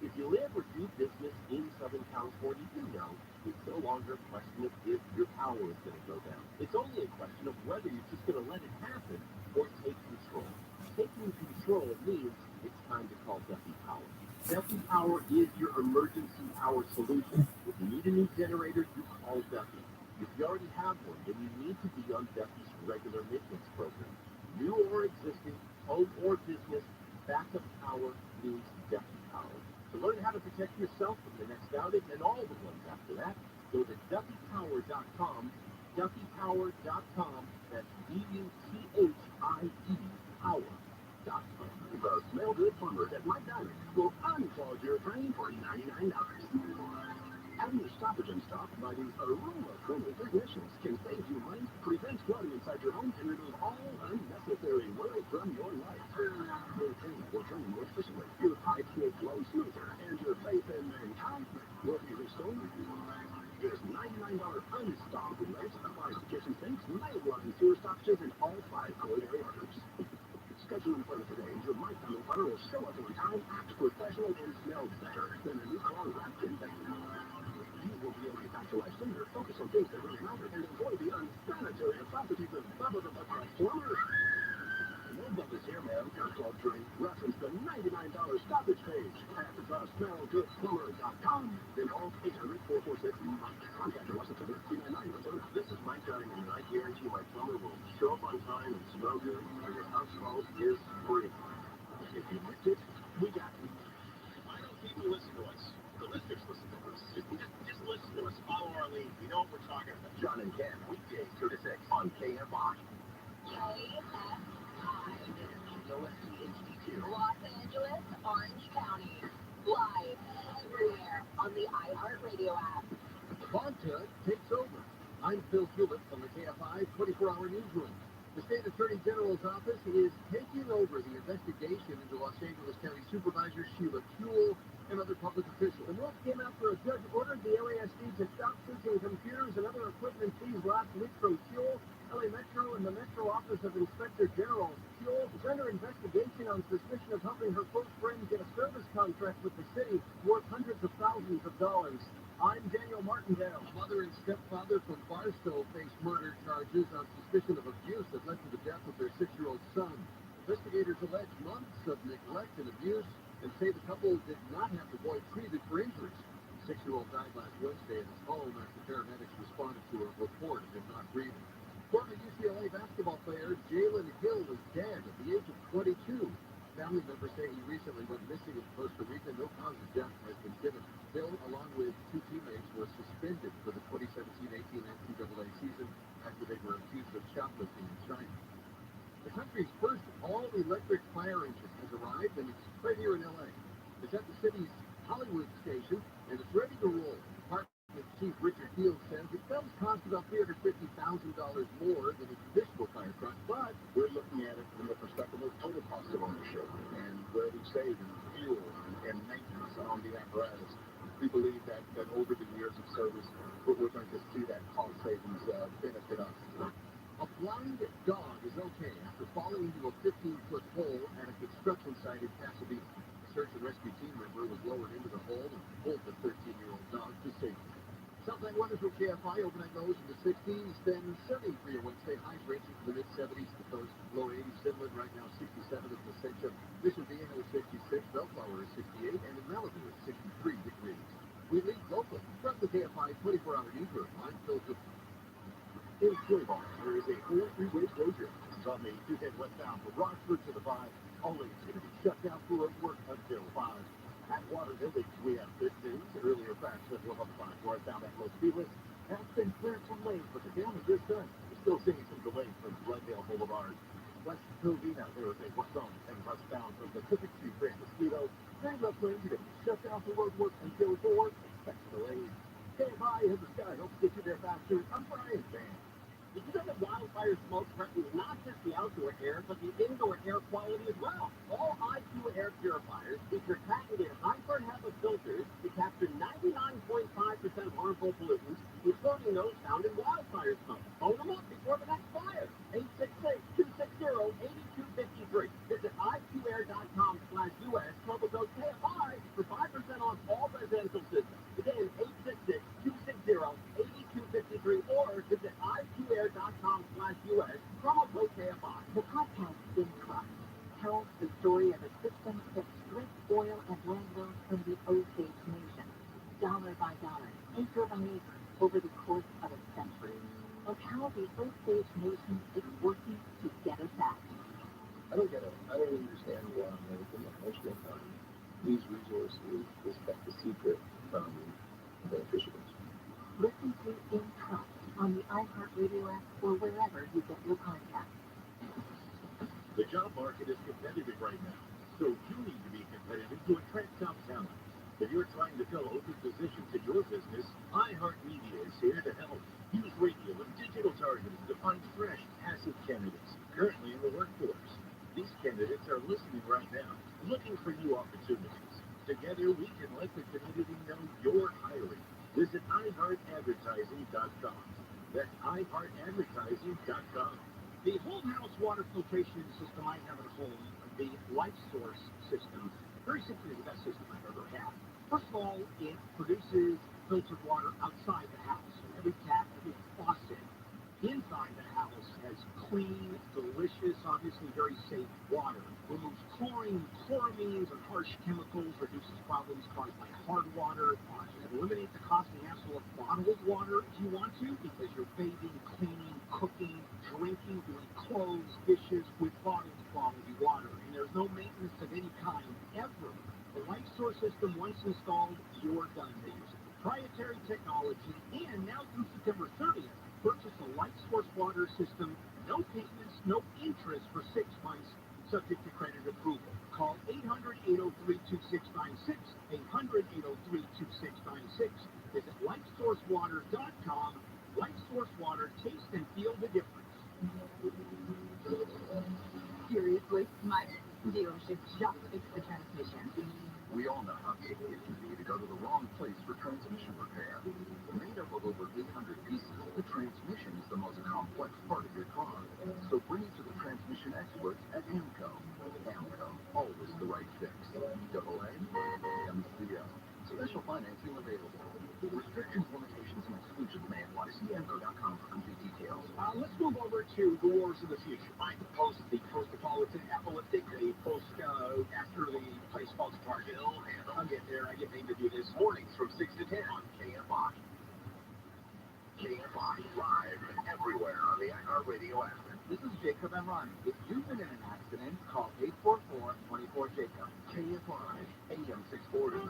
If you live or do business in Southern California, you know it's no longer a question of if your power is going to go down. It's only a question of whether you're just going to let it happen or take control. Taking control means it's time to call Duffy Power. Duffy Power is your emergency power solution. If you need a new generator, you call Duffy. If you already have one, then you need to be on Duffy's regular maintenance program. New or existing, home or business, backup power means Duffy Power. To learn how to protect yourself from the next outage and all the ones after that, go to duffypower.com, duffypower.com, that's DUTHIE power.com. The Smell Good Plumbers at my dining will unclog your drain for $99. Having your stoppage unstopped by these aroma-friendly technicians can save you money, prevent flooding inside your home, and remove all unnecessary worry from your life. Your drain will drain more efficiently, your pipes will flow smoother, and your faith in mankind will be restored. This $99 unstopped range applies to kitchen sinks, main line sewer stoppages, and all 5 culinary arteries. Schedule an appointment today, and your My Plumbing Partner will show up on time, act professional, and smell better than a new cologne wrapped in bacon. You will be able to get back to life sooner, focus on things that really matter, and avoid the unsanitary atrocities of Bubba the Transformer. No Bubba's here, man. Got called during reference the $99 stoppage page at thesmellgoodplumber.com. Then call 800-446. Contact us at 399. This is Mike Diamond, and I guarantee my plumber will show up on time and smell good, and your house phone is free. If you missed it, we got you. Why don't people listen to us? The listeners listen to us. Just listen to us. Follow our lead. We know what we're talking about. John and Ken, weekdays 2 to 6 on KFI. Los Angeles, Orange County. Live everywhere on the iHeartRadio app. Vodka takes over. I'm Phil Hewlett from the KFI 24-hour newsroom. The state attorney general's office is taking over the investigation into Los Angeles County Supervisor Sheila Kuehl and other public officials. The move came after a judge ordered the LASD to stop seizing computers and other equipment seized last week from Kuehl, LA Metro, and the Metro Office of Inspector General. Kuehl is under investigation on suspicion of helping her close friend get a service contract with the city worth hundreds of thousands of dollars. I'm Daniel Martindale. A mother and stepfather from Barstow face murder charges on suspicion of abuse that led to the death of their 6-year-old son. Investigators allege months of neglect and abuse and say the couple did not have the boy treated for injuries. The 6-year-old died last Wednesday at his home after paramedics responded to a report of him not breathing. Former UCLA basketball player Jalen Hill is dead at the age of 22. Family members say he recently went missing in Costa Rica. No cause of death has been given. Hill, along with 2 teammates, were suspended for the 2017-18 NCAA season after they were accused of shoplifting in China. The country's first all-electric fire engine has arrived, and it's right here in L.A. It's at the city's Hollywood station, and it's ready to roll. Department Chief Richard Field says it does cost about $350,000 more than a traditional fire truck, but We're looking at it from the perspective of total cost of ownership and where we save in fuel and maintenance on the apparatus. We believe that over the years of service, we're going to see that cost savings benefit us. a blind dog is okay after falling into a 15-foot hole at a construction site in Pasadena. A search and rescue team member was lowered into the hole and pulled the 13-year-old dog to safety. Southland weather from KFI, overnight lows in the 60s, then sunny for your Wednesday, highs ranging from the mid-70s to those low 80s. Finland right now 67 at Placentia. Mission Viejo is 66, Bellflower is 68, and in Malibu is 63 degrees. We lead local from the KFI 24-hour newsroom. I'm Phil Cooper. In Cleveland, there is a whole freeway closure. This is on the 2 head westbound from Rockford to the 5. All lanes going to be shut down for road work until 5. At Water Village, we have good news. Earlier crash at 105 northbound at Los Feliz has been cleared from lanes, but the damage is done. We're still seeing some delays from Glendale Boulevard. West Covina, there is a work zone and westbound from Pacific to Grand Mosquito. Train left lanes are going to be shut down for road work until 4. Expect delays. KFI in the sky helps get you there faster. I'm Brian Van. Did you know that wildfire smoke threatens not just the outdoor air, but the indoor air quality as well? All IQ air purifiers purifiers feature patented high-burn HEPA filters to capture 99.5% of harmful pollutants, including those found in wildfire smoke. Phone them up before the next fire. 866-260-8253. Visit iqair.com/US. Promo code KFI for 5% off all residential systems. Again, 866-260-8253 or visit iqair.com/US. Promo code KFI. The podcast In Trust tells the story of a system that stripped oil and landfills from the Osage Nation, dollar by dollar, acre by acre, over the course of a century, of how the Osage Nation is working to get us back. I don't get it. I don't understand why most of the time these resources is kept a secret from beneficiaries. Listen to In Trust on the iHeartRadio app or wherever you get your podcasts. The job market is competitive right now, so you need to be competitive to attract top talent. If you're trying to fill open positions in your business, iHeartMedia is here to help. Use radio and digital targeting to find fresh, passive candidates currently in the workforce. These candidates are listening right now, looking for new opportunities. Together, we can let the community know you're hiring. Visit iHeartAdvertising.com. That's iHeartAdvertising.com. The whole house water filtration system I have at home, the Life Source system, very simply the best system I've ever had. First of all, it produces filtered water outside the house. Every tap, every faucet inside the house has clean, delicious, obviously very safe water. Removes chlorine, chloramines, and harsh chemicals, reduces problems caused by hard water. It eliminates the cost and hassle of bottled water if you want to, because you're bathing, cleaning, cooking, drinking, doing clothes, dishes with bottled quality water. And there's no maintenance of any kind ever. The Life Source system, once installed, you're done. They use proprietary technology, and now through September 30th, purchase a Life Source water system, no payments, no interest for 6 months, subject to credit approval. Call 800-803-2696, 800-803-2696. Visit lifesourcewater.com. Life Source Water, taste and feel the difference. Seriously, my dealership just fixed the transmission. We all know how easy it can be to go to the wrong place for transmission repair. Made up of over 800 pieces, the transmission is the most complex part of your car. So bring it to the transmission experts at AMCO. AMCO, always the right fix. AA, MCO. Special financing available. Restrictions, limitations, and exclusions may apply. See AMCO.com for complete details. Let's move over to the wars of the future. I post the post-apocalyptic, epileptic, the post after the place falls apart. I'll get there. I get paid to do this. Mornings from 6 to 10 on KFI. KFI live everywhere on the iHeartRadio app. This is Jacob and Ronnie. If you've been in an accident, call 844-24-JACOB. KFI, AM 640.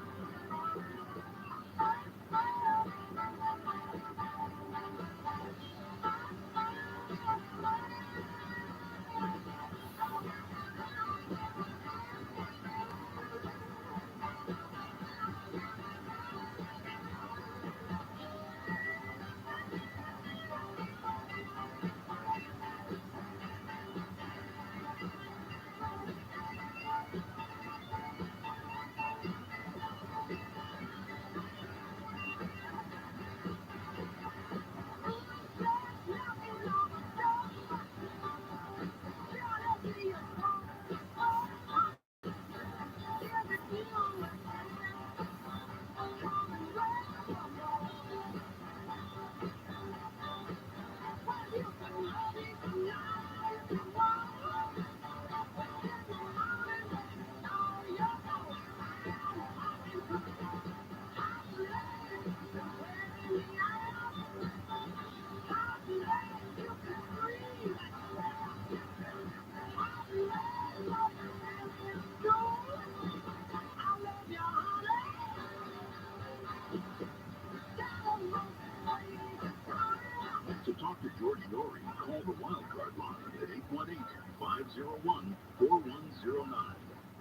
To talk to George Norrie, call the Wildcard line at 818-501-4109.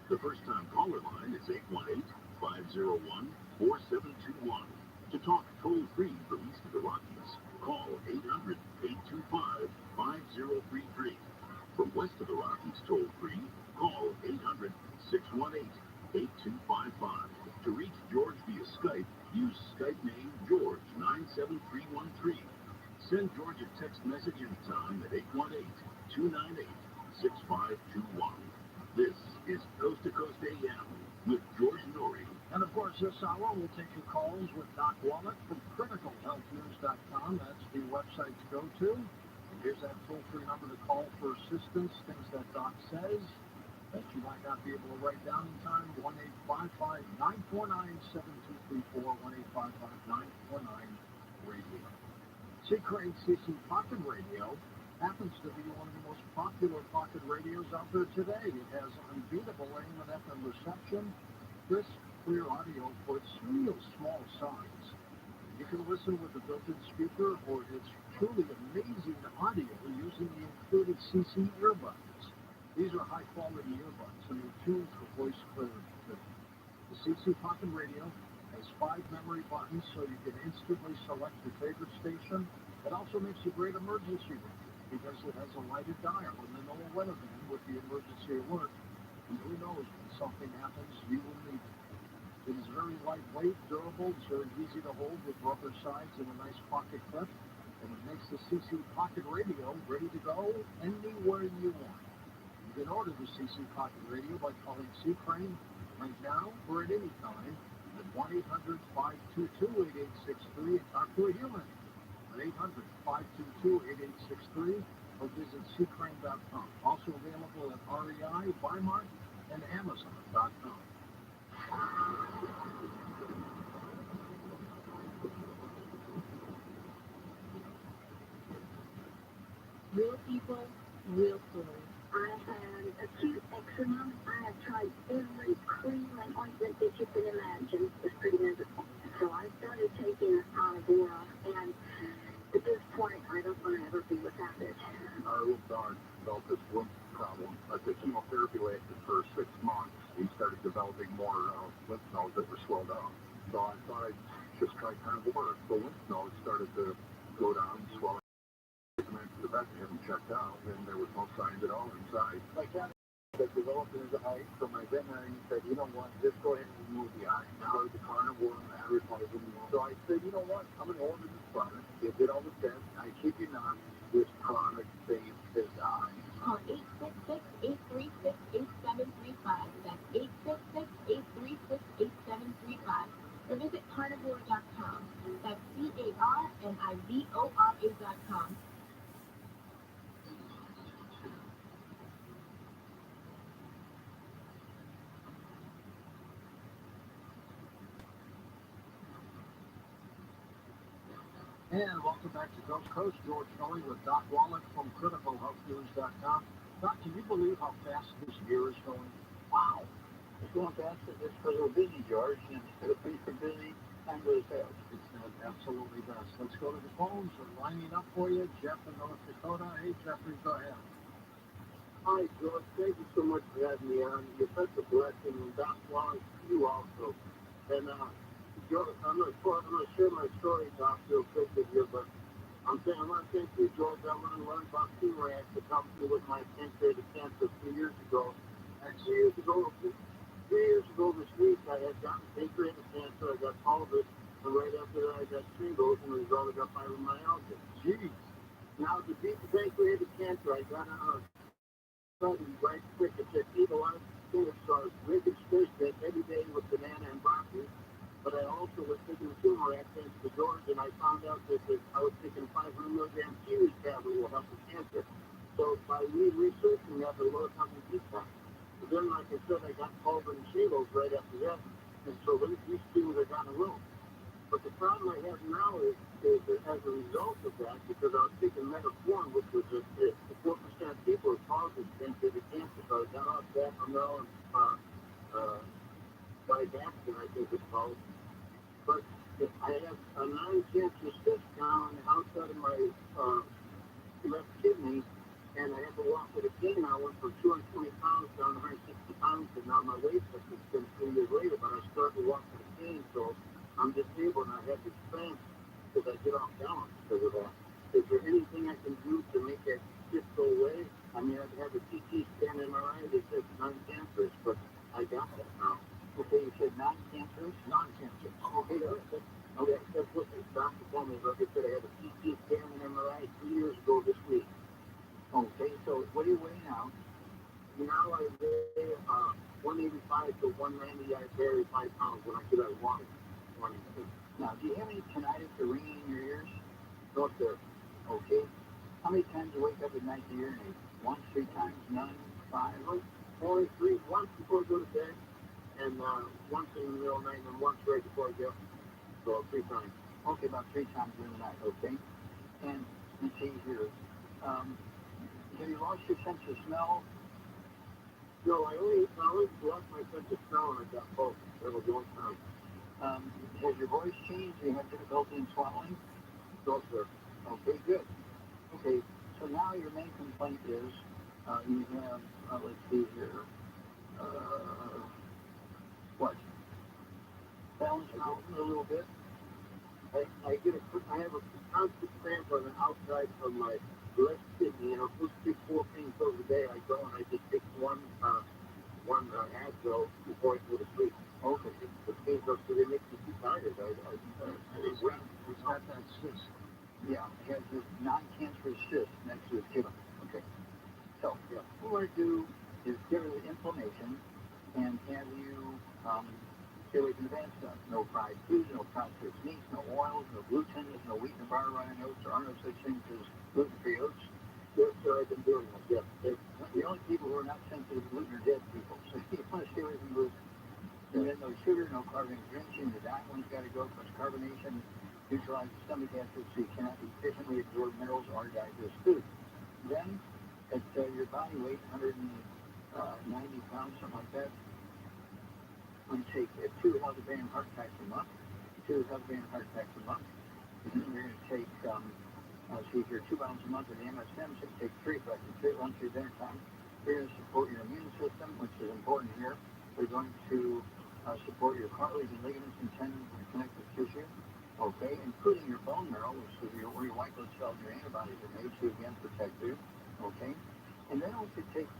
The first-time caller line is 818-501-4721. To talk toll-free from east of the Rockies, call 800-825-5033. From west of the Rockies toll-free, call 800-618 8255. To reach George via Skype, use Skype name George97313. Send George a text message anytime at 818-298-6521. This is Coast to Coast AM with George Norrie. And of course, this hour we'll take your calls with Doc Wallach from criticalhealthnews.com. That's the website to go to. And here's that toll-free number to call for assistance, things that Doc says that you might not be able to write down in time. 1-855-949-7234, 1-855-949-RADIO. C-Crane CC Pocket Radio happens to be one of the most popular pocket radios out there today. It has unbeatable AM and FM reception, crisp, clear audio for its real small size. You can listen with a built-in speaker or its truly amazing audio using the included CC earbuds. These are high-quality earbuds and they're tuned for voice clarity. The CC Pocket Radio has 5 memory buttons so you can instantly select your favorite station. It also makes a great emergency room because it has a lighted dial and the NOAA weather van with the emergency alert. And who knows, when something happens, you will need it. It is very lightweight, durable, it's very easy to hold with rubber sides and a nice pocket clip. And it makes the CC Pocket Radio ready to go anywhere you want. You can order the CC Pocket Radio by calling C-Crane right now or at any time at 1-800-522-8863 and talk to a human. 800-522-8863 or visit ccrane.com. Also available at REI, Weimar, and Amazon.com. Real people, real stories. I had acute eczema. I have tried every cream and ointment that you can imagine. It's pretty miserable. So I started taking Ivora, and at this point, I don't want to ever be without it. Our little dog developed this lymph problem. The chemotherapy lasted for 6 months. He started developing more lymph nodes that were swelled out. So I thought I'd just try carnivore. The lymph nodes started to go down, swell. I went to the vet to have him checked out, and there was no signs at all inside. My cat that developed in his eye, so my veterinarian said, you know what, just go ahead and remove the eye. Now the carnivore advertising. So I said, you know what, I'm going to order this product. They did all the tests. I kid you not, this product saved his eye. Call 866-836-8735. That's 866-836-8735. Or visit carnivore.com. That's CARNIVORA.com. And welcome back to Coast Coast. George Norrie with Doc Wallach from criticalhealthnews.com. Doc, can you believe how fast this year is going? Wow. It's going faster just because we're busy, George, and instead of being busy, time goes fast. It's absolutely best. Let's go to the phones. We're lining up for you. Jeff in North Dakota. Hey, Jeffrey, go ahead. Hi, George. Thank you so much for having me on. You're such a blessing, and Doc Wallach, you also. And George, I'm going to share my story, Doc, real quick with you, but I'm saying I want to thank you, George. I want to learn about TRAC to help me with my pancreatic cancer 2 years ago. And 2 years ago this week, I had gotten pancreatic cancer. I got all of it, and right after that, I got shingles, and the result, I got fibromyalgia. Jeez. Now, to beat the pancreatic cancer, I got on a sudden right quick. It said eat a lot of food, so I was drinking fish every day with banana and broccoli. But I also was taking turmeric thanks to George, and I found out that I was taking 500 milligram kiwi tablet will help with cancer. So by me researching that, the Lord helped me beat that. But then, like I said, I got called in shingles right after that, and so these things are down the road. But the problem I have now is that as a result of that, because I was taking metformin, which was the 4% of people who causes pancreatic cancer, so I got off that and Vidaxin, I think it's called. But I have a non-cancer cyst now on the outside of my left kidney, and I have to walk with a cane. I went from 220 pounds down to 160 pounds, and now my weight has been 2 years later, but I started to walk with a cane, so I'm disabled, and I have this cramp because I get off balance because of that. Is there anything I can do to make that cyst go away? I mean, I've had a CT scan MRI, they said it's non-cancerous, but I got that now. Okay, you said non-cancerous? Non-cancerous. Okay, good. Okay, that's what the doctor told me. Like I said, I had a CT scan and MRI 2 years ago this week. Okay, so what do you weigh now? Now I weigh 185 to 190. I carry 5 pounds when I get out of water. Now, do you have any tinnitus or ringing in your ears? No, sir. Okay. How many times do you wake up at night to urinate? 1, 3 times, none, 5? Only 3. Once before I go to bed, and once in the middle of the night, and once right before I get up. So 3 times. Okay, about 3 times during the night, okay? And let's see here. Have you lost your sense of smell? No, I only lost my sense of smell when I got both. That was the only time. Has your voice changed? Do you have difficulty in swallowing? No, sir. Okay, good. Okay, so now your main complaint is you have, let's see here, what? Balance out a little bit? I have a constant cramp on the outside of my left kidney, and I'm supposed to take 4 pain pills a day. I don't. I just take one Advil before I go to sleep. Okay. The pain pills, so they make me too tired. It's not that cyst. Yeah, it has this non-cancerous cyst next to his kidney. Okay. So, yeah, what we're going to do is get rid of the inflammation and have you stay away from the bad stuff. No fried foods, no processed meats, no oils, no gluten, no wheat, no bar, rye, oats. There are no such things as gluten-free oats. Yes, sir, I've been doing that. Yes. The only people who are not sensitive to gluten are dead people. So you want to stay away from gluten. And then no sugar, no carbon drinking. The diet one's got to go because carbonation neutralizes stomach acid, so you cannot efficiently absorb minerals or digest food. Then, at your body weight, 190 pounds, something like that, I'm going to take 2 healthy band heart attacks a month. 2 healthy band heart attacks a month. And then you're going to take, see if you're 2 pounds a month of the MSM, so you take 3 breakfast, 3 lunch, 3 dinner time. You're going to support your immune system, which is important here. We're going to support your cartilage and ligaments and tendons and connective tissue, okay, including your bone marrow, which is where your white blood cells and your antibodies are made to, again, protect you, okay? And then we could take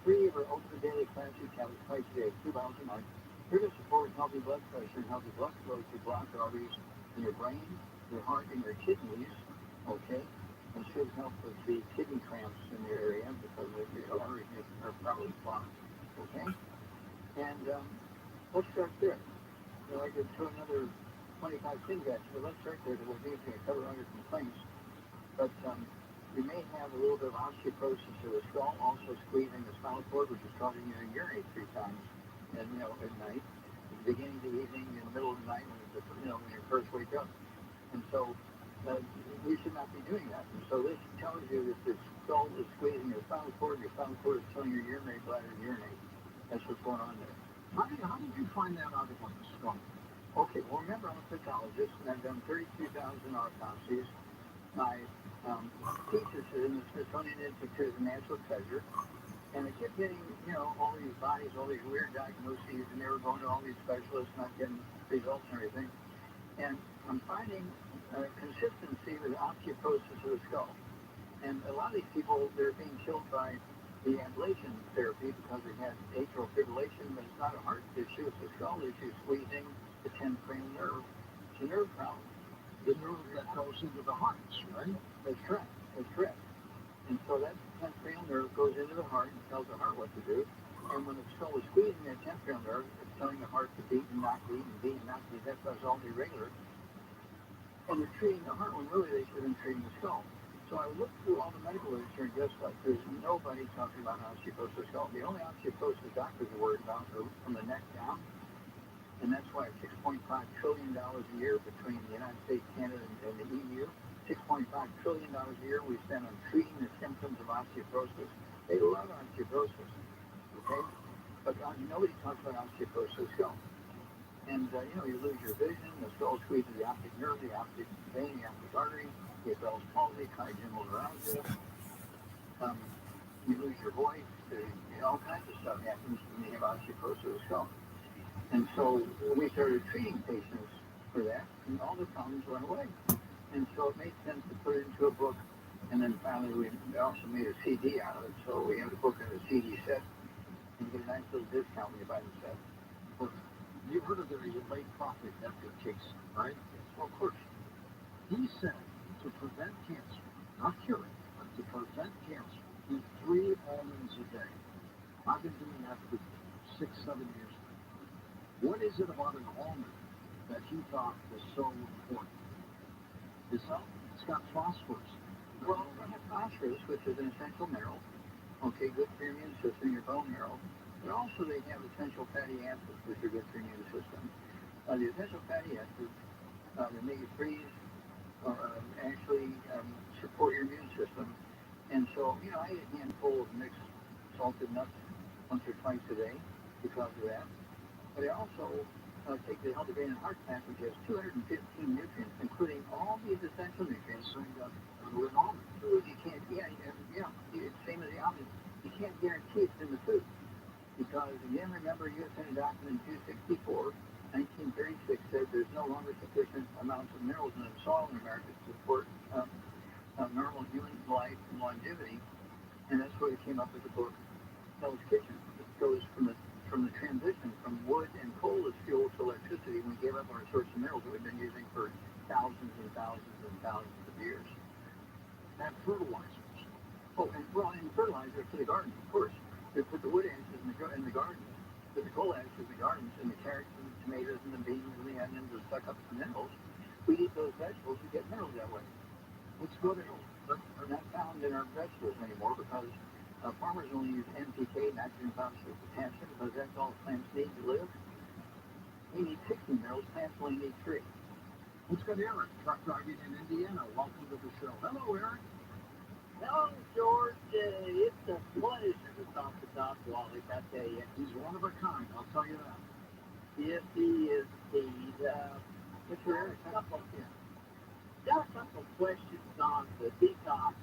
3 of our ultimate daily cleansing tablets twice a day, 2 bottles a month. We're going to support healthy blood pressure and healthy blood flow to block arteries in your brain, your heart, and your kidneys, okay? And should help with the kidney cramps in your area because the arteries are probably blocked, okay? And let's start there. You know, I could throw another 25 things at you, but let's start there because I think it's going to cover all your complaints. But you may have a little bit of osteoporosis of the skull, also squeezing the spinal cord, which is causing you to urinate 3 times. And at night, at the beginning of the evening, in the middle of the night, when when you first wake up. And so we should not be doing that. And so this tells you that the skull is squeezing your spinal cord is telling your urinary bladder to urinate. That's what's going on there. How did you find that out about the skull? Okay, well remember I'm a pathologist and I've done 32,000 autopsies. My thesis is in the Smithsonian Institute of Natural Treasure. And I kept getting, all these bodies, all these weird diagnoses, and they were going to all these specialists, not getting results and everything. And I'm finding consistency with osteoporosis of the skull. And a lot of these people, they're being killed by the ablation therapy because they had atrial fibrillation, but it's not a heart issue, it's a skull issue, squeezing the 10th cranial nerve. It's a nerve problem. The nerve that goes into the heart, right? That's correct. That's correct. And so that 10th cranial nerve goes into the heart and tells the heart what to do. And when the skull is squeezing that 10th cranial nerve, it's telling the heart to beat and not beat and beat and not beat. That's why it's all irregular. And they're treating the heart when really they should have been treating the skull. So I looked through all the medical literature and guess what? There's nobody talking about osteoporosis of the skull. The only osteoporosis doctors are worried about are from the neck down. And that's why $6.5 trillion a year between the United States, Canada, and the EU. $6.5 trillion a year we spend on treating the symptoms of osteoporosis. They love osteoporosis, okay? But nobody talks about osteoporosis of the skull. And, you lose your vision, the skull squeezes the optic nerve, the optic vein, the optic artery, you get Bell's palsy, trigeminal neuralgia, you lose your voice, all kinds of stuff happens when you have osteoporosis of the skull. And so we started treating patients for that, and all the problems went away. And so it made sense to put it into a book, and then finally we also made a CD out of it. So we have a book and a CD set, and you get a nice little discount when you buy the set. You've heard of the late prophet Edgar Case, right? Well, of course. He said to prevent cancer, not cure it, but to prevent cancer, eat 3 almonds a day. I've been doing that for 6-7 years. What is it about an almond that he thought was so important? It's got phosphorus. Well, they have phosphorus, which is an essential mineral. Okay, good for your immune system, your bone marrow. But also they have essential fatty acids, which are good for your immune system. The essential fatty acids, the omega-3s, actually support your immune system. And so, I eat a handful of mixed salted nuts once or twice a day because of that. But I also take the Healthy Brain and Heart Pack, which has 215 nutrients, including all these essential nutrients. So with almonds. Food you can't, it's same as the almonds. You can't guarantee it's in the food. Because, again, remember, U.S. Senate document 264, 1936 said there's no longer sufficient amounts of minerals in the soil in America to support normal human life and longevity. And that's where they came up with the book, Hell's Kitchen. It goes from the transition from wood and coal as fuel to electricity. We gave up our source of minerals that we've been using for thousands and thousands and thousands of years. And fertilizers. And fertilizer for the garden, of course. They put the wood ashes in the gardens, put the coal ashes in the gardens, and the carrots and the tomatoes and the beans and the onions to suck up the minerals. We eat those vegetables, we get minerals that way. Let's go to But are not found in our vegetables anymore because farmers only use NPK, nitrogen, phosphorus, potassium, because that's all plants need to live. We need 60 minerals, plants only need 3. Let's go to Eric, truck driving in Indiana. Welcome to the show. Hello, Eric. Hello, George. It's a pleasure to talk to Doc Wally, I tell you. He's one of a kind, I'll tell you that. Yes, he is indeed. Mr. Eric, Got a couple of questions on the detox.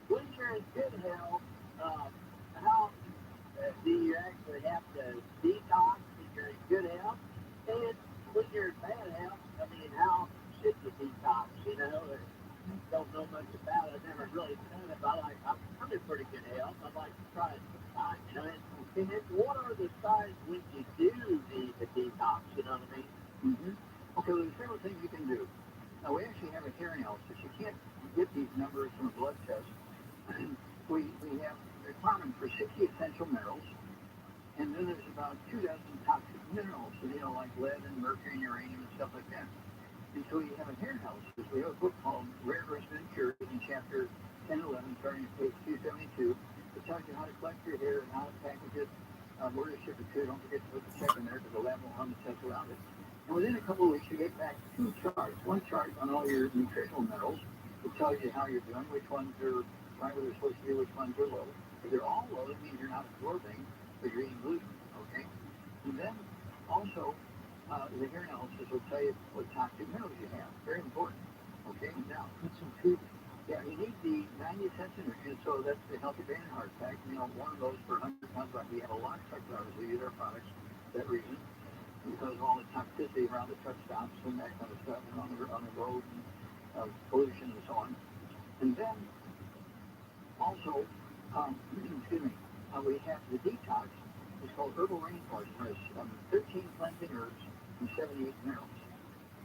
When you're in good health, how do you actually have to detox when you're in good health? And when you're in bad health, how should you detox? Don't know much about it. I've never really done it, but I'm in pretty good health. I'd like to try it sometime, And then what are the signs when you do need the detox, you know what I mean? Mm-hmm. Okay, well, there's several things you can do. Now, we actually have a hair analysis. You can't get these numbers from a blood test. we have a requirement for 60 essential minerals, and then there's about 2 dozen toxic minerals, like lead and mercury and uranium and stuff like that. And so you have a hair analysis. We have a book called Rare Earths and Impurities in chapter 10 and 11, starting at page 272. It tells you how to collect your hair and how to package it, where to ship it to. Don't forget to put the check in there because the lab will run the test around it. And within a couple of weeks, you get back 2 charts. One chart on all your nutritional minerals. It tells you how you're doing, which ones are right where they're supposed to be, which ones are low. If they're all low, it means you're not absorbing, but you're eating gluten, okay? And then also, the hair analysis will tell you what toxic minerals you have. Very important, okay? Now, That's intriguing. yeah, you need the 90 essential nutrients, so that's the Healthy Brain and Heart Pack. One of those for 100 pounds. But we have a lot of truck drivers who use our products for that reason, because of all the toxicity around the truck stops and that kind of stuff, and on the road, and pollution and so on. And then also, we have the detox. It's called Herbal Rainforest. It has 13 cleansing herbs and 78 minerals.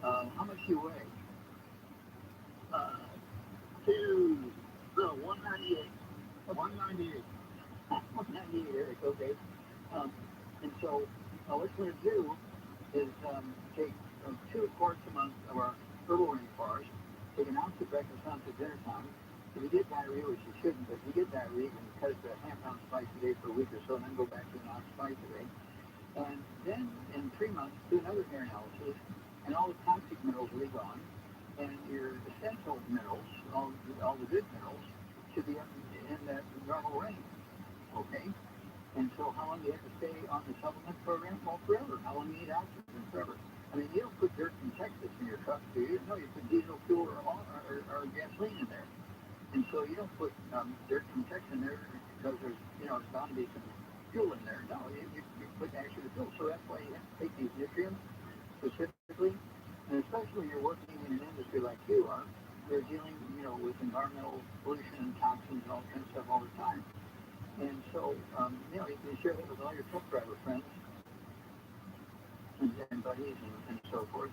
How much do you weigh? 198. 198. 198, Eric, okay. And so what we're going to do is take 2 quarts a month of our herbal rainforest, take an ounce at breakfast, ounce at dinner time. If you get diarrhea, which you shouldn't, but if you get diarrhea, you can cut it to a half ounce twice a day for a week or so, and then go back to an ounce twice a day. And then in 3 months, do another hair analysis, and all the toxic minerals will be gone, and your essential minerals, all the good minerals, should be in that normal range, okay? And so how long do you have to stay on the supplement program? Well, forever. How long do you need oxygen? Forever. You don't put dirt from Texas in your truck, do you? No, you put diesel fuel or gasoline in there. And so you don't put dirt from Texas in there because there's, there's bound to be some fuel in there. No, you put actually the fuel. So that's why you have to take these nutrients specifically, and especially when you're working in an industry like you are, you're dealing, with environmental pollution and toxins and all kinds of stuff all the time. And so, you can share that with all your truck driver friends. and buddies and so forth.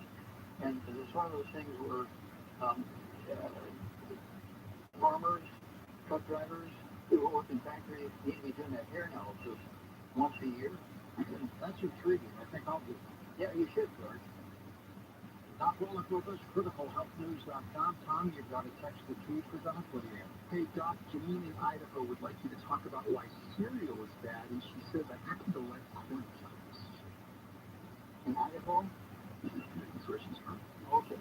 And it's one of those things where farmers, truck drivers, people who work in factories need to be doing that hair analysis once a year. That's intriguing. I think I'll do it. Yeah, you should, George. Doc Wallach with us, criticalhealthnews.com. Tom, you've got a text to tweet for Doc. What do you have? Hey, Doc, Janine in Idaho would like you to talk about why cereal is bad, and she says I happen to like corn chunks. In Idaho? That's where she's from. Okay.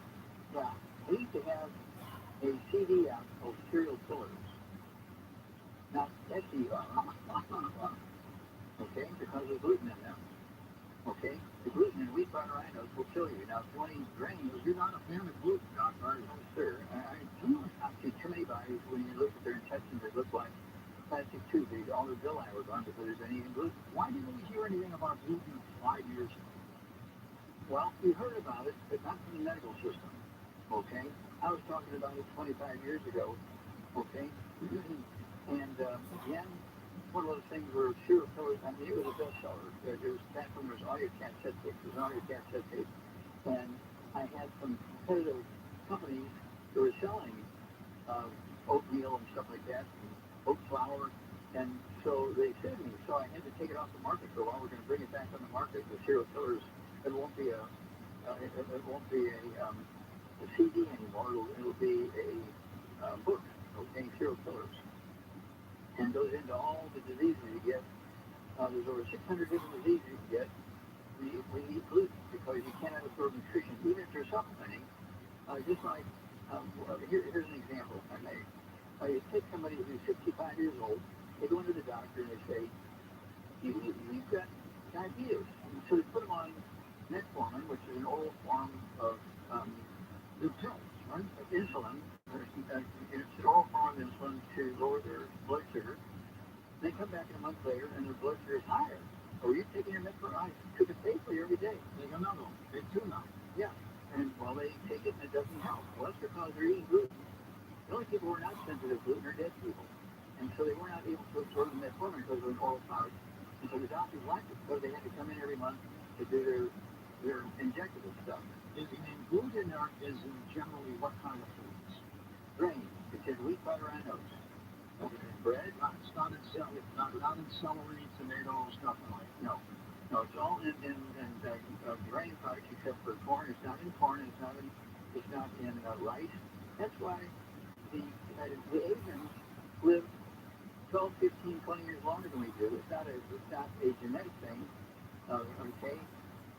Yeah. We used to have a CD out called Cereal Killers. Not SER. Okay? Because of gluten in them. Okay? The gluten in wheat butter rhinos will kill you. Now, if you want to eat grains, You're not a fan of gluten, Doc, are you? sir, I do not see too many bodies when you look at their intestines, they look like plastic tubes. All the villi were gone because there's any gluten. Why didn't we hear anything about gluten 5 years ago? Well, we heard about it, but not from the medical system. Okay? I was talking about it 25 years ago. Okay? And again, one of those things where cereal killers, I mean, it was a bestseller. It was back when there was audio cassette tapes. There was an audio cassette tape. And I had some competitive companies that were selling oatmeal and stuff like that, and oat flour. And so they sued me. So I had to take it off the market for a while. We're going to bring it back on the market. The cereal killers, it won't be a CD anymore. It'll be a book, okay, cereal killers. And goes into all the diseases you get. There's over 600 different diseases you can get when you eat gluten because you cannot absorb nutrition, even if you're supplementing. Just like, here's an example, if I may. You take somebody who's 65 years old, they go into the doctor and they say, you've got diabetes. And so they put them on metformin, which is an oral form of pills, right? Insulin. It's an oral form of insulin to lower their blood sugar. They come back a month later and their blood sugar is higher. Or you're taking your metformin. I took it safely every day. Take another one. Take two now. Yeah. And well, they take it and it doesn't help. Well, that's because they're eating gluten. The only people who are not sensitive to gluten are dead people. And so they were not able to absorb the metformin because of an oral product. And so the doctors liked it because they had to come in every month to do their injectable stuff. Is in gluten or is in generally what kind of foods? Grains. It says wheat, butter, and oats. Bread? It's not in celery, not in celery, tomatoes, nothing like that. No. No, it's all in grain products except for corn. It's not in corn. It's not in rice. That's why the Asians live 12, 15, 20 years longer than we do. It's not a genetic thing. Okay?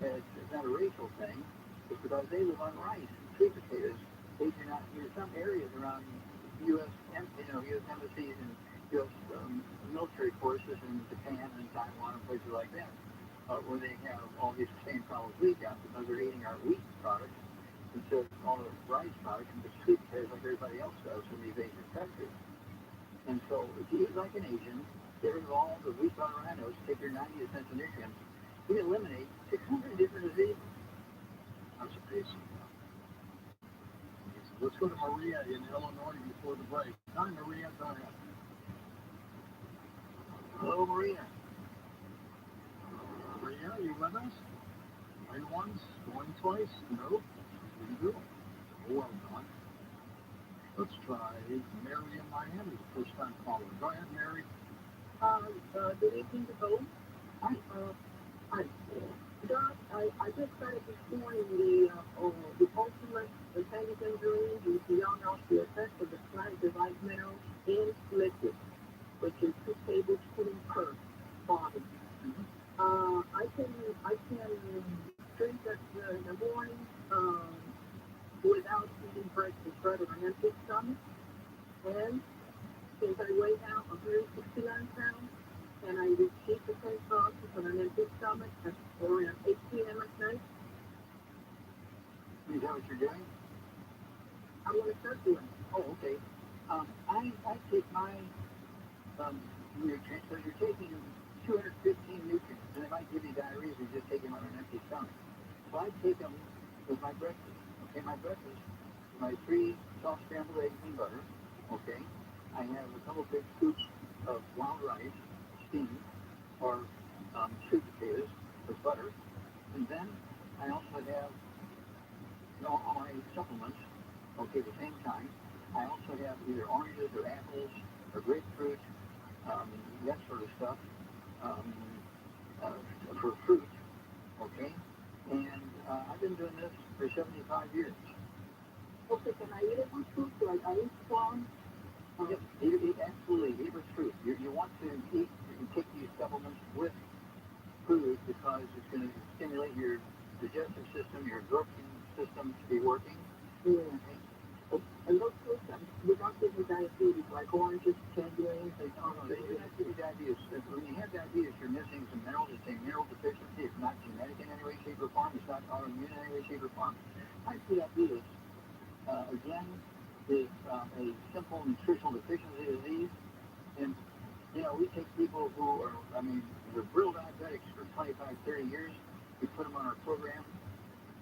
It's not a racial thing. It's because they live on rice and sweet potatoes. They do not. There's some areas around U.S. embassies and U.S. Military forces in Japan and Taiwan and places like that, where they have all these same problems we got because they're eating our wheat products instead of all the rice products and the sweet potatoes like everybody else does in these Asian countries. And so if you eat like an Asian, get rid of all the wheat, butter, rhinos, take your 90 essential nutrients, we eliminate 600 different diseases. That's amazing. Let's go to Maria in Illinois before the break. Hi, Maria. Go ahead. Hello, Maria. Maria, are you with us? Going once, going twice? No. You do. Well done. Let's try Mary in Miami, the first time caller. Go ahead, Mary. Good evening to both. Doc, I just started this morning the ultimate tangible dream, beyond osteopathic for the plant device mineral in liquid, which is 2 tablespoons per bottle. I can drink that in the morning without eating breakfast, right, on an empty stomach. And since I weigh now 169 pounds, and I repeat the same process on an empty stomach at around 8 p.m. at night. Is that what you're doing? I'm going to start doing it. Oh, okay. I take my nutrients, so you're taking 215 nutrients, and it might give you diarrhea if you just take them on an empty stomach. So I take them with my breakfast. Okay, my breakfast, my 3 soft scrambled eggs and butter. Okay, I have a couple big scoops of wild rice, steamed, or sweet potatoes with butter, and then I also have all my supplements. Okay, at the same time, I also have either oranges or apples or grapefruit, that sort of stuff, um, for fruit. Okay, and I've been doing this for 75 years. Okay, can I eat it with fruit? Like I eat corn? Yep, absolutely, eat with fruit. You want to eat and take these supplements with food because it's going to stimulate your digestive system, your absorption system to be working. Yeah. And those fruits would not give you diabetes, like oranges, tangerines, and They do not give you diabetes. When you have diabetes, you're missing some minerals. It's a mineral deficiency. It's not genetic in any way, shape, or form. It's not autoimmune in any way, shape, or form. Type 2 diabetes, again, is a simple nutritional deficiency disease. And, we take people who are, they're real diabetics for 25, 30 years. We put them on our program,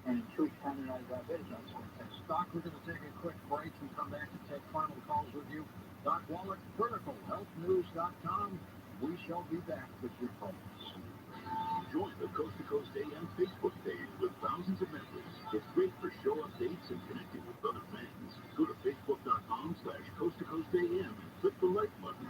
and in 2 weeks' time, they're not diabetic anymore. Doc, we're going to take a quick break and come back and take final calls with you. Doc Wallach, verticalhealthnews.com. We shall be back with your calls. Join the Coast to Coast AM Facebook page with thousands of members. It's great for show updates and connecting with other fans. Go to facebook.com/Coast to Coast AM and click the like button.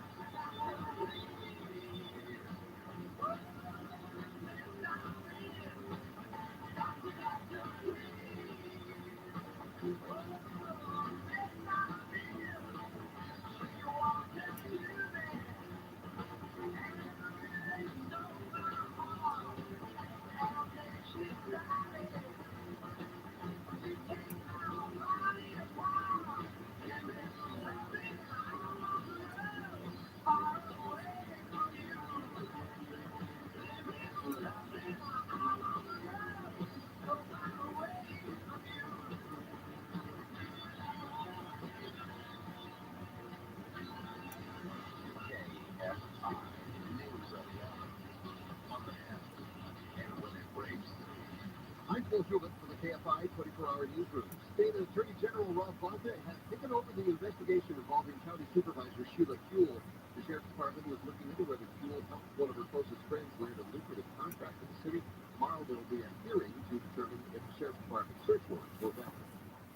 I'm Phil Hubert for the KFI 24-hour newsroom. State Attorney General Rabbi has taken over the investigation involving County Supervisor Sheila Kuehl. The Sheriff's Department was looking into whether Kuehl helped one of her closest friends land a lucrative contract in the city. Tomorrow there will be a hearing to determine if the Sheriff's Department search warrant will valid.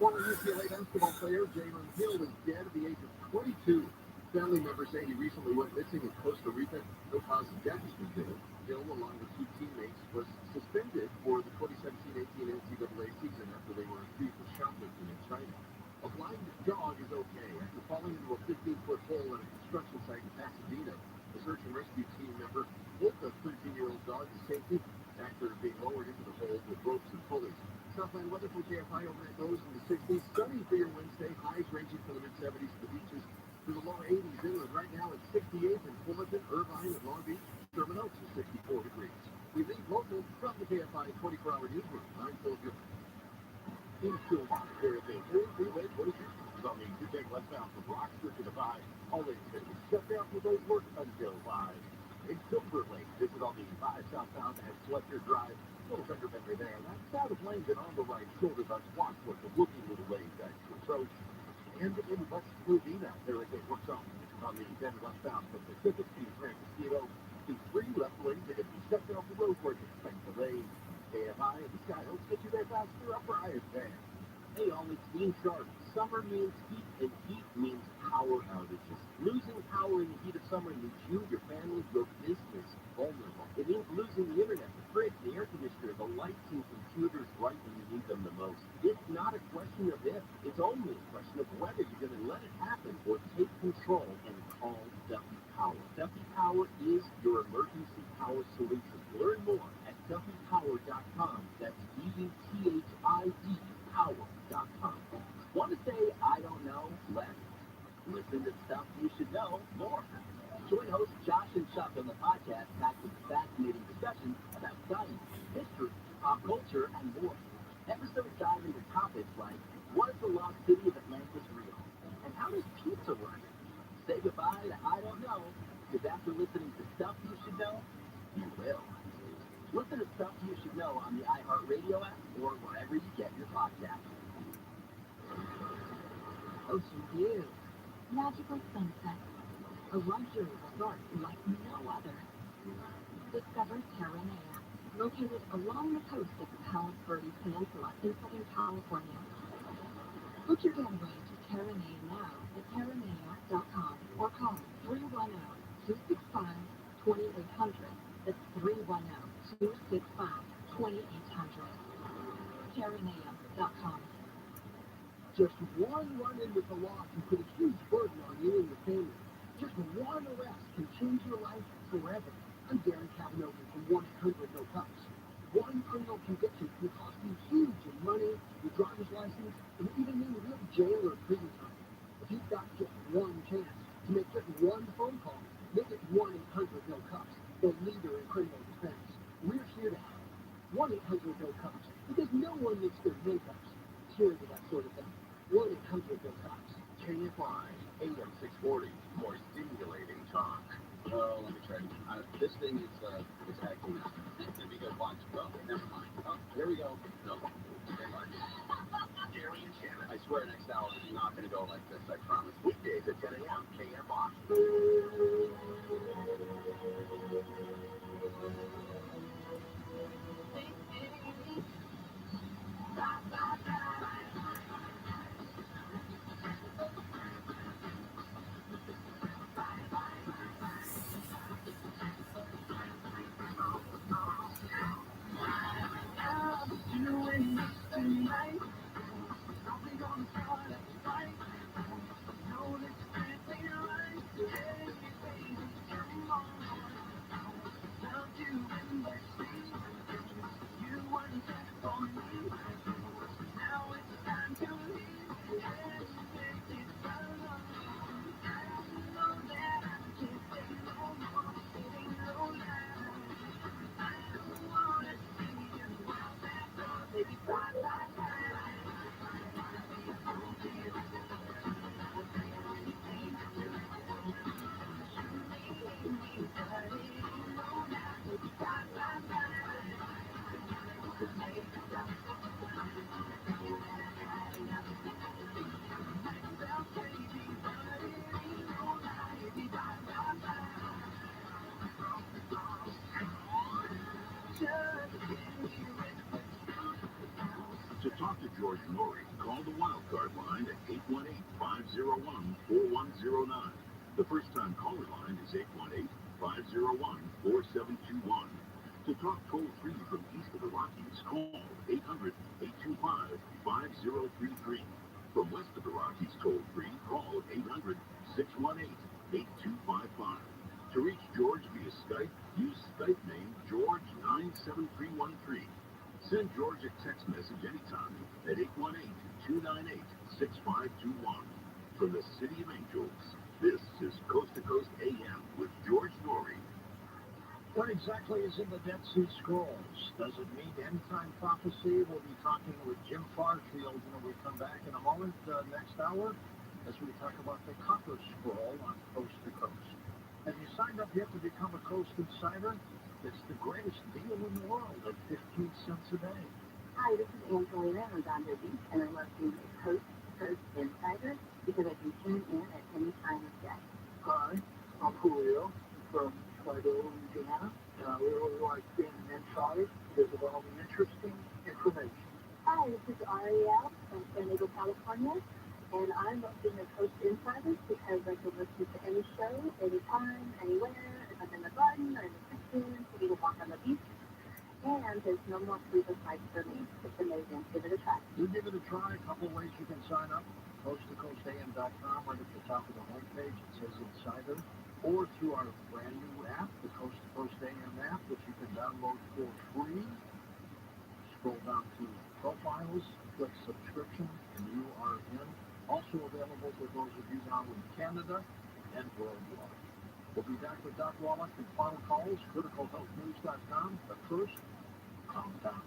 Former UCLA basketball player Jalen Hill is dead at the age of 22. Family members say he recently went missing in Costa Rica. No cause of death has been given. Hill, along with 2 teammates, was suspended for the 2017-18 NCAA season after they were accused of shoplifting in China. A blind dog is okay after falling into a 15-foot hole at a construction site in Pasadena. The search and rescue team member pulled the 13-year-old dog to safety after being lowered into the hole with ropes and pulleys. Southland weather from KFI overnight lows in the 60s. Sunny for your Wednesday. Highs ranging from the mid-70s to the beaches to the low 80s. Inland right now it's 68 in Fullerton, Irvine, and Long Beach. Sherman Oaks is 64 degrees. We leave local from the KFI 24-hour newsroom. I'm Phil Gibbons. Into there is a full freeway closure on the 210 westbound from Rockford to the 5. All lanes going to be shut down for road work until 5. In Silver Lake, this is on the 5 southbound at Selector Drive. Little fender bender there. That's out of lane and on the right shoulder. That's Watford, the looking little lane back to approach. And in West Slovenia, there is a work zone on the 10 westbound from Pacific to Grand Casino. The 3 left lanes are going to be shut down for road work. Expect delays. KFI and the Sky Hopes get you there faster up for Iron Fan. Hey all, it's Dean Sharp. Summer means heat, and heat means power outages. Losing power in the heat of summer leaves you, your family, your business vulnerable. It means losing the internet, the fridge, the air conditioner, the lights and computers right when you need them the most. It's not a question of if, it's only a question of whether you're going to let it happen or take control and call Duffy Power. Duffy Power is your emergency power solution. Learn more at DuffyPower.com. That's DUTHID power.com. Want to say I don't know less? Listen to stuff you should know more. Join hosts Josh and Chuck on the podcast packed with fascinating discussions about science, history, pop culture, and more. Episodes dive into topics like, what is the lost city of Atlantis real? And how does pizza work? Say goodbye to I don't know, because after listening to Stuff You Should Know, you will. Listen to Stuff You Should Know on the iHeartRadio app or wherever you get your podcasts. Ocean view, magical sunset, a luxury resort like no other. Discover TRILLIONAIRE, located along the coast of the Palos Verdes Peninsula in Southern California. Book your getaway to Terranea now at terranea.com or call 310-265-2800. That's 310-265-2800. Terranea.com. Just one run-in with the law can put a huge burden on you and your family. Just one arrest can change your life forever. I'm Darren Cavanagh from 1-800-NO-COPS. One criminal conviction can cost you huge in money, your driver's license, and even mean real jail or prison time. If you've got just one chance to make just one phone call, make it 1-800-NO-COPS, the leader in criminal defense. We're here to help. 1-800-NO-COPS, because no one makes their makeups. Cheers to that sort of thing. 1-800-NO-COPS. KFI, AM 640, more stimulating talk. Oh, let me try to. This thing is acting. Let me go watch. Well, never mind. Oh, here we go. No. Never mind. Gary and Shannon. I swear next hour is not going to go like this, I promise. Weekdays at 10 a.m. KFI. To talk to George Norrie, call the wildcard line at 818-501-4109. The first-time caller line is 818-501-4721. To talk toll-free from east of the Rockies, call 800-825-5033. From west of the Rockies toll-free, call 800-618-8255. To reach George via Skype, use Skype name George97313. Send George a text message anytime at 818-298-6521. From the City of Angels, this is Coast to Coast AM with George Norrie. What exactly is in the Dead Sea Scrolls? Does it mean end-time prophecy? We'll be talking with Jim Farfield when we come back in a moment, next hour, as we talk about the Copper Scroll on Coast to Coast. Have you signed up yet to become a Coast Insider? It's the greatest deal in the world at 15 cents a day. Hi, this is Angelina Rodonderby, and I love being a Coast to Coast Insider because I can tune in at any time of day. Hi, I'm Julio from Chicago, Louisiana, and I really like being an insider because of all the interesting information. Hi, this is Ariel from San Diego, California, and I love being a Coast Insider because I can listen to any show, anytime, anywhere, if I'm in the garden or in the kitchen, taking a walk on the beach, and there's no more sleepless nights for me. It's amazing. Give it a try. Do give it a try. A couple ways you can sign up. CoastToCoastAM.com. Right at the top of the homepage, it says Insider. Or through our brand new app, the Coast to Coast AM app, which you can download for free. Scroll down to Profiles, click Subscription, and you are in. Also available for those of you now in Canada and worldwide. We'll be back with Doc Wallach and final calls, criticalhealthnews.com. But first, calm down.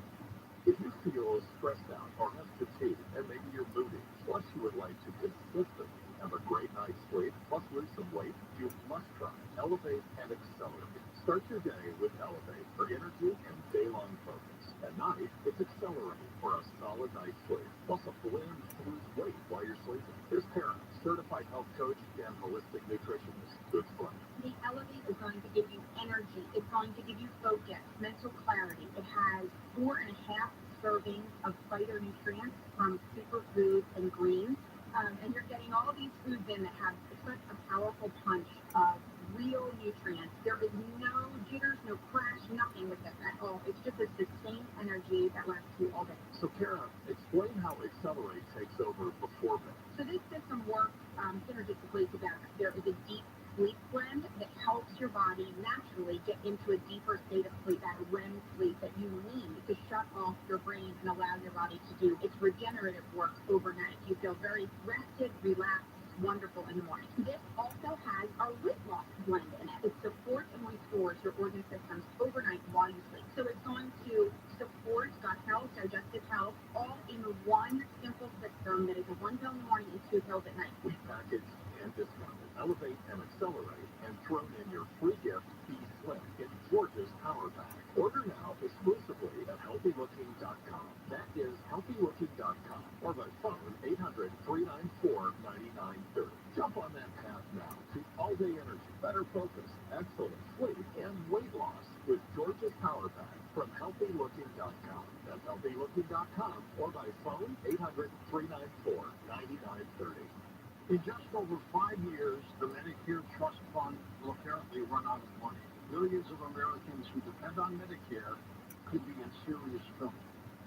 If you feel stressed out or have fatigue and maybe you're moody, plus you would like to consistently have a great night's sleep, plus lose some weight, you must try Elevate and Accelerate. Start your day with Elevate for energy and day-long focus. At night, it's accelerating for a solid night's sleep, plus a blend to lose weight while you're sleeping. Here's Tara, certified health coach and holistic nutritionist, to explain. The Elevate is going to give you energy. It's going to give you focus, mental clarity. It has 4.5 servings of phytonutrients from superfoods and greens. And you're getting all these foods in that have such a powerful punch of real nutrients. There is no jitters, no crash, nothing with this at all. It's just a sustained energy that lasts you all day. So, Tara, explain how Accelerate takes over before bed. So this system works synergistically together. There is a deep sleep blend that helps your body naturally get into a deeper state of sleep, that REM sleep that you need to shut off your brain and allow your body to do its regenerative work overnight. You feel very rested, relaxed, wonderful in the morning. This also has a weight loss blend in it. It supports and restores your organ systems overnight while you sleep. So it's going to support gut health, digestive health, all in one simple system that is a 1 pill in the morning and 2 pills at night. We package and discounted. Elevate and Accelerate and thrown in your free gift, Be Slim. It's George's Power Pack. Order now exclusively at healthylooking.com. That is healthylooking.com or by phone 800-394-9930. Jump on that path now to all-day energy, better focus, excellent sleep, and weight loss with George's Power Pack from healthylooking.com. That's healthylooking.com or by phone 800-394-9930. In just over 5 years, the Medicare Trust Fund will apparently run out of money. Millions of Americans who depend on Medicare could be in serious trouble.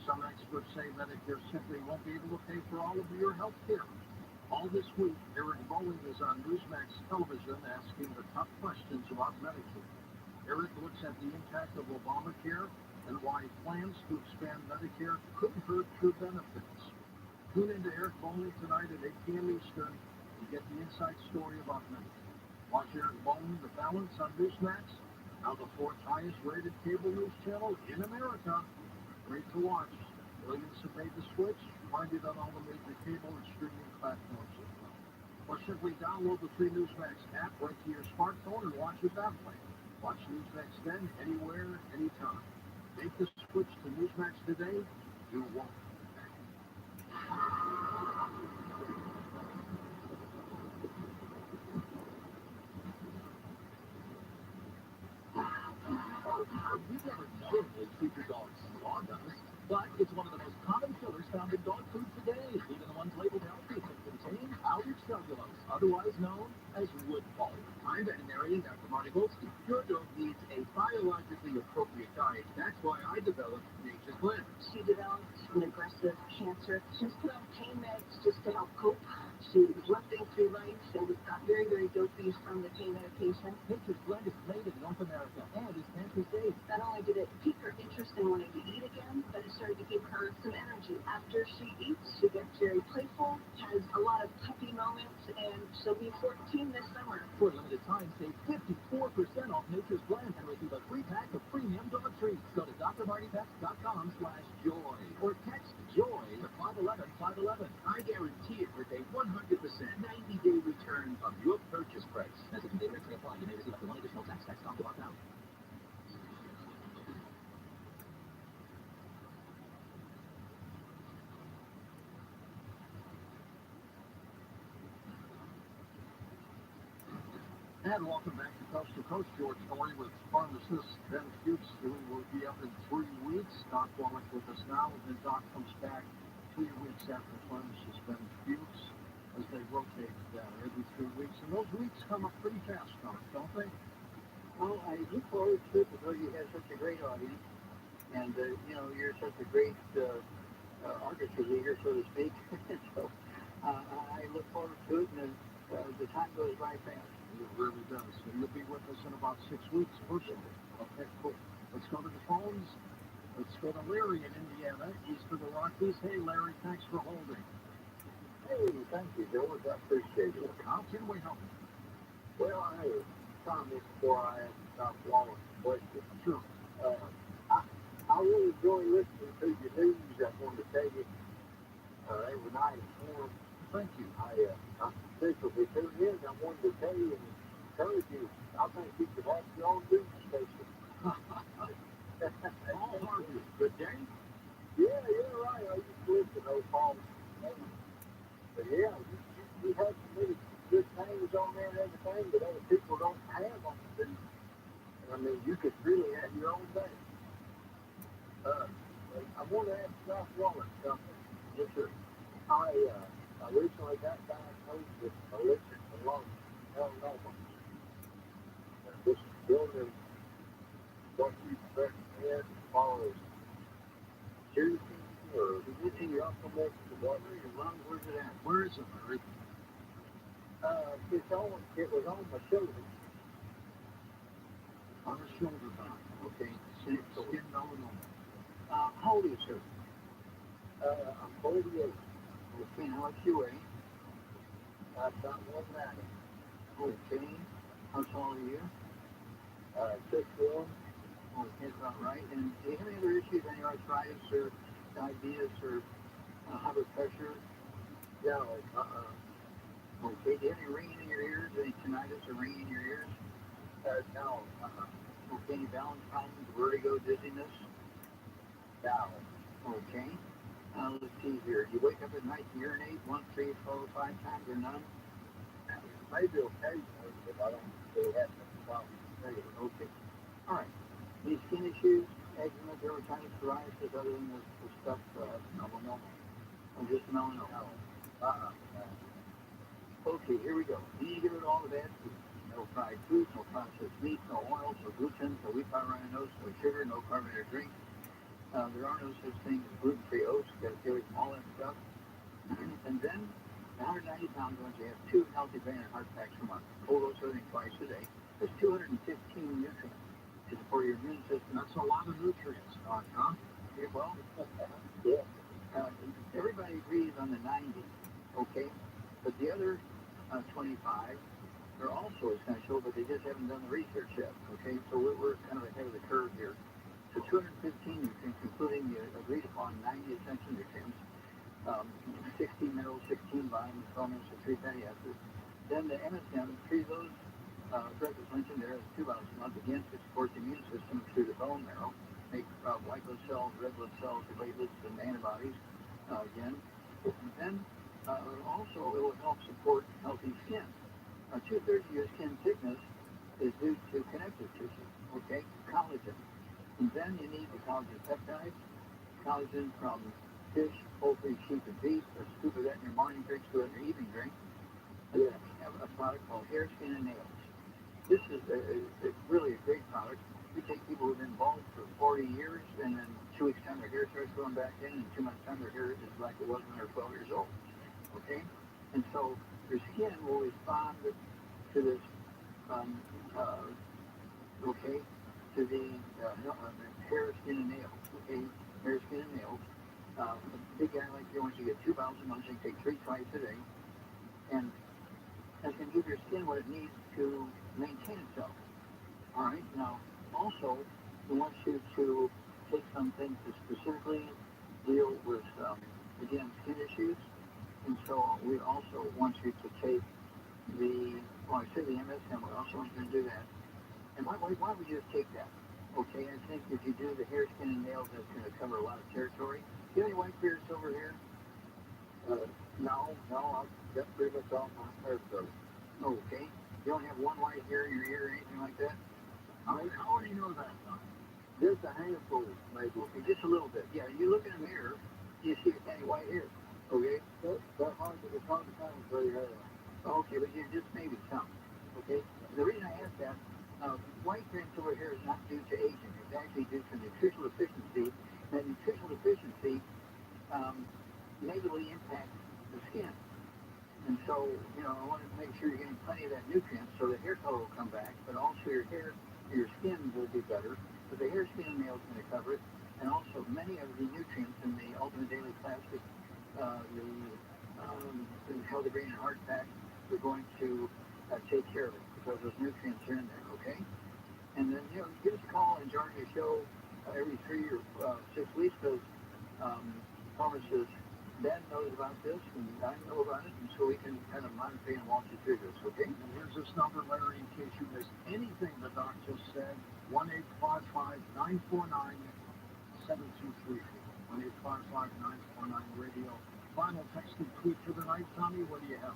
Some experts say Medicare simply won't be able to pay for all of your health care. All this week, Eric Bolling is on Newsmax television asking the tough questions about Medicare. Eric looks at the impact of Obamacare and why plans to expand Medicare could hurt true benefits. Tune into Eric Bolling tonight at 8 p.m. Eastern to get the inside story about Medicare. Watch Eric Bolling, The Balance on Newsmax, now the 4th highest rated cable news channel in America. Great to watch. Millions have made the switch. Find it on all the major cable and streaming platforms as well. Or simply download the free Newsmax app right to your smartphone and watch it that way. Watch Newsmax then, anywhere, anytime. Make the switch to Newsmax today. You won't. You've never knowingly feed your dog sawdust, but it's one of the most common fillers found in dog food today. Even the ones labeled healthy can contain outage cellulose, otherwise known as wood pulp. I'm veterinarian Dr. Marty Goldstein. Your dog needs a biologically appropriate diet. That's why I developed Nature's Blend. She developed an aggressive cancer. She was put on pain meds just to help cope. She was limping through life and got very, very dopey from the pain medication. Nature's Blend is made in North America and is pantry safe. Not only did it pique her interest in wanting to eat again, but it started to give her some energy. After she eats, she gets very playful, has a lot of puppy moments, and she'll be 14 this summer. For a limited time, save 54% off Nature's Blend and receive a free pack of premium dog treats. Go to drmartypets.com/joy or text JOY to 511-511. I guarantee it with a 100% 90-day return of your purchase price. Message and data rates may apply. You may receive up to 1 additional tax off the out. And welcome back to Coast to Coast. George Story with pharmacist Ben Fuchs, who will be up in 3 weeks. Doc Wallach with us now, and then Doc comes back 3 weeks after pharmacist Ben Fuchs as they rotate every 3 weeks. And those weeks come up pretty fast, Doc, don't they? Well, I look forward to it because you have such a great audience, and you're such a great orchestra leader, so to speak. So I look forward to it, and the time goes by fast. It really does. And you'll be with us in about 6 weeks personally. Okay, cool. Let's go to the phones. Let's go to Larry in Indiana, east of the Rockies. Hey, Larry, thanks for holding. Hey, thank you, George. I appreciate it. How can we help you? Well, I have a comment before I ask Dr. Wallace a question. Sure. I really enjoy listening to your news. I want to tell you every night at 4. Thank you. I'm specifically tuned in. I wanted to tell you and encourage you. I think you could have your own news station. Paul Harvey, good day. Yeah, you're right. I used to listen to those songs. But yeah, you have some really good things on there and everything that other people don't have on the feed. I mean, you could really have your own thing. I want to ask Josh Wallace something. Yes, sir. I recently got diagnosed with electric melanoma. This is building what you recommend as far as juicing or Is your supplements or what? your lung? Where's it at? Where is it, Larry? It was on my shoulder. On the shoulder bone. Okay. Skin melanoma. How old are you, sir? I'm 48. Okay, how much you weigh? I've got 190. Okay. How tall are you? 6'1". Okay, that's about right. And do you have any other issues, any arthritis or diabetes or high blood pressure? No, Okay, do you have any ringing in your ears, any tinnitus or ringing in your ears? no, Okay, any balance problems, vertigo, dizziness? no. Okay. Let's see here. Do you wake up at night and urinate 1, 3, 4, 5 times or none? Maybe occasionally, but I don't really have any problems. Okay. All right. Any skin issues, eczema, dermatitis, psoriasis, other than the stuff, melanoma? Or just melanoma? Okay, here we go. You need to get rid of all the bad foods. No fried foods, no processed meat, no oils, no gluten, no wheat flour, no sugar, no carbonated drinks. There are no such things as gluten-free oats. You got to get away from all that stuff. And then, 190 pounds once you have 2 healthy brain and heart packs per month. Full dose everything twice a day. There's 215 nutrients to support your immune system. That's a lot of nutrients, huh? Yeah, well, Yeah. everybody agrees on the 90, okay? But the other 25 are also essential, but they just haven't done the research yet, okay? So we're kind of ahead of the curve here. So 215 nutrients, including the agreed upon 90 essential nutrients, 16 minerals, 16 vitamins, 12 minerals, and 3 fatty acids. Then the MSM, 3 of those drugs as mentioned there, is 2 bottles a month, again, to support the immune system through the bone marrow, make white blood cells, red blood cells, the platelets, and antibodies, again. And then also it will help support healthy skin. 2/3 of your skin thickness is due to connective tissue, okay? Collagen. And then you need the collagen peptides, collagen from fish, poultry, sheep, and beef. A scoop of that in your morning drink, scoop of that in your evening drink. And then we have a product called hair, skin, and nails. This is really a great product. We take people who've been bald for 40 years, and then 2 weeks' time their hair starts growing back in, and 2 months' time their hair is like it was when they were 12 years old. Okay? And so your skin will respond to this, okay, to the hair, skin, and nails. Okay? Hair, skin, and nails. A big guy like you, once you get 2 bottles a month, you take 3 twice a day. And that can give your skin what it needs to maintain itself. All right. Now, also, we want you to take some things to specifically deal with, again, skin issues. And so we also want you to take the MSM. We also want you to do that. And why would you just take that? Okay. I think if you do the hair, skin, and nails, that's going to cover a lot of territory. Do you have any white beard, silver hair? No, I've got pretty much all my hair covered. Okay. You don't have one white hair in your ear or anything like that? How would you know that? Just a handful, maybe. Okay, just a little bit. Yeah, you look in a mirror, you see any white hair. Okay? It's hard to find gray hair. Okay, but you just maybe some. Okay? The reason I ask that, white hair and silver hair is not due to aging. It's actually due to nutritional deficiency. That nutritional deficiency negatively impacts the skin. And so, I want to make sure you're getting plenty of that nutrient so the hair color will come back, but also your hair, your skin will be better. But the hair, skin, and nails are going to cover it. And also many of the nutrients in the Ultimate Daily Classic, the Healthy Brain and Heart Pack, we're going to take care of it because those nutrients are in there, okay? And then, give us a call and join your show every 3 or 6 weeks because pharmacists Ben knows about this, and I know about it, and so we can kind of monitor and walk you through this, okay? And here's this number, Larry, in case you missed anything the doc just said. 1-855-949-7234. 1-855-949-radio. Final text and tweet for the night. Tommy, what do you have?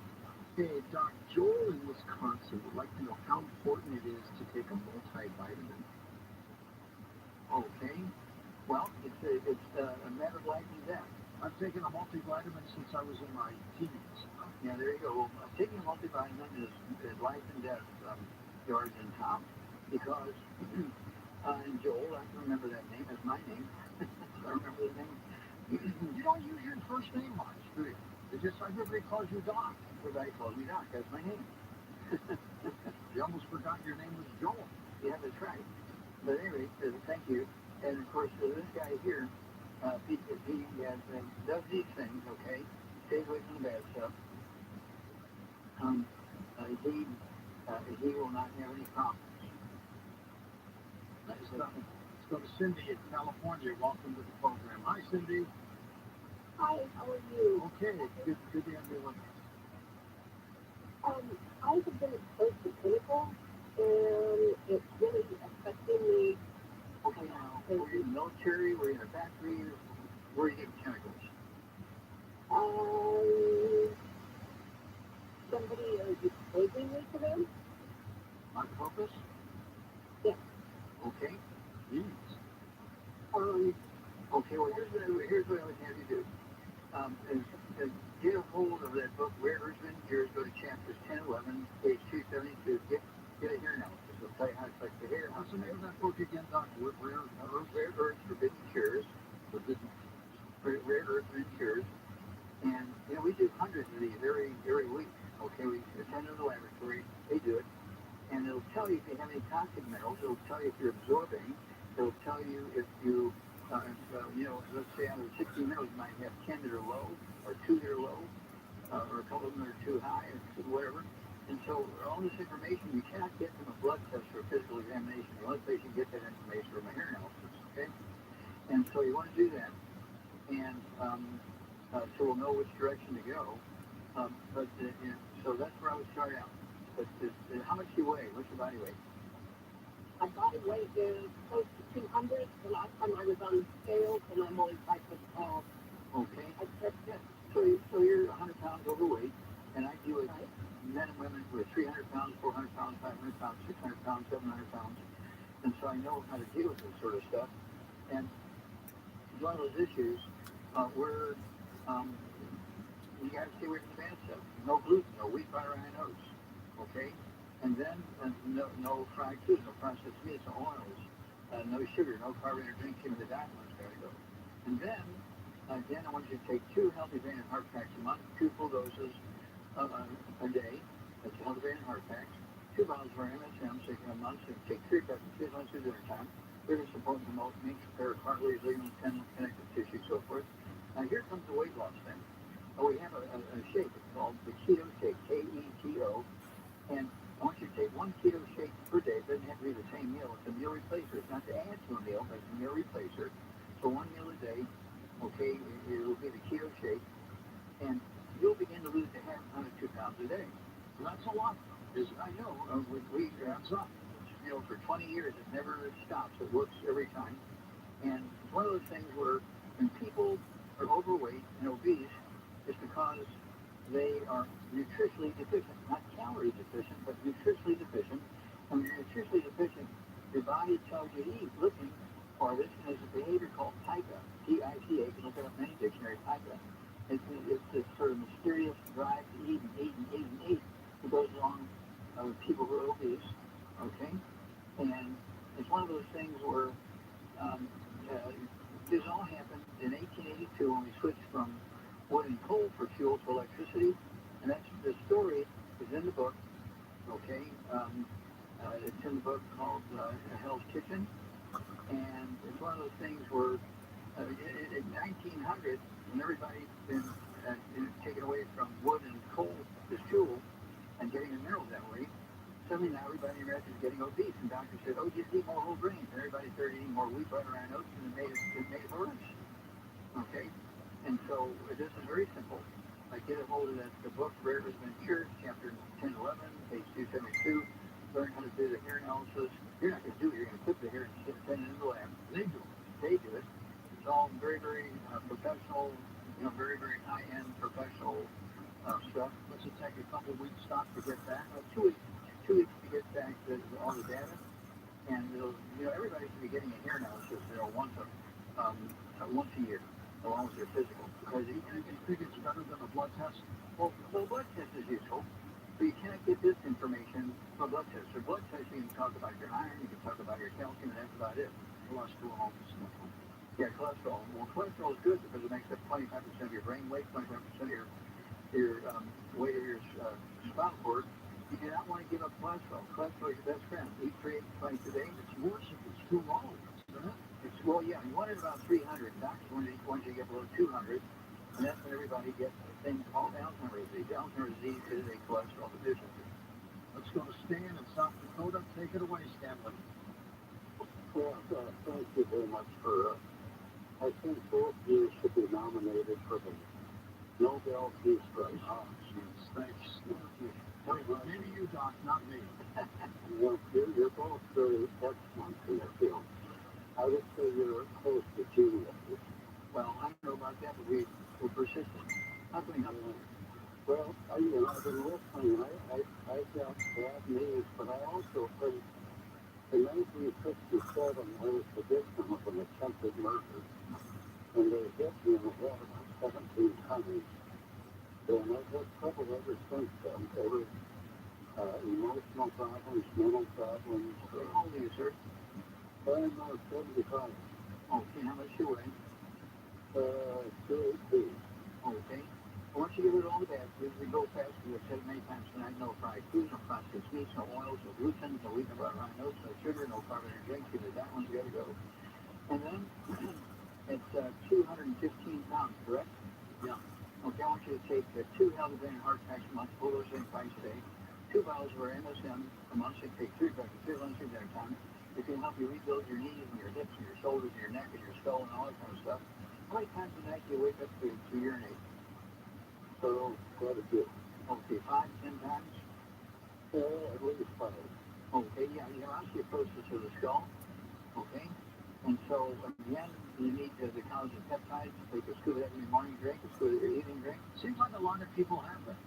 Hey, Doc, Joel in Wisconsin would like to know how important it is to take a multivitamin. Okay. Well, it's a matter of life and death. I've taken a multivitamin since I was in my teens. Yeah, there you go. Taking a multivitamin is life and death, George and Tom, because and Joel, I can remember that name. That's my name. I remember the name. You don't use your first name much, do you? It's just everybody calls you Doc. Everybody calls me Doc. That's my name. You almost forgot your name was Joel. Yeah, that's right. But anyway, thank you. And of course, this guy here, he does these things, okay? Stays away from the bad stuff. He will not have any problems. Let's go to Cindy in California. Welcome to the program. Hi, Cindy. Hi, how are you? Okay, good to have you with us. I have been exposed to chemicals, and it's really affecting me. Okay, now, were you in the military? Were you in a factory? Where are you getting chemicals? Somebody is exposing me to them. On purpose? Yes. Okay. Jeez. Okay, well, here's what I would have you do. Is get a hold of that book, Rare Earths and Igers. Go to chapters 10, 11, page 272. Get a hair analysis. It'll tell you how to collect the hair. What's the name of that book again, Doc? Rare Earths, Forbidden Cures. Rare Earths and Cures. And, we do hundreds of these every week. Okay, we send them to the laboratory. They do it. And it'll tell you if you have any toxic minerals. It'll tell you if you're absorbing. It'll tell you if you, let's say out of 60 minerals, you might have 10 that are low, or 2 that are low, or a couple of them that are too high, or whatever. And so all this information you cannot get from a blood test or a physical examination. The only place you can get that information from a hair analysis, okay? And so you want to do that, and so we'll know which direction to go. So that's where I would start out. But how much do you weigh? What's your body weight? My body weight is close to 200. The last time I was on the scale, and I'm only 5 foot tall. Okay. So you're 100 pounds overweight, and I deal with men and women who are 300 pounds, 400 pounds, 500 pounds, 600 pounds, 700 pounds. And so I know how to deal with this sort of stuff. And it's one of those issues where you got to stay away from the bad stuff. No gluten, no wheat, butter, and oats. Okay? And then no fried foods, no processed meats, no oils, no sugar, no carbonated drinks, even the diet one's got to go. And then I want you to take 2 healthy vein and heart packs a month, 2 full doses a day. That's a healthy vein and heart packs. 2 bottles of MSM, so you can a month, so you take 3 peptides once through dinner time. They're going to support the most meat, repair cartilage, ligaments, tendons, connective tissue, so forth. Now here comes the weight loss thing. We have a shake. It's called the Keto Shake, Keto. And I want you to take 1 keto shake per day. It doesn't have to be the same meal. It's a meal replacer. It's not to add to a meal, but it's a meal replacer. So 1 meal a day, okay, it will be the keto shake. And you'll begin to lose a half pound to 2 pounds a day. So that's a lot. I know. We adds up. For 20 years, it never stops. It works every time. And it's one of those things where when people are overweight and obese, it's because they are nutritionally deficient, not calorie deficient, but nutritionally deficient. And when you're nutritionally deficient, your body tells you to eat, looking for this, and there's a behavior called pica, P-I-P-A. You can look it up in any dictionary, pica. It's this sort of mysterious drive to eat and eat and eat and eat that goes along with people who are obese, okay? And it's one of those things where this all happened in 1882 when we switched from wood and coal for fuel to electricity, and that's the story is in the book. Okay, it's in the book called Hell's Kitchen, and it's one of those things where in 1900, when everybody's been taken away from wood and coal as fuel and getting the minerals that way, suddenly now everybody in America is getting obese, and doctors said, "Oh, just eat more whole grains," and everybody started eating more wheat, butter, and oats, and it made it worse. Okay. And so this is very simple. I get a hold of the book, Rare Has Been Cured, chapter 1011, page 272. Learn how to do the hair analysis. You're not going to do it. You're going to clip the hair and send it in the lab. They do it. They do it. It's all very, very professional, very, very high-end professional stuff. What's it take a couple of weeks stop to get back? 2 weeks. 2 weeks to get back all the data. And everybody should be getting a hair analysis once a year, along with their physical. Because you think it's better than a blood test? Well, the blood test is useful, but you can't get this information from a blood test. For blood test, you can talk about your iron, you can talk about your calcium, and that's about it. Cholesterol. Yeah, cholesterol. Well, cholesterol is good because it makes up 25% of your brain weight, 25% of your weight of your spinal cord. You do not want to give up cholesterol. Cholesterol is your best friend. Eat 3 eggs twice a day. It's worse if it's too low, isn't it? Well, yeah, you want it about 300. Doctors want you to get below 200, and that's when everybody gets things called Alzheimer's disease. Alzheimer's disease is a cholesterol deficiency. Let's go to Stan in South Dakota. Take it away, Stanley. Well, thank you very much for, I think both you should be nominated for the Nobel Peace Prize. Oh, jeez, thanks. Maybe you, Doc, not me. You're both very excellent in your field. I would say you're close to geniuses. Well, I don't know about that, but we're persistent. How can we help you? Well, I've been listening. I've got bad news, but I also think in 1967 I was the victim of an attempted murder, and they hit me in the head about 17 times. And I've had trouble ever since then. There were emotional problems, mental problems. How old are you, sir? I'm 75. Okay, how much you weigh? 218. Okay. Once you get rid of all that, we go fast. We've said it many times tonight, no fried food, no processed meats, no oils, no gluten, no wheat, no butter, no sugar, no carbonated drinks. Either that one's got to go. And then it's 215 pounds, correct? Yeah. Okay, I want you to take 2 Healthy Heart Packs a month, pull those in twice a day, 2 bottles of our MSM a month, so you take 3 breakfast, 3 lunch, 3 dinner time. It can help you rebuild your knees and your hips and your shoulders and your neck and your skull and all that kind of stuff. How many times a night do you wake up to urinate? So, quite a few. Okay, 5, 10 times? At least 5. Okay, yeah, you have osteoporosis of the skull. Okay? And so, again, you need the collagen peptides. Take a scoop of that in your morning drink, a scoop of your evening drink. Seems like a lot of people have that.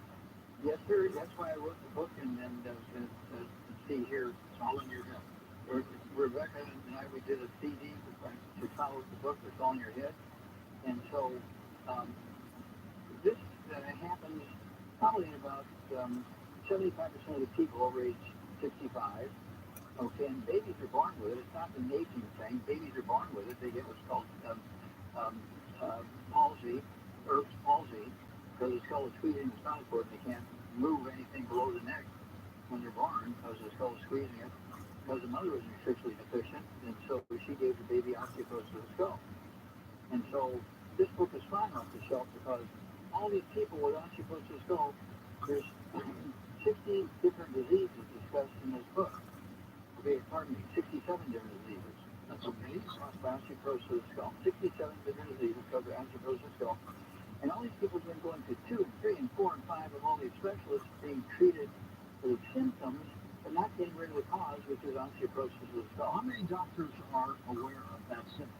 Yes, sir. That's why I wrote the book, and see here, It's all in your head. Rebecca and I, we did a CD to follow the book that's all in your head. And so, this happens probably in about 75% of the people over age 65. Okay, and babies are born with it. It's not an aging thing. Babies are born with it. They get what's called palsy, Erb's palsy, because the skull is squeezing the spinal cord and they can't move anything below the neck when they're born because the skull is squeezing it. Because the mother was nutritionally deficient, and so she gave the baby osteoporosis of the skull. And so this book is flying off the shelf because all these people with osteoporosis of the skull, there's 60 different diseases discussed in this book. Okay, pardon me, 67 different diseases. That's amazing. Caused by osteoporosis of the skull. 67 different diseases caused by osteoporosis of the skull. And all these people have been going to 2 and 3 and 4 and 5 of all these specialists being treated for the symptoms, but not getting rid of the cause, which is osteoporosis of the skull. How many doctors are aware of that symptom?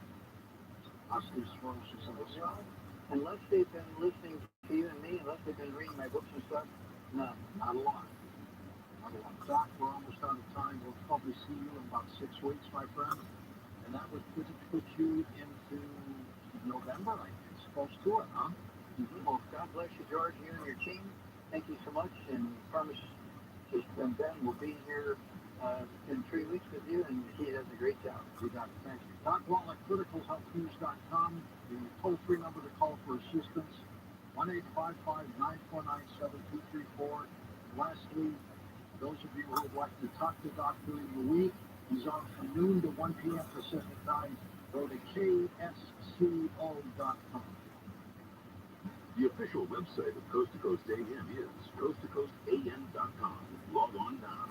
Osteoporosis of the skull. Unless they've been listening to you and me, unless they've been reading my books and stuff, no, Not a lot. Doc, we're almost out of time. We'll probably see you in about 6 weeks, my friend. And that would put you into November, I guess, close to it, huh? Mm-hmm. Well, God bless you, George, you and your team. Thank you so much, and pharmacist Ben will be here in 3 weeks with you, and he does a great job. You got it. Thank you. Doc Wall at criticalhealthnews.com. The toll-free number to call for assistance, 1-855-949-7234. Lastly, those of you who would like to talk to Doc during the week, he's on from noon to 1 p.m. Pacific time. Go to ksco.com. The official website of Coast to Coast AM is coasttocoastam.com. Log on now.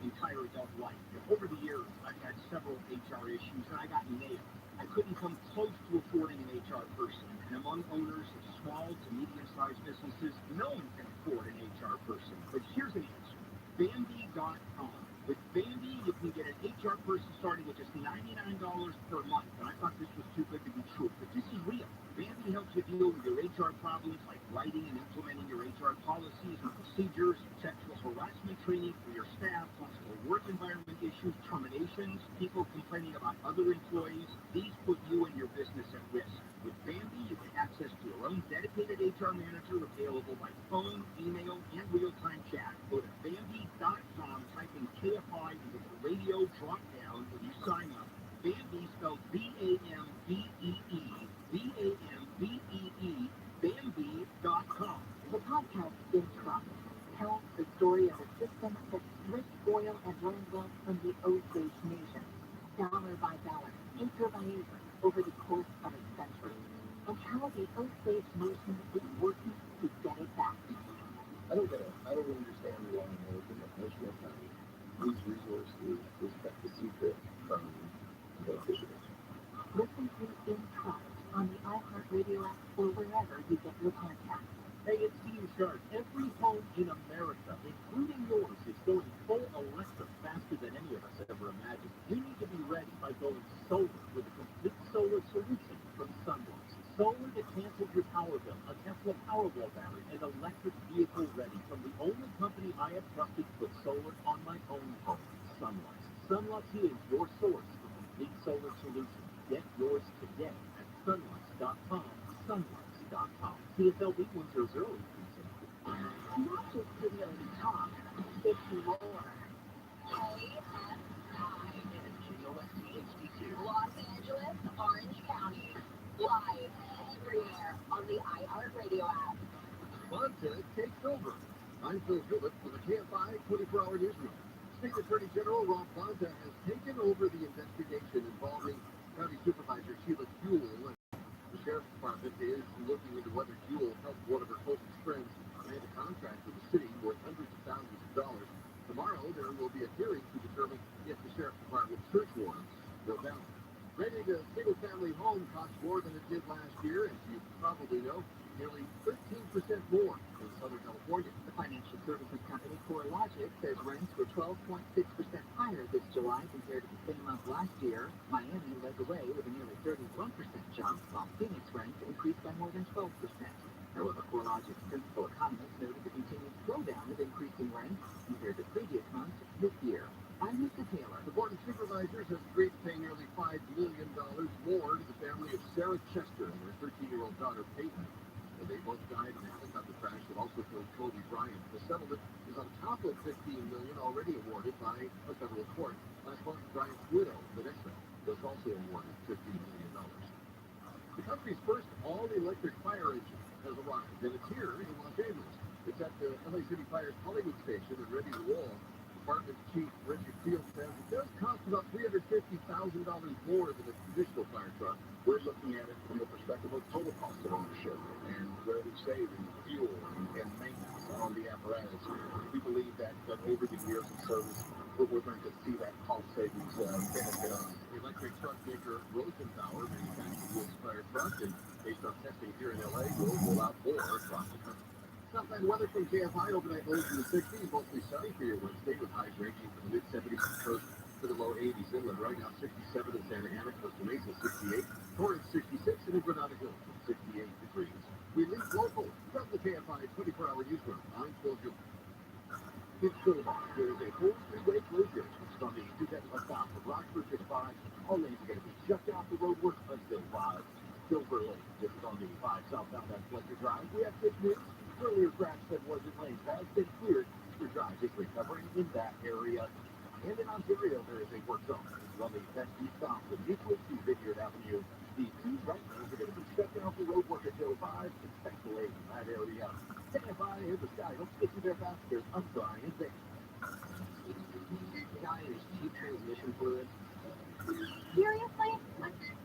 entire adult life. Over the years, I've had several HR issues, and I got nailed. I couldn't come close to affording an HR person, and among owners of small to medium-sized businesses, no one can afford an HR person. But here's an answer. Bambi.com. With Bambi, you can get an HR person starting at just $99 per month. And I thought this was too good to be true, but this is real. Bambi helps you deal with your HR problems like writing and implementing your HR policies and procedures, sexual harassment training for your staff, flexible work environment issues, terminations, people complaining about other employees. These put you and your business at risk. With Bambi, you get access to your own dedicated HR manager available by phone, email, and real-time chat. Go to Bambi.com, type in KFI into the radio drop-down when you sign up. Bambi spelled B-A-M-B-E-E, B-A-M-B-E-E, Bambi.com. The podcast In Trust tells the story of a system that stripped oil and land wealth from the Osage Nation, dollar by dollar, acre by acre, over the course of a century, and how the Osage Nation is working to get it back. I don't understand why American national time these resources is kept a secret from the officials. Listen to In Trust on the iHeartRadio app or wherever you get your podcasts. Hey, it's Steve Sharp. Every home in America, including yours, is going full electric faster than any of us ever imagined. You need to be ready by going solar with a complete solar solution from Sunrise. Solar that cancels your power bill, a Tesla Powerwall battery, and electric vehicle ready from the only company I have trusted to put solar on my own home, Sunrise. Sunrise is your source for complete solar solutions. Get yours today at sunrise.com. Sunrise.com. CSLB 100. Not just video to talk, it's more. Los Angeles, Orange County, live everywhere on the iHeartRadio app. Montana takes over. I'm Phil Phillips for the KFI 24-hour newsroom. State Attorney General Rob Bonta has taken over the investigation involving County Supervisor Sheila Buell. The Sheriff's Department is looking into whether Buell helped one of her closest friends land a contract with the city worth hundreds of thousands of dollars. Tomorrow, there will be a hearing to determine if the Sheriff's Department's search warrants go down. Renting a single-family home costs more than it did last year, as you probably know, nearly 13% more in Southern California. The financial services company CoreLogic says rents were 12.6% higher this July compared to the same month last year. Miami led the way with a nearly 31% jump, while Phoenix rents increased by more than 12%. However, CoreLogic's principal economist noted the continued slowdown of increasing rents compared to previous months this year. I'm Mr. Taylor. The Board of Supervisors has agreed to pay nearly $5 million more to the family of Sarah Chester and her 13-year-old daughter, Peyton. They both died in a helicopter crash that also killed Kobe Bryant. The settlement is on top of $15 million already awarded by a federal court. Last month, Bryant's widow, Vanessa, was also awarded $15 million. The country's first all-electric fire engine has arrived, and it's here in Los Angeles. It's at the LA City Fire's Hollywood station and ready to roll. Department Chief Richard Field says it does cost about $350,000 more than a traditional fire truck. We're looking at it from the perspective of total cost of ownership and where we save in fuel and maintenance on the apparatus. We believe that over the years of service, we're going to see that cost savings benefit us. Electric truck maker Rosenbauer manufactures this fire truck, and based on testing here in LA, will roll out more across the country. Southland weather from KFI, overnight lows in the 60s, mostly sunny for your Wednesday, with highs ranging from the mid-70s to coast to the low 80s inland. Right now, 67 in Santa Ana, Costa Mesa 68, Torrance 66, and in Granada Hills 68 degrees. We leave local from the KFI 24-hour newsroom. I'm Phil Gilbert. In Silver, there is a full three-way closure from the 210 west south of Rockford to 5. All lanes are going to be shut down for road work until 5. Silver Lake, just on the 5 southbound on Fletcher Drive. We have 6 minutes. Earlier crash that wasn't lanes has been cleared. Your drive is recovering in that area. And in Ontario, there is a work zone. This is on the west-east south of Newport to Vineyard Avenue. The 2 right lanes are going to be shut down for road work until 5. Expect delays in that area. KFI in the sky. Let's get you there faster. I'm Brian Day. Guys, cheap transmission fluid. Seriously?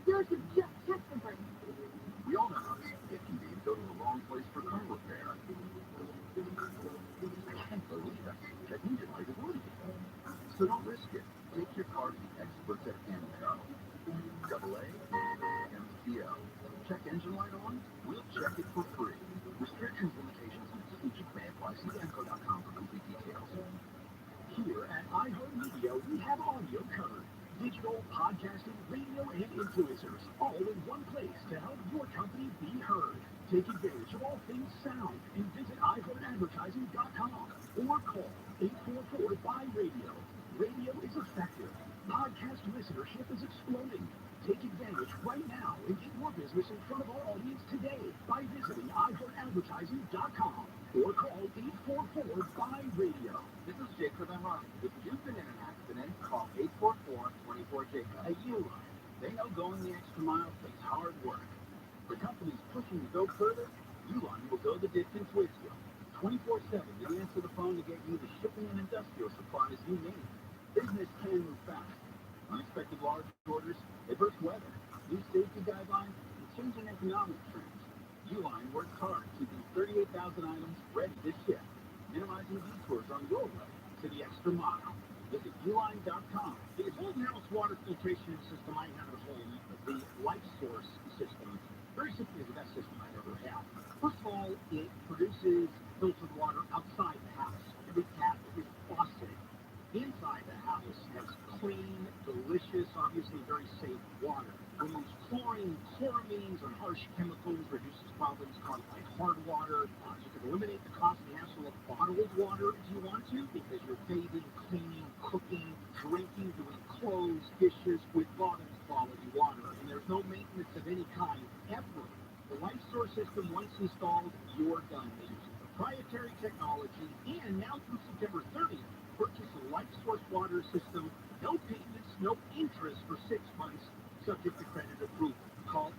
Yours is just check the brake. We all know it can be go to the wrong place for car repair. I can't believe it. That engine light is working. So don't risk it. Take your car to the experts at AMCO. AA, MCO. Check engine light on? We'll check it for free. Restrictions, limitations, and procedures may apply. See AMCO.com for complete details. Here at iHeartMedia, we have audio covered. Digital, podcasting, radio, and influencers, all in one place to help your company be heard. Take advantage of all things sound and visit iHeartAdvertising.com or call 844-BUY-RADIO. Radio is effective. Podcast listenership is exploding. Take advantage right now and get your business in front of our audience today by visiting iHeartAdvertising.com or call 844-BUY-RADIO. This is Jacob and Ron. If you've been in an accident, call 844-24-JACOB. At Uline, they know going the extra mile takes hard work. The company's pushing to go further. Uline will go the distance with you. 24/7, they'll answer the phone to get you the shipping and industrial supplies you need. Business can move fast. Unexpected large orders, adverse weather, new safety guidelines, and changing economic trends. Uline works hard, keeping 38,000 items ready to ship, minimizing detours on your way to the extra mile. Visit uline.com. The whole-house water filtration system I have at home, the LikeSource system, very simply is the best system I've ever had. First of all, it produces filtered water outside the house. Every tap is faucet. Inside the house has clean, delicious, obviously very safe water. Removes chlorine, chloramines, and harsh chemicals, reduces problems caused by hard water. You can eliminate the cost and hassle of bottled water if you want to, because you're bathing, cleaning, cooking, drinking, doing clothes, dishes with bottom quality water. And there's no maintenance of any kind ever. The LikeSource system, once installed, you're done. They use proprietary technology, and now through September 30th, purchase a LikeSource water system, no payments, no interest for 6 months, subject to credit approval. Call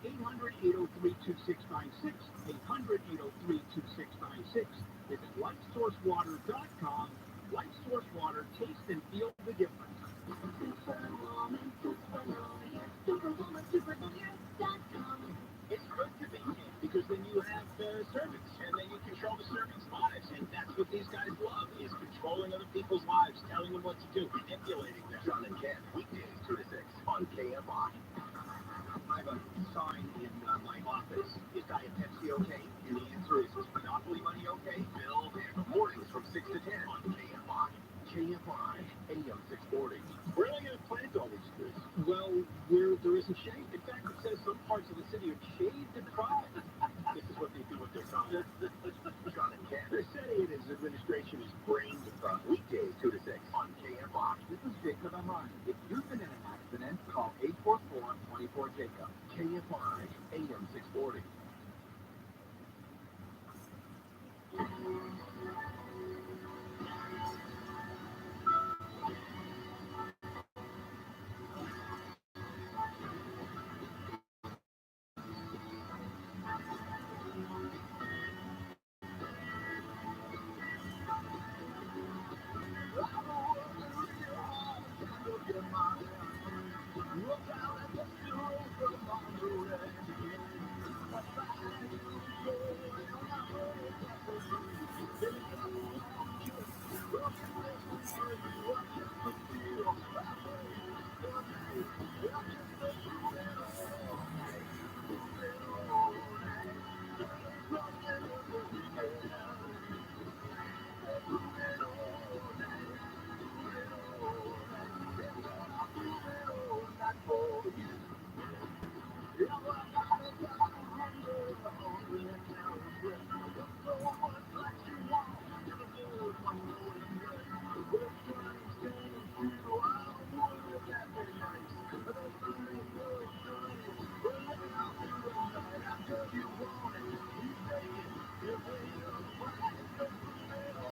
800-803-2696, 800-803-2696. Visit LikeSourceWater.com. LikeSource Water, taste and feel the difference. It's good to be here because then you have servants, and then you control the servants' lives, and that's what these guys love, is controlling other people's lives, telling them what to do, manipulating them. John and Ken, weekdays 2 to 6 on KFI. I have a sign in my office. Is Diet Pepsi okay? And the answer is Monopoly money okay? Bill and mornings from 6 to 10 on KFI. KFI, AM 640. Where are they going to plant all these trees? Well, where there isn't shade. In fact, it says some parts of the city are shade deprived. This is what they do with their time. John and Ken. They're saying his administration is brain deprived. Weekdays 2 to 6 on KFI. This is Jacob and Ron. If you've been in an accident, call 844-24-JACOB. KFI, AM 640.